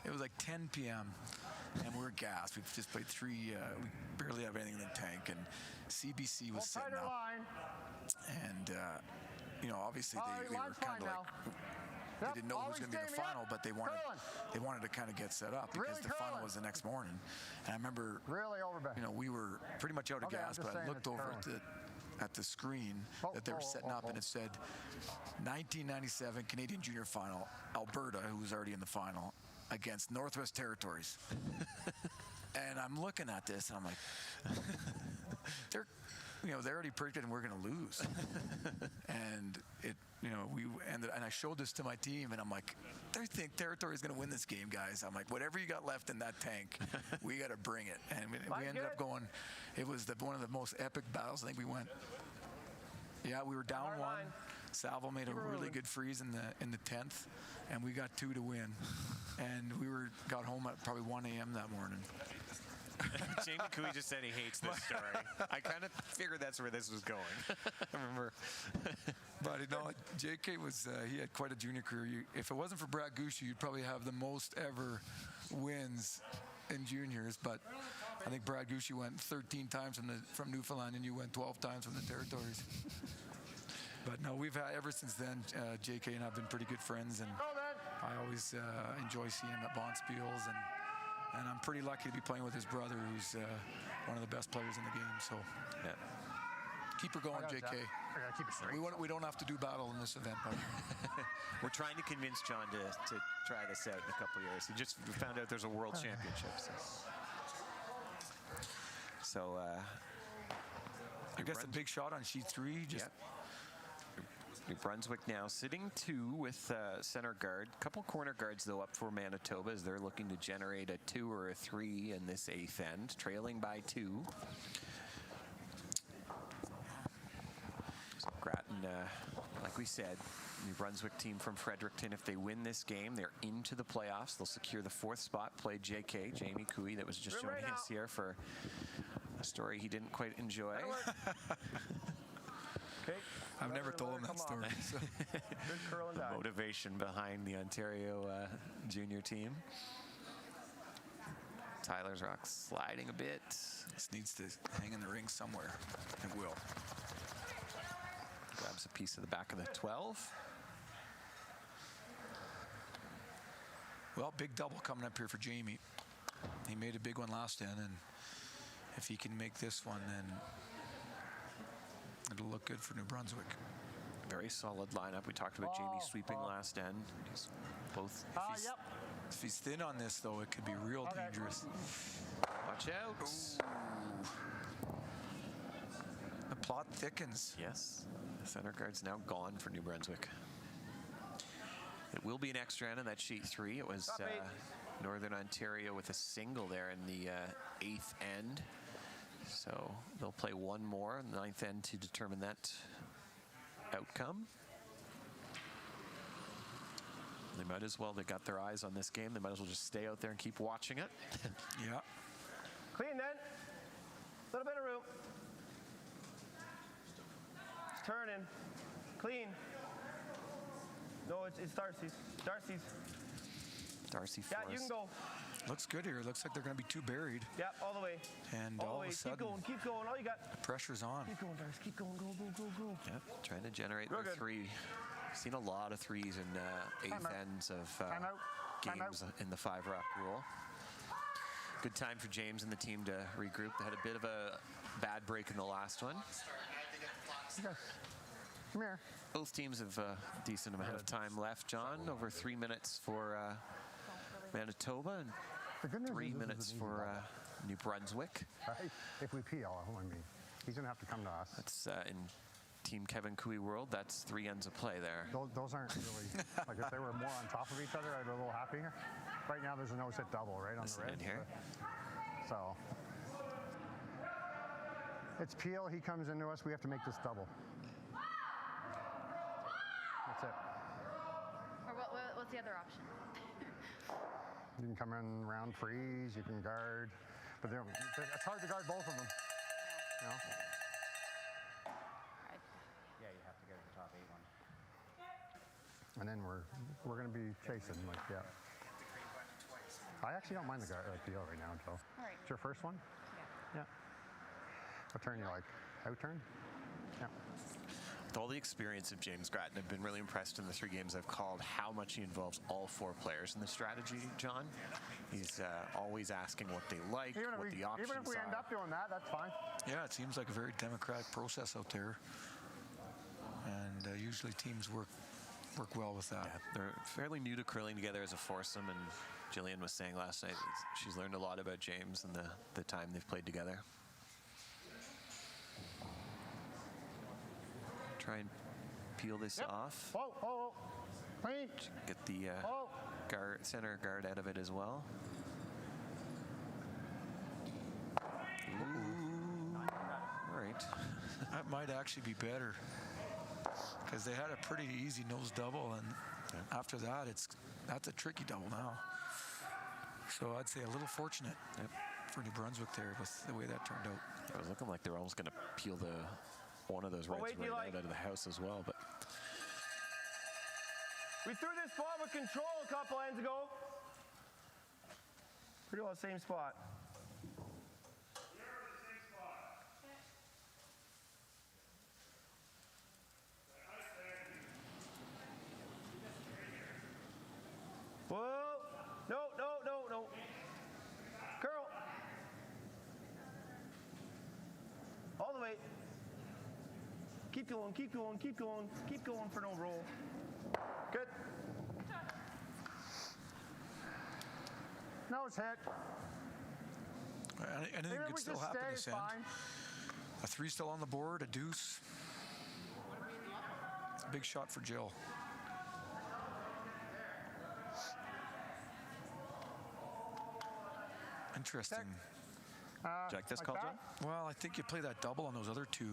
It was like 10 p.m. and we were gassed. We just played 3. We barely have anything in the tank, and CBC was setting up. And obviously they were kind of like. They didn't know who was going to be in the final, but they wanted to kind of get set up because the final was the next morning. And I remember, we were pretty much out of gas, but I looked over at the screen that they were setting up, and it said 1997 Canadian Junior Final, Alberta, who was already in the final, against Northwest Territories. And I'm looking at this, and I'm like, they already predicted and we're going to lose. And and I showed this to my team, and I'm like, they think Territory is going to win this game, guys. I'm like, whatever you got left in that tank, we got to bring it. And we ended up going. It was one of the most epic battles. I think we went. Yeah, we were down 1. Salvo made a really good freeze in the 10th, and we got 2 to win. And we got home at probably 1 a.m. that morning. Jamie Cooey just said he hates this story. I kind of figured that's where this was going. I remember. But JK was, he had quite a junior career. If it wasn't for Brad Goucher, you'd probably have the most ever wins in juniors. But I think Brad Goucher went 13 times from Newfoundland, and you went 12 times from the Territories. But no, we've had, ever since then, JK and I have been pretty good friends, and I always enjoy seeing him at Bonspiels, and I'm pretty lucky to be playing with his brother, who's one of the best players in the game. So, keep her going, JK. I gotta keep it straight. We don't have to do battle in this event, but we're trying to convince John to try this out in a couple of years. He just found out there's a World Championship. So I guess a big shot on sheet 3. New Brunswick now sitting 2 with center guard. A couple corner guards, though, up for Manitoba as they're looking to generate a 2 or a 3 in this 8th end, trailing by 2. So Grattan, like we said, New Brunswick team from Fredericton. If they win this game, they're into the playoffs. They'll secure the 4th spot. Play JK, Jamie Cooey, that was just joining us here for a story he didn't quite enjoy. Okay. I've never told him that story. So. Good curl and dive. Motivation behind the Ontario junior team. Tyler's rock sliding a bit. This needs to hang in the ring somewhere. It will. Grabs a piece of the back of the 12. Well, big double coming up here for Jamie. He made a big one last end, and if he can make this one, then it'll look good for New Brunswick. Very solid lineup. We talked about Jamie sweeping last end. He's both. If he's thin on this, though, it could be real dangerous. Watch out. The plot thickens. Yes. The center guard's now gone for New Brunswick. It will be an extra end on that sheet 3. It was Northern Ontario with a single there in the 8th end. So they'll play one more in the 9th end to determine that outcome. They might as well, they got their eyes on this game. They might as well just stay out there and keep watching it. Yeah. Clean then. Little bit of room. Turning. Clean. No, it's Darcy's. Darcy Yeah, Forrest. you can go. Looks good here. Looks like they're going to be too buried. Yeah, all the way. And all all the way. of a sudden, Keep going. All you got. the pressure's on. Keep going, Darcy. Keep going. Go. Yep, trying to generate Real their good. 3. Seen a lot of 3s in 8th ends of games in the 5-rock rule. Good time for James and the team to regroup. They had a bit of a bad break in the last one. Okay. Come here. Both teams have a decent amount of time left, John. Over 3 minutes for Manitoba The good and news 3 is this minutes is an easy for double, New Brunswick. right? If we peel, I mean, he's going to have to come to us. That's in Team Kevin Cooey world. That's 3 ends of play there. Those aren't really, like if they were more on top of each other, I'd be a little happier. Right now, there's a no-sit double, right, on Listen the red. in here. So, it's peel, he comes into us, we have to make this double. That's it. Or what's the other option? You can come in round freeze, you can guard, but it's hard to guard both of them. You know? Yeah, you have to go to the top 8 one. And then we're going to be chasing, like, yeah. I actually don't mind the peel right now, Joe. All right. It's your first one? Yeah. What turn you like? Out turn? Yeah. With all the experience of James Grattan, I've been really impressed in the 3 games I've called how much he involves all 4 players in the strategy, John. He's always asking what they like, what the options are. Even if we end up doing that, that's fine. Yeah, it seems like a very democratic process out there. And usually teams work well with that. Yeah, they're fairly new to curling together as a foursome, and Jillian was saying last night she's learned a lot about James and the time they've played together. Try and peel this off. Whoa. Clean. Get the center guard out of it as well. Ooh. All right. That might actually be better because they had a pretty easy nose double, and after that, that's a tricky double now. So I'd say a little fortunate for New Brunswick there with the way that turned out. It was looking like they were almost going to peel one of those reds out of the house as well, but We threw this ball with control a couple ends ago. Pretty well the same spot. Whoa! No. Curl. All the way. Keep going. Keep going for no roll. Good. Nose hit. Anything could still happen this end. A 3 still on the board, a deuce. Big shot for Jill. Interesting. Jack, this like call, that? John? Well, I think you play that double on those other 2.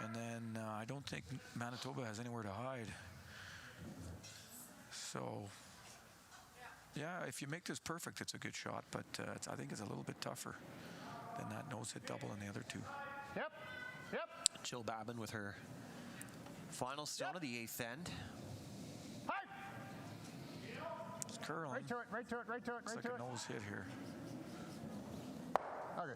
And then I don't think Manitoba has anywhere to hide. So, yeah, if you make this perfect, it's a good shot, but I think it's a little bit tougher than that nose hit double in the other two. Yep. Jill Babin with her final stone of the 8th end. It's curling. Right to it. Looks like a nose hit here. Okay.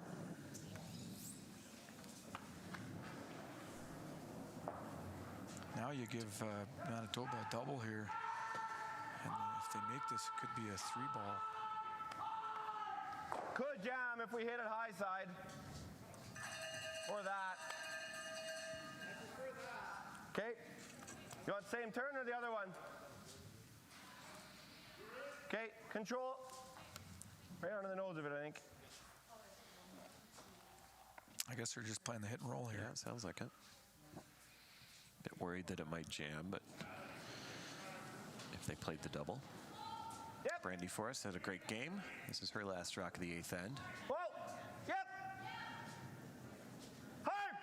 Now you give Manitoba a double here. And if they make this, it could be a 3-ball. Could jam if we hit it high side. Or that. Okay. You want the same turn or the other one? Okay, control. Right under the nose of it, I think. I guess they're just playing the hit and roll here. Yeah, it sounds like it. Bit worried that it might jam, but if they played the double. Yep. Brandy Forrest had a great game. This is her last rock of the 8th end. Whoa! Yep! Hard!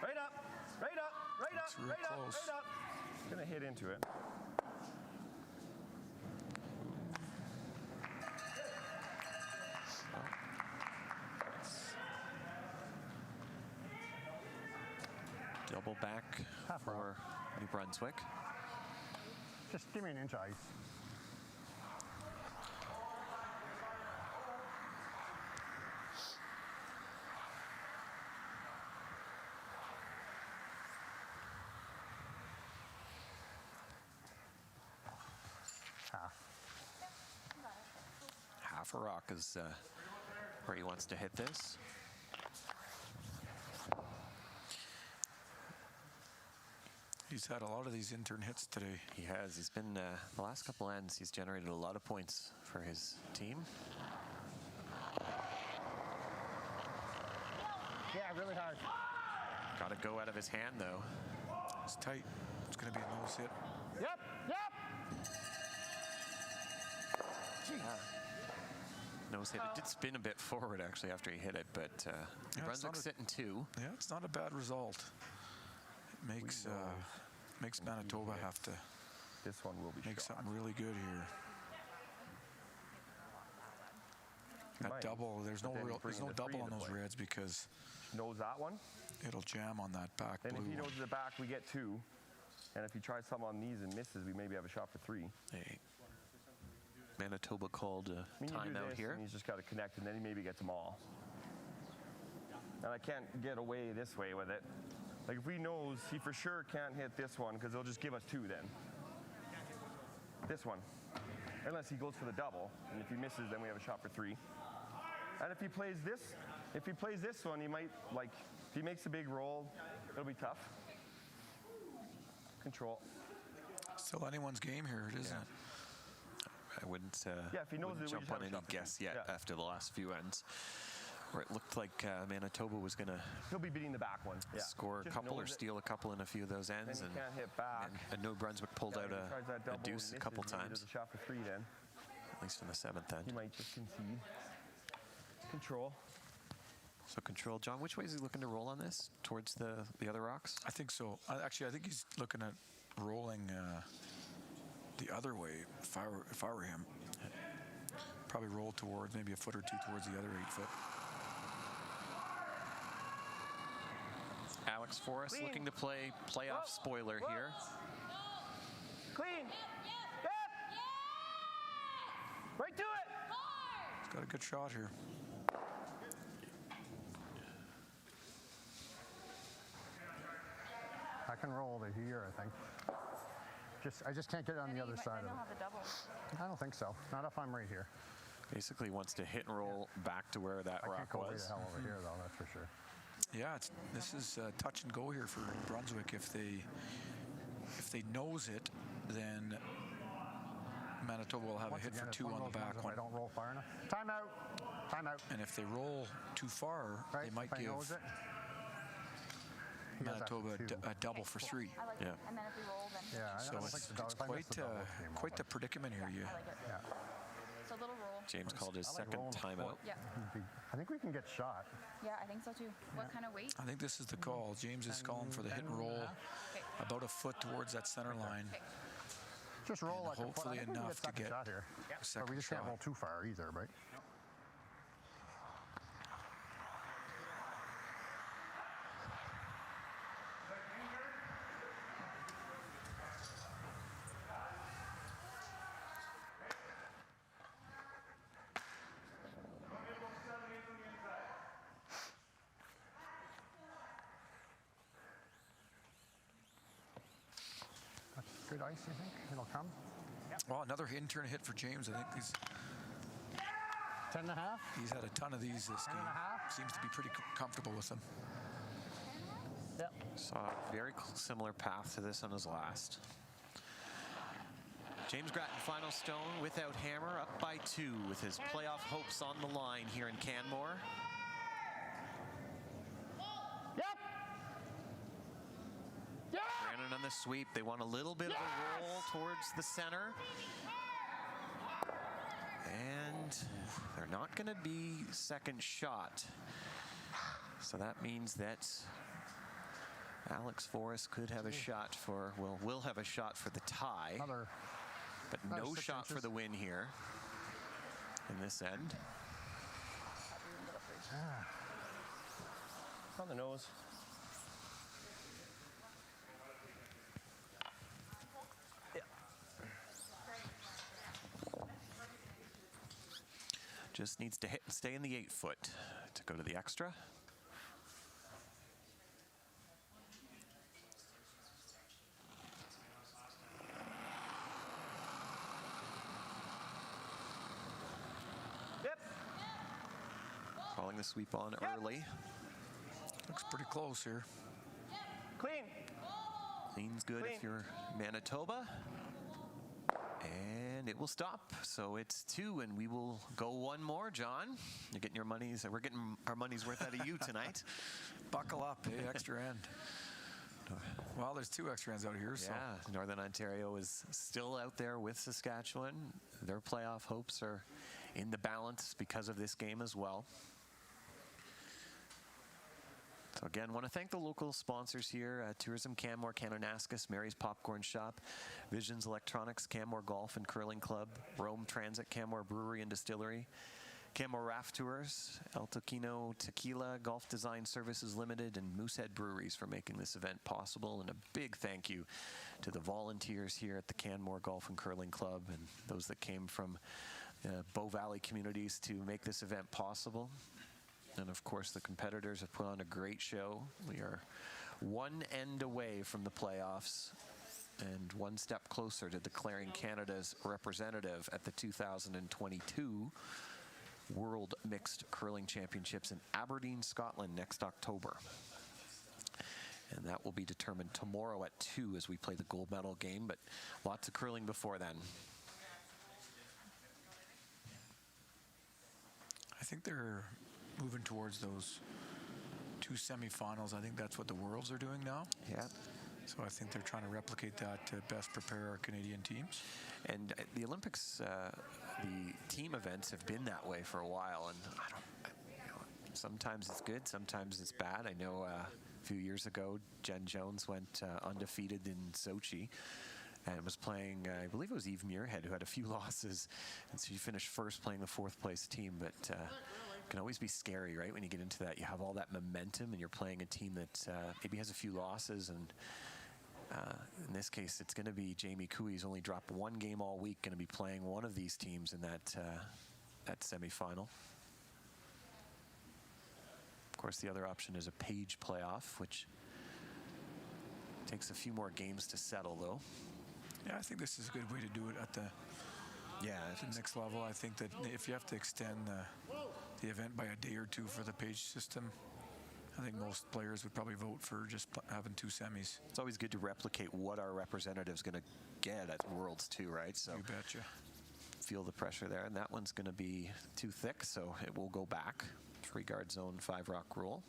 Right up! It's real close. Right up! Gonna hit into it. Double back for New Brunswick. Just give me an inch ice. Half a rock is where he wants to hit this. He's had a lot of these intern hits today. He has. He's been, the last couple ends, he's generated a lot of points for his team. Yeah, really hard. Got to go out of his hand, though. It's tight. It's going to be a nose hit. Yep. Nose hit. It did spin a bit forward, actually, after he hit it, but New Brunswick sitting 2. Yeah, it's not a bad result. It makes Manitoba have to This one will be make shot. something really good here. That double, there's no double on those reds because Knows that one. it'll jam on that back And blue if he knows one. the back, we get 2. And if he tries something on these and misses, we maybe have a shot for 3. Hey. Manitoba called a You do timeout this, here. and he's just got to connect, and then he maybe gets them all. And I can't get away this way with it. Like if he knows, he for sure can't hit this one because they'll just give us 2 then. This one. Unless he goes for the double, and if he misses, then we have a shot for 3. And if he plays this one, he might, like, if he makes a big roll, it'll be tough. Control. Still anyone's game here, isn't it? I wouldn't, if he knows wouldn't it, we jump just have on a any shot for guess two. yet Yeah. after the last few ends, where it looked like Manitoba was going to He'll be beating the back one. Yeah. score a Just couple or knows it. steal a couple in a few of those ends. Then he can't hit back. And New Brunswick pulled out If he tries that a double deuce and a couple misses, maybe times, there's a shot for 3 then. at least in the 7th end. He might just concede. Control. So control. John, which way is he looking to roll on this? Towards the other rocks? I think so. Actually, I think he's looking at rolling the other way. If I were him, probably roll towards maybe a foot or 2 towards the other 8-foot. Alex Forrest Clean. looking to play playoff spoiler here. Clean. Yep. Right to it. He's got a good shot here. I can roll to here, I think. I just can't get it on the other side of Then it. you'll have the double. I don't think so. Not if I'm right here. Basically wants to hit and roll back to where that I rock can't go way was. the hell over here, though, that's for sure. Yeah, this is touch and go here for Brunswick. If they nose it, then Manitoba will have Once a hit again, for it's 2 one on of the those back ones one. if I don't roll far enough. Timeout. Timeout. And if they roll too far, Right? they might if I give nose it. He has Manitoba actually 2. a double for 3. I like Yeah. it. And then if we roll, then Yeah, I So don't it's think the double- if I miss quite the double, it's game quite over. the predicament here. I like it. Yeah. So a little roll. James called his I like second rolling timeout. Yeah. I think we can get shot. Yeah, I think so too. What kind of weight? I think this is the call. James is calling for the hit and roll Okay. about a foot towards that center line. Okay. Just roll and like a foot. hopefully I think we can enough to second get shot here. a But second we just shot. can't roll too far either, right? Good ice, you think? It'll come? Well, another intern hit for James. I think he's 10.5? He's had a ton of these this game. 10.5? Seems to be pretty comfortable with them. Yep. Saw a very similar path to this on his last. James Grattan, final stone without hammer, up by 2 with his playoff hopes on the line here in Canmore. Brandon on the sweep. They want a little bit of a roll towards the center. And they're not going to be second shot. So that means that Alex Forrest could have a shot for, well, will have a shot for the tie. But no shot for the win here in this end. On the nose. Just needs to hit and stay in the 8-foot to go to the extra. Yep. Calling the sweep on early. Looks pretty close here. Clean. Clean's good if you're Manitoba. And it will stop. So it's 2, and we will go one more. John, you're getting your money's. We're getting our money's worth out of you tonight. Buckle up, hey, extra end. Well, there's 2 extra ends out here. So. Yeah, Northern Ontario is still out there with Saskatchewan. Their playoff hopes are in the balance because of this game as well. So again, want to thank the local sponsors here, Tourism Canmore, Kananaskis, Mary's Popcorn Shop, Visions Electronics, Canmore Golf and Curling Club, Rome Transit, Canmore Brewery and Distillery, Canmore Raft Tours, El Toquino Tequila, Golf Design Services Limited, and Moosehead Breweries for making this event possible. And a big thank you to the volunteers here at the Canmore Golf and Curling Club and those that came from Bow Valley communities to make this event possible. And of course, the competitors have put on a great show. We are one end away from the playoffs and one step closer to declaring Canada's representative at the 2022 World Mixed Curling Championships in Aberdeen, Scotland next October. And that will be determined tomorrow at 2 as we play the gold medal game, but lots of curling before then. I think they're moving towards those 2 semifinals. I think that's what the Worlds are doing now. Yeah. So I think they're trying to replicate that to best prepare our Canadian teams. And the Olympics, the team events have been that way for a while. And sometimes it's good, sometimes it's bad. I know a few years ago, Jen Jones went undefeated in Sochi and was playing, I believe it was Eve Muirhead, who had a few losses. And so she finished first playing the 4th place team. But can always be scary, right? When you get into that, you have all that momentum and you're playing a team that maybe has a few losses. And in this case, it's going to be Jamie Cooey's only dropped 1 game all week, going to be playing one of these teams in that semifinal. Of course, the other option is a Page playoff, which takes a few more games to settle, though. Yeah, I think this is a good way to do it at the next level. I think that if you have to extend the event by a day or 2 for the Page system, I think most players would probably vote for just having 2 semis. It's always good to replicate what our representative's going to get at Worlds too, right? So you betcha. Feel the pressure there, and that one's going to be too thick, so it will go back. 3-guard zone, 5-rock rule.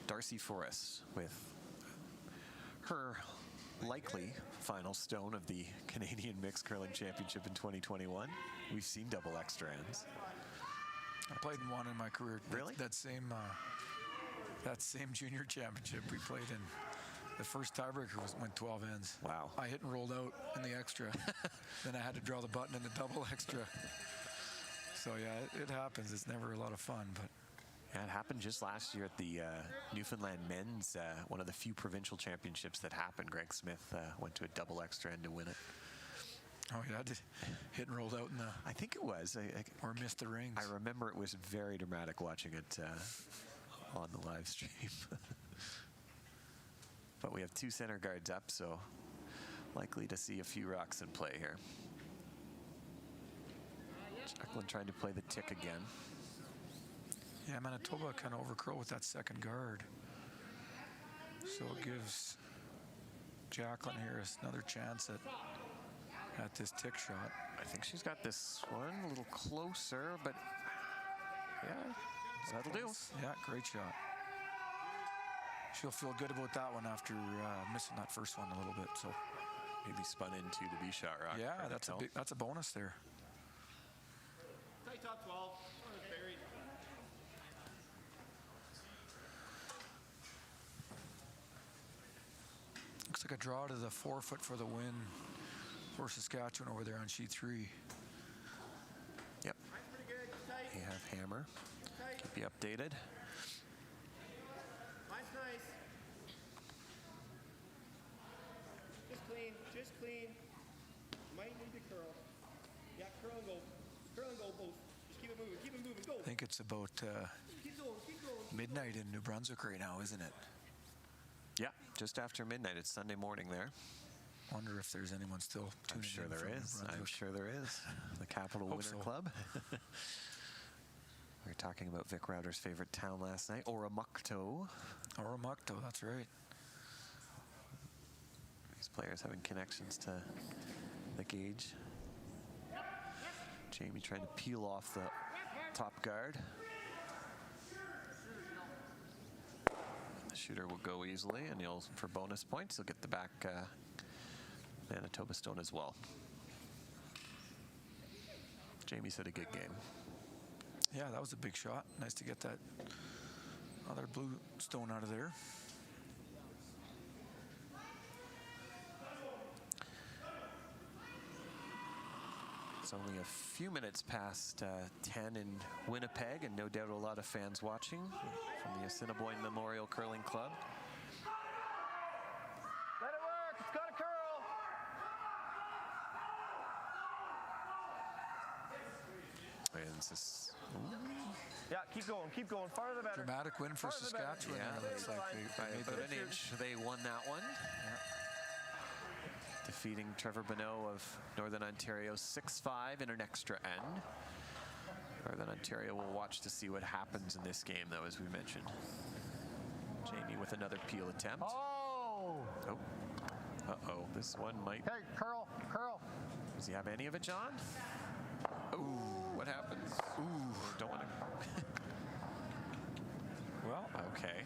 Darcy Forrest with her likely final stone of the Canadian Mixed Curling Championship in 2021. We've seen double extra ends. I played in one in my career. Really? That same junior championship we played in. The first tiebreaker went 12 ends. Wow. I hit and rolled out in the extra. Then I had to draw the button in the double extra. So yeah, it happens. It's never a lot of fun, but. Yeah, it happened just last year at the Newfoundland men's, one of the few provincial championships that happened. Greg Smith went to a double extra end to win it. Oh, yeah, hit and rolled out in the. I think it was. Or missed the rings. I remember it was very dramatic watching it on the live stream. But we have 2 center guards up, so likely to see a few rocks in play here. Jacqueline trying to play the tick again. Yeah, Manitoba kind of overcurled with that second guard. So it gives Jacqueline here another chance at this tick shot. I think she's got this one a little closer, but yeah, that'll do. Yeah, great shot. She'll feel good about that one after missing that first one a little bit. So maybe spun into the B shot rock. Yeah, that's a bonus there. Tight top 12. Buried. Looks like a draw to the 4-foot for the win for Saskatchewan over there on sheet 3. Yep. You have Hammer. Keep you updated. Mine's nice. Just clean. Might need to curl. Yeah, curl and go. Curl and go both. Just keep it moving, go. I think it's about Keep going. midnight in New Brunswick right now, isn't it? Yeah, just after midnight. It's Sunday morning there. Wonder if there's anyone still tuning in. I'm sure there is. The Capital Winter Club. We were talking about Vic Router's favorite town last night, Oromocto. Oromocto, that's right. These players having connections to the gauge. Jamie trying to peel off the top guard. The shooter will go easily, and for bonus points, he'll get the back Manitoba stone as well. Jamie said a good game. Yeah, that was a big shot. Nice to get that other blue stone out of there. It's only a few minutes past 10 in Winnipeg, and no doubt a lot of fans watching from the Assiniboine Memorial Curling Club. Let it work. It's got to curl. And this Yeah, keep going. Farther the better. Dramatic win for Saskatchewan. Yeah, Looks like by about an inch, they won that one. Yeah. Defeating Trevor Bonneau of Northern Ontario 6-5 in an extra end. Northern Ontario will watch to see what happens in this game, though, as we mentioned. Jamie with another peel attempt. Oh! Oh. Uh-oh, this one might... Hey, curl. Does he have any of it, John? Ooh, what happens? Ooh, don't want to... Well, okay.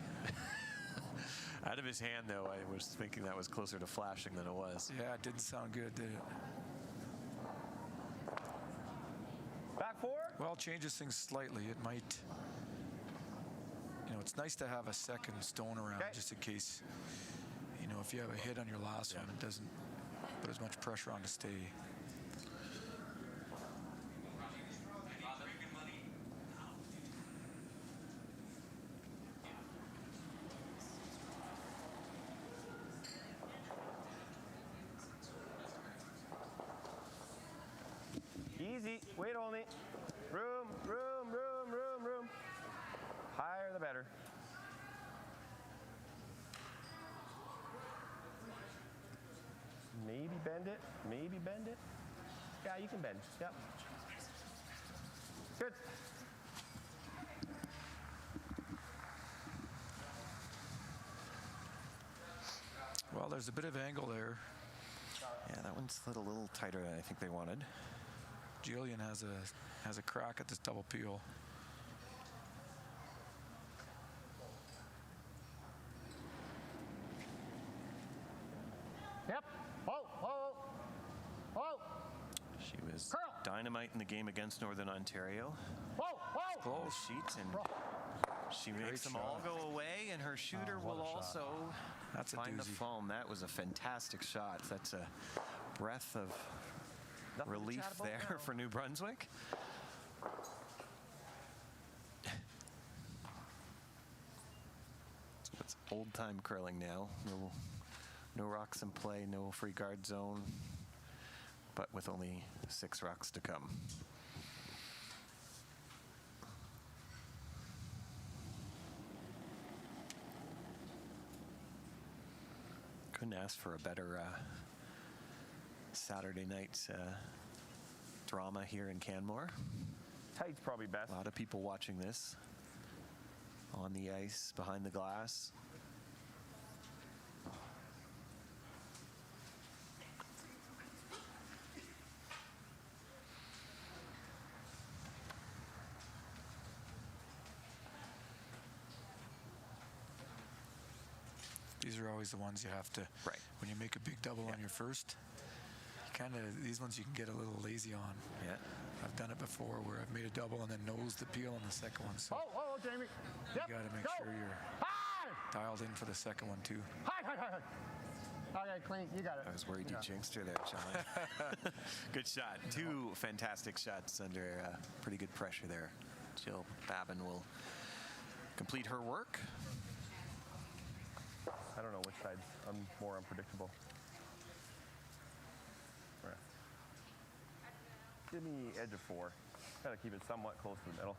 Out of his hand, though, I was thinking that was closer to flashing than it was. yeah, it didn't sound good, did it? Back forward. Well, changes things slightly. It might, it's nice to have a second stone around just in case, if you have a hit on your last one, it doesn't put as much pressure on to stay. Easy. Wait only. Room. Higher the better. Maybe bend it. Yeah, you can bend. Yep. Good. Well, there's a bit of angle there. Yeah, that one slid a little tighter than I think they wanted. Jillian has a crack at this double peel. dynamite in the game against Northern Ontario. Whoa, whoa! The sheet, and she makes them all go away, and her shooter will also find the foam. That was a fantastic shot. That's a breath of relief there for New Brunswick. So it's old-time curling now. No rocks in play, no free guard zone, but with only 6 rocks to come. Couldn't ask for a better Saturday night drama here in Canmore. Tight's probably best. A lot of people watching this on the ice, behind the glass. These are always the ones you have to, when you make a big double on your first, these ones you can get a little lazy on. Yeah. I've done it before where I've made a double and then nosed the peel on the second one. So Oh, Jamie. you got to make sure you're dialed in for the second one too. Hi. Okay, clean. You got it. I was worried you jinxed her there, John. Good shot. 2 fantastic shots under pretty good pressure there. Jill Babin will complete her work. I don't know which side I'm more unpredictable. Right. Give me edge of 4. Gotta keep it somewhat close to the middle.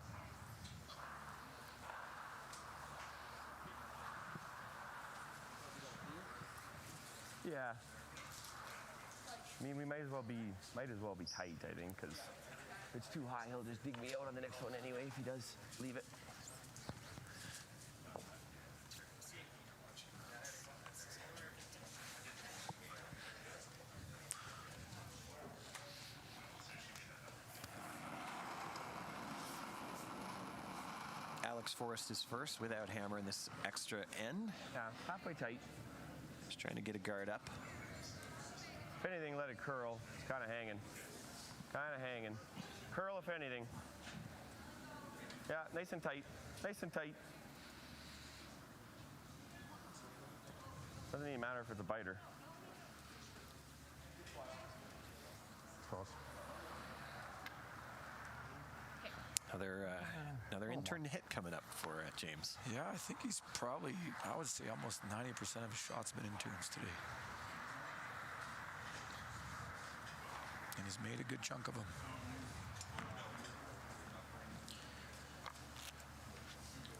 Yeah. I mean, we might as well be tight, I think, because if it's too high, he'll just dig me out on the next one anyway. If he does, leave it. Alex Forrest is first without hammer in this extra end. Yeah, halfway tight. Just trying to get a guard up. If anything, let it curl. It's kind of hanging. Curl if anything. Yeah, nice and tight. Doesn't even matter if it's a biter. Close. Another intern hit coming up for James. Yeah, I think he's probably, I would say almost 90% of his shots been interns today. And he's made a good chunk of them.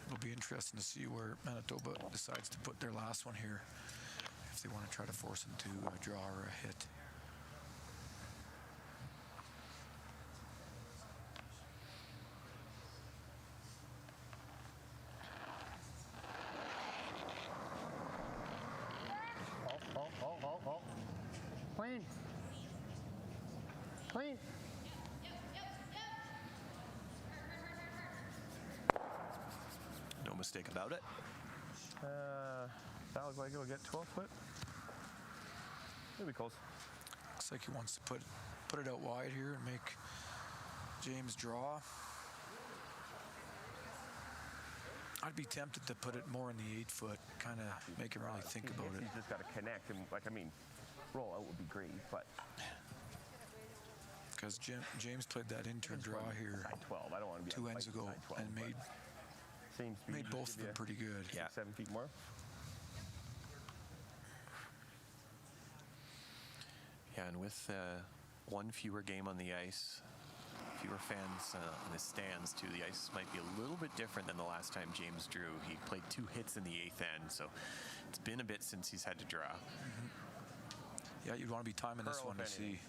It'll be interesting to see where Manitoba decides to put their last one here, if they want to try to force him to draw or a hit. Oh. Clean. No mistake about it. That looks like it'll get 12 foot. It'll be close. Looks like he wants to put it out wide here and make James draw. I'd be tempted to put it more in the 8 foot, kind of make him really think about it. He's just got to connect and, roll out would be great, but because James played that intern draw here side 12. I don't want to be 2 ends ago 12, and made both of them pretty good. Yeah. 7 feet more. Yeah, and with one fewer game on the ice, fewer fans in the stands too, the ice might be a little bit different than the last time James drew. He played 2 hits in the 8th end, so it's been a bit since he's had to draw. Mm-hmm. Yeah, you'd want to be timing this one to see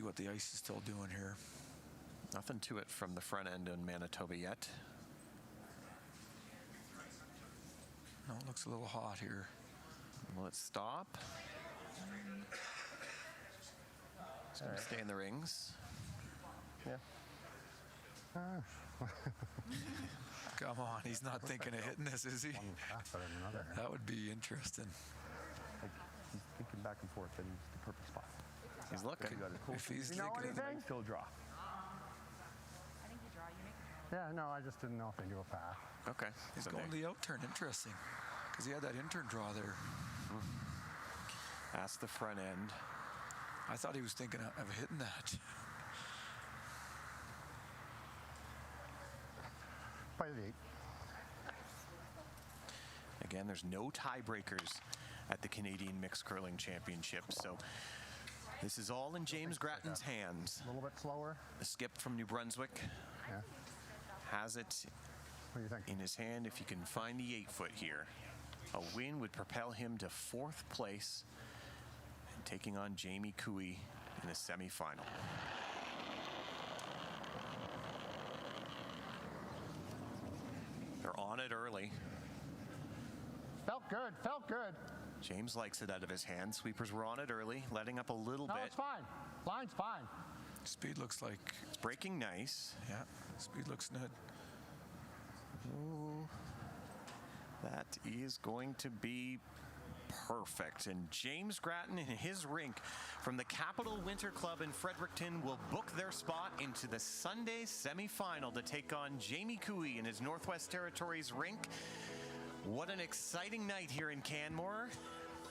what the ice is still doing here. Nothing to it from the front end in Manitoba yet. No, it looks a little hot here. Will it stop? It's going to stay in the rings. Yeah. Come on, he's not thinking of hitting this, is he? One half better than another. That would be interesting. He's thinking back and forth, but he's the perfect spot. He's looking. If he's You know thinking anything? Still draw. I think you draw. You make a draw. Yeah, no, I just didn't know if they knew a path. Okay. he's So going they the out turn. Interesting. Because he had that in turn draw there. ask the front end. I thought he was thinking of hitting that. Play the 8. Again, there's no tiebreakers at the Canadian Mixed Curling Championship, so this is all in James Gratton's hands. A little bit slower. The skip from New Brunswick Yeah. has it What do you think? in his hand if he can find the 8-foot here. A win would propel him to 4th place and taking on Jamie Cooey in the semifinal. They're on it early. Felt good. Felt good. James likes it out of his hand. Sweepers were on it early, letting up a little No, bit. it's fine. Line's fine. Speed looks like, It's breaking nice. yeah, speed looks good. Ooh, that is going to be perfect. And James Gratton in his rink from the Capital Winter Club in Fredericton will book their spot into the Sunday semifinal to take on Jamie Cooey in his Northwest Territories rink. What an exciting night here in Canmore.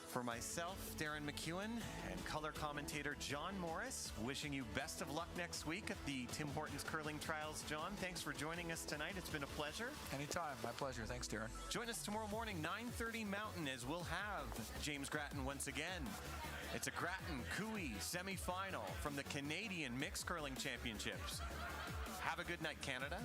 For myself, Darren McEwen, and color commentator John Morris, wishing you best of luck next week at the Tim Hortons Curling Trials. John, thanks for joining us tonight. It's been a pleasure. Anytime. My pleasure. Thanks, Darren. Join us tomorrow morning, 9:30 Mountain, as we'll have James Gratton once again. It's a Gratton-Cooey semifinal from the Canadian Mixed Curling Championships. Have a good night, Canada.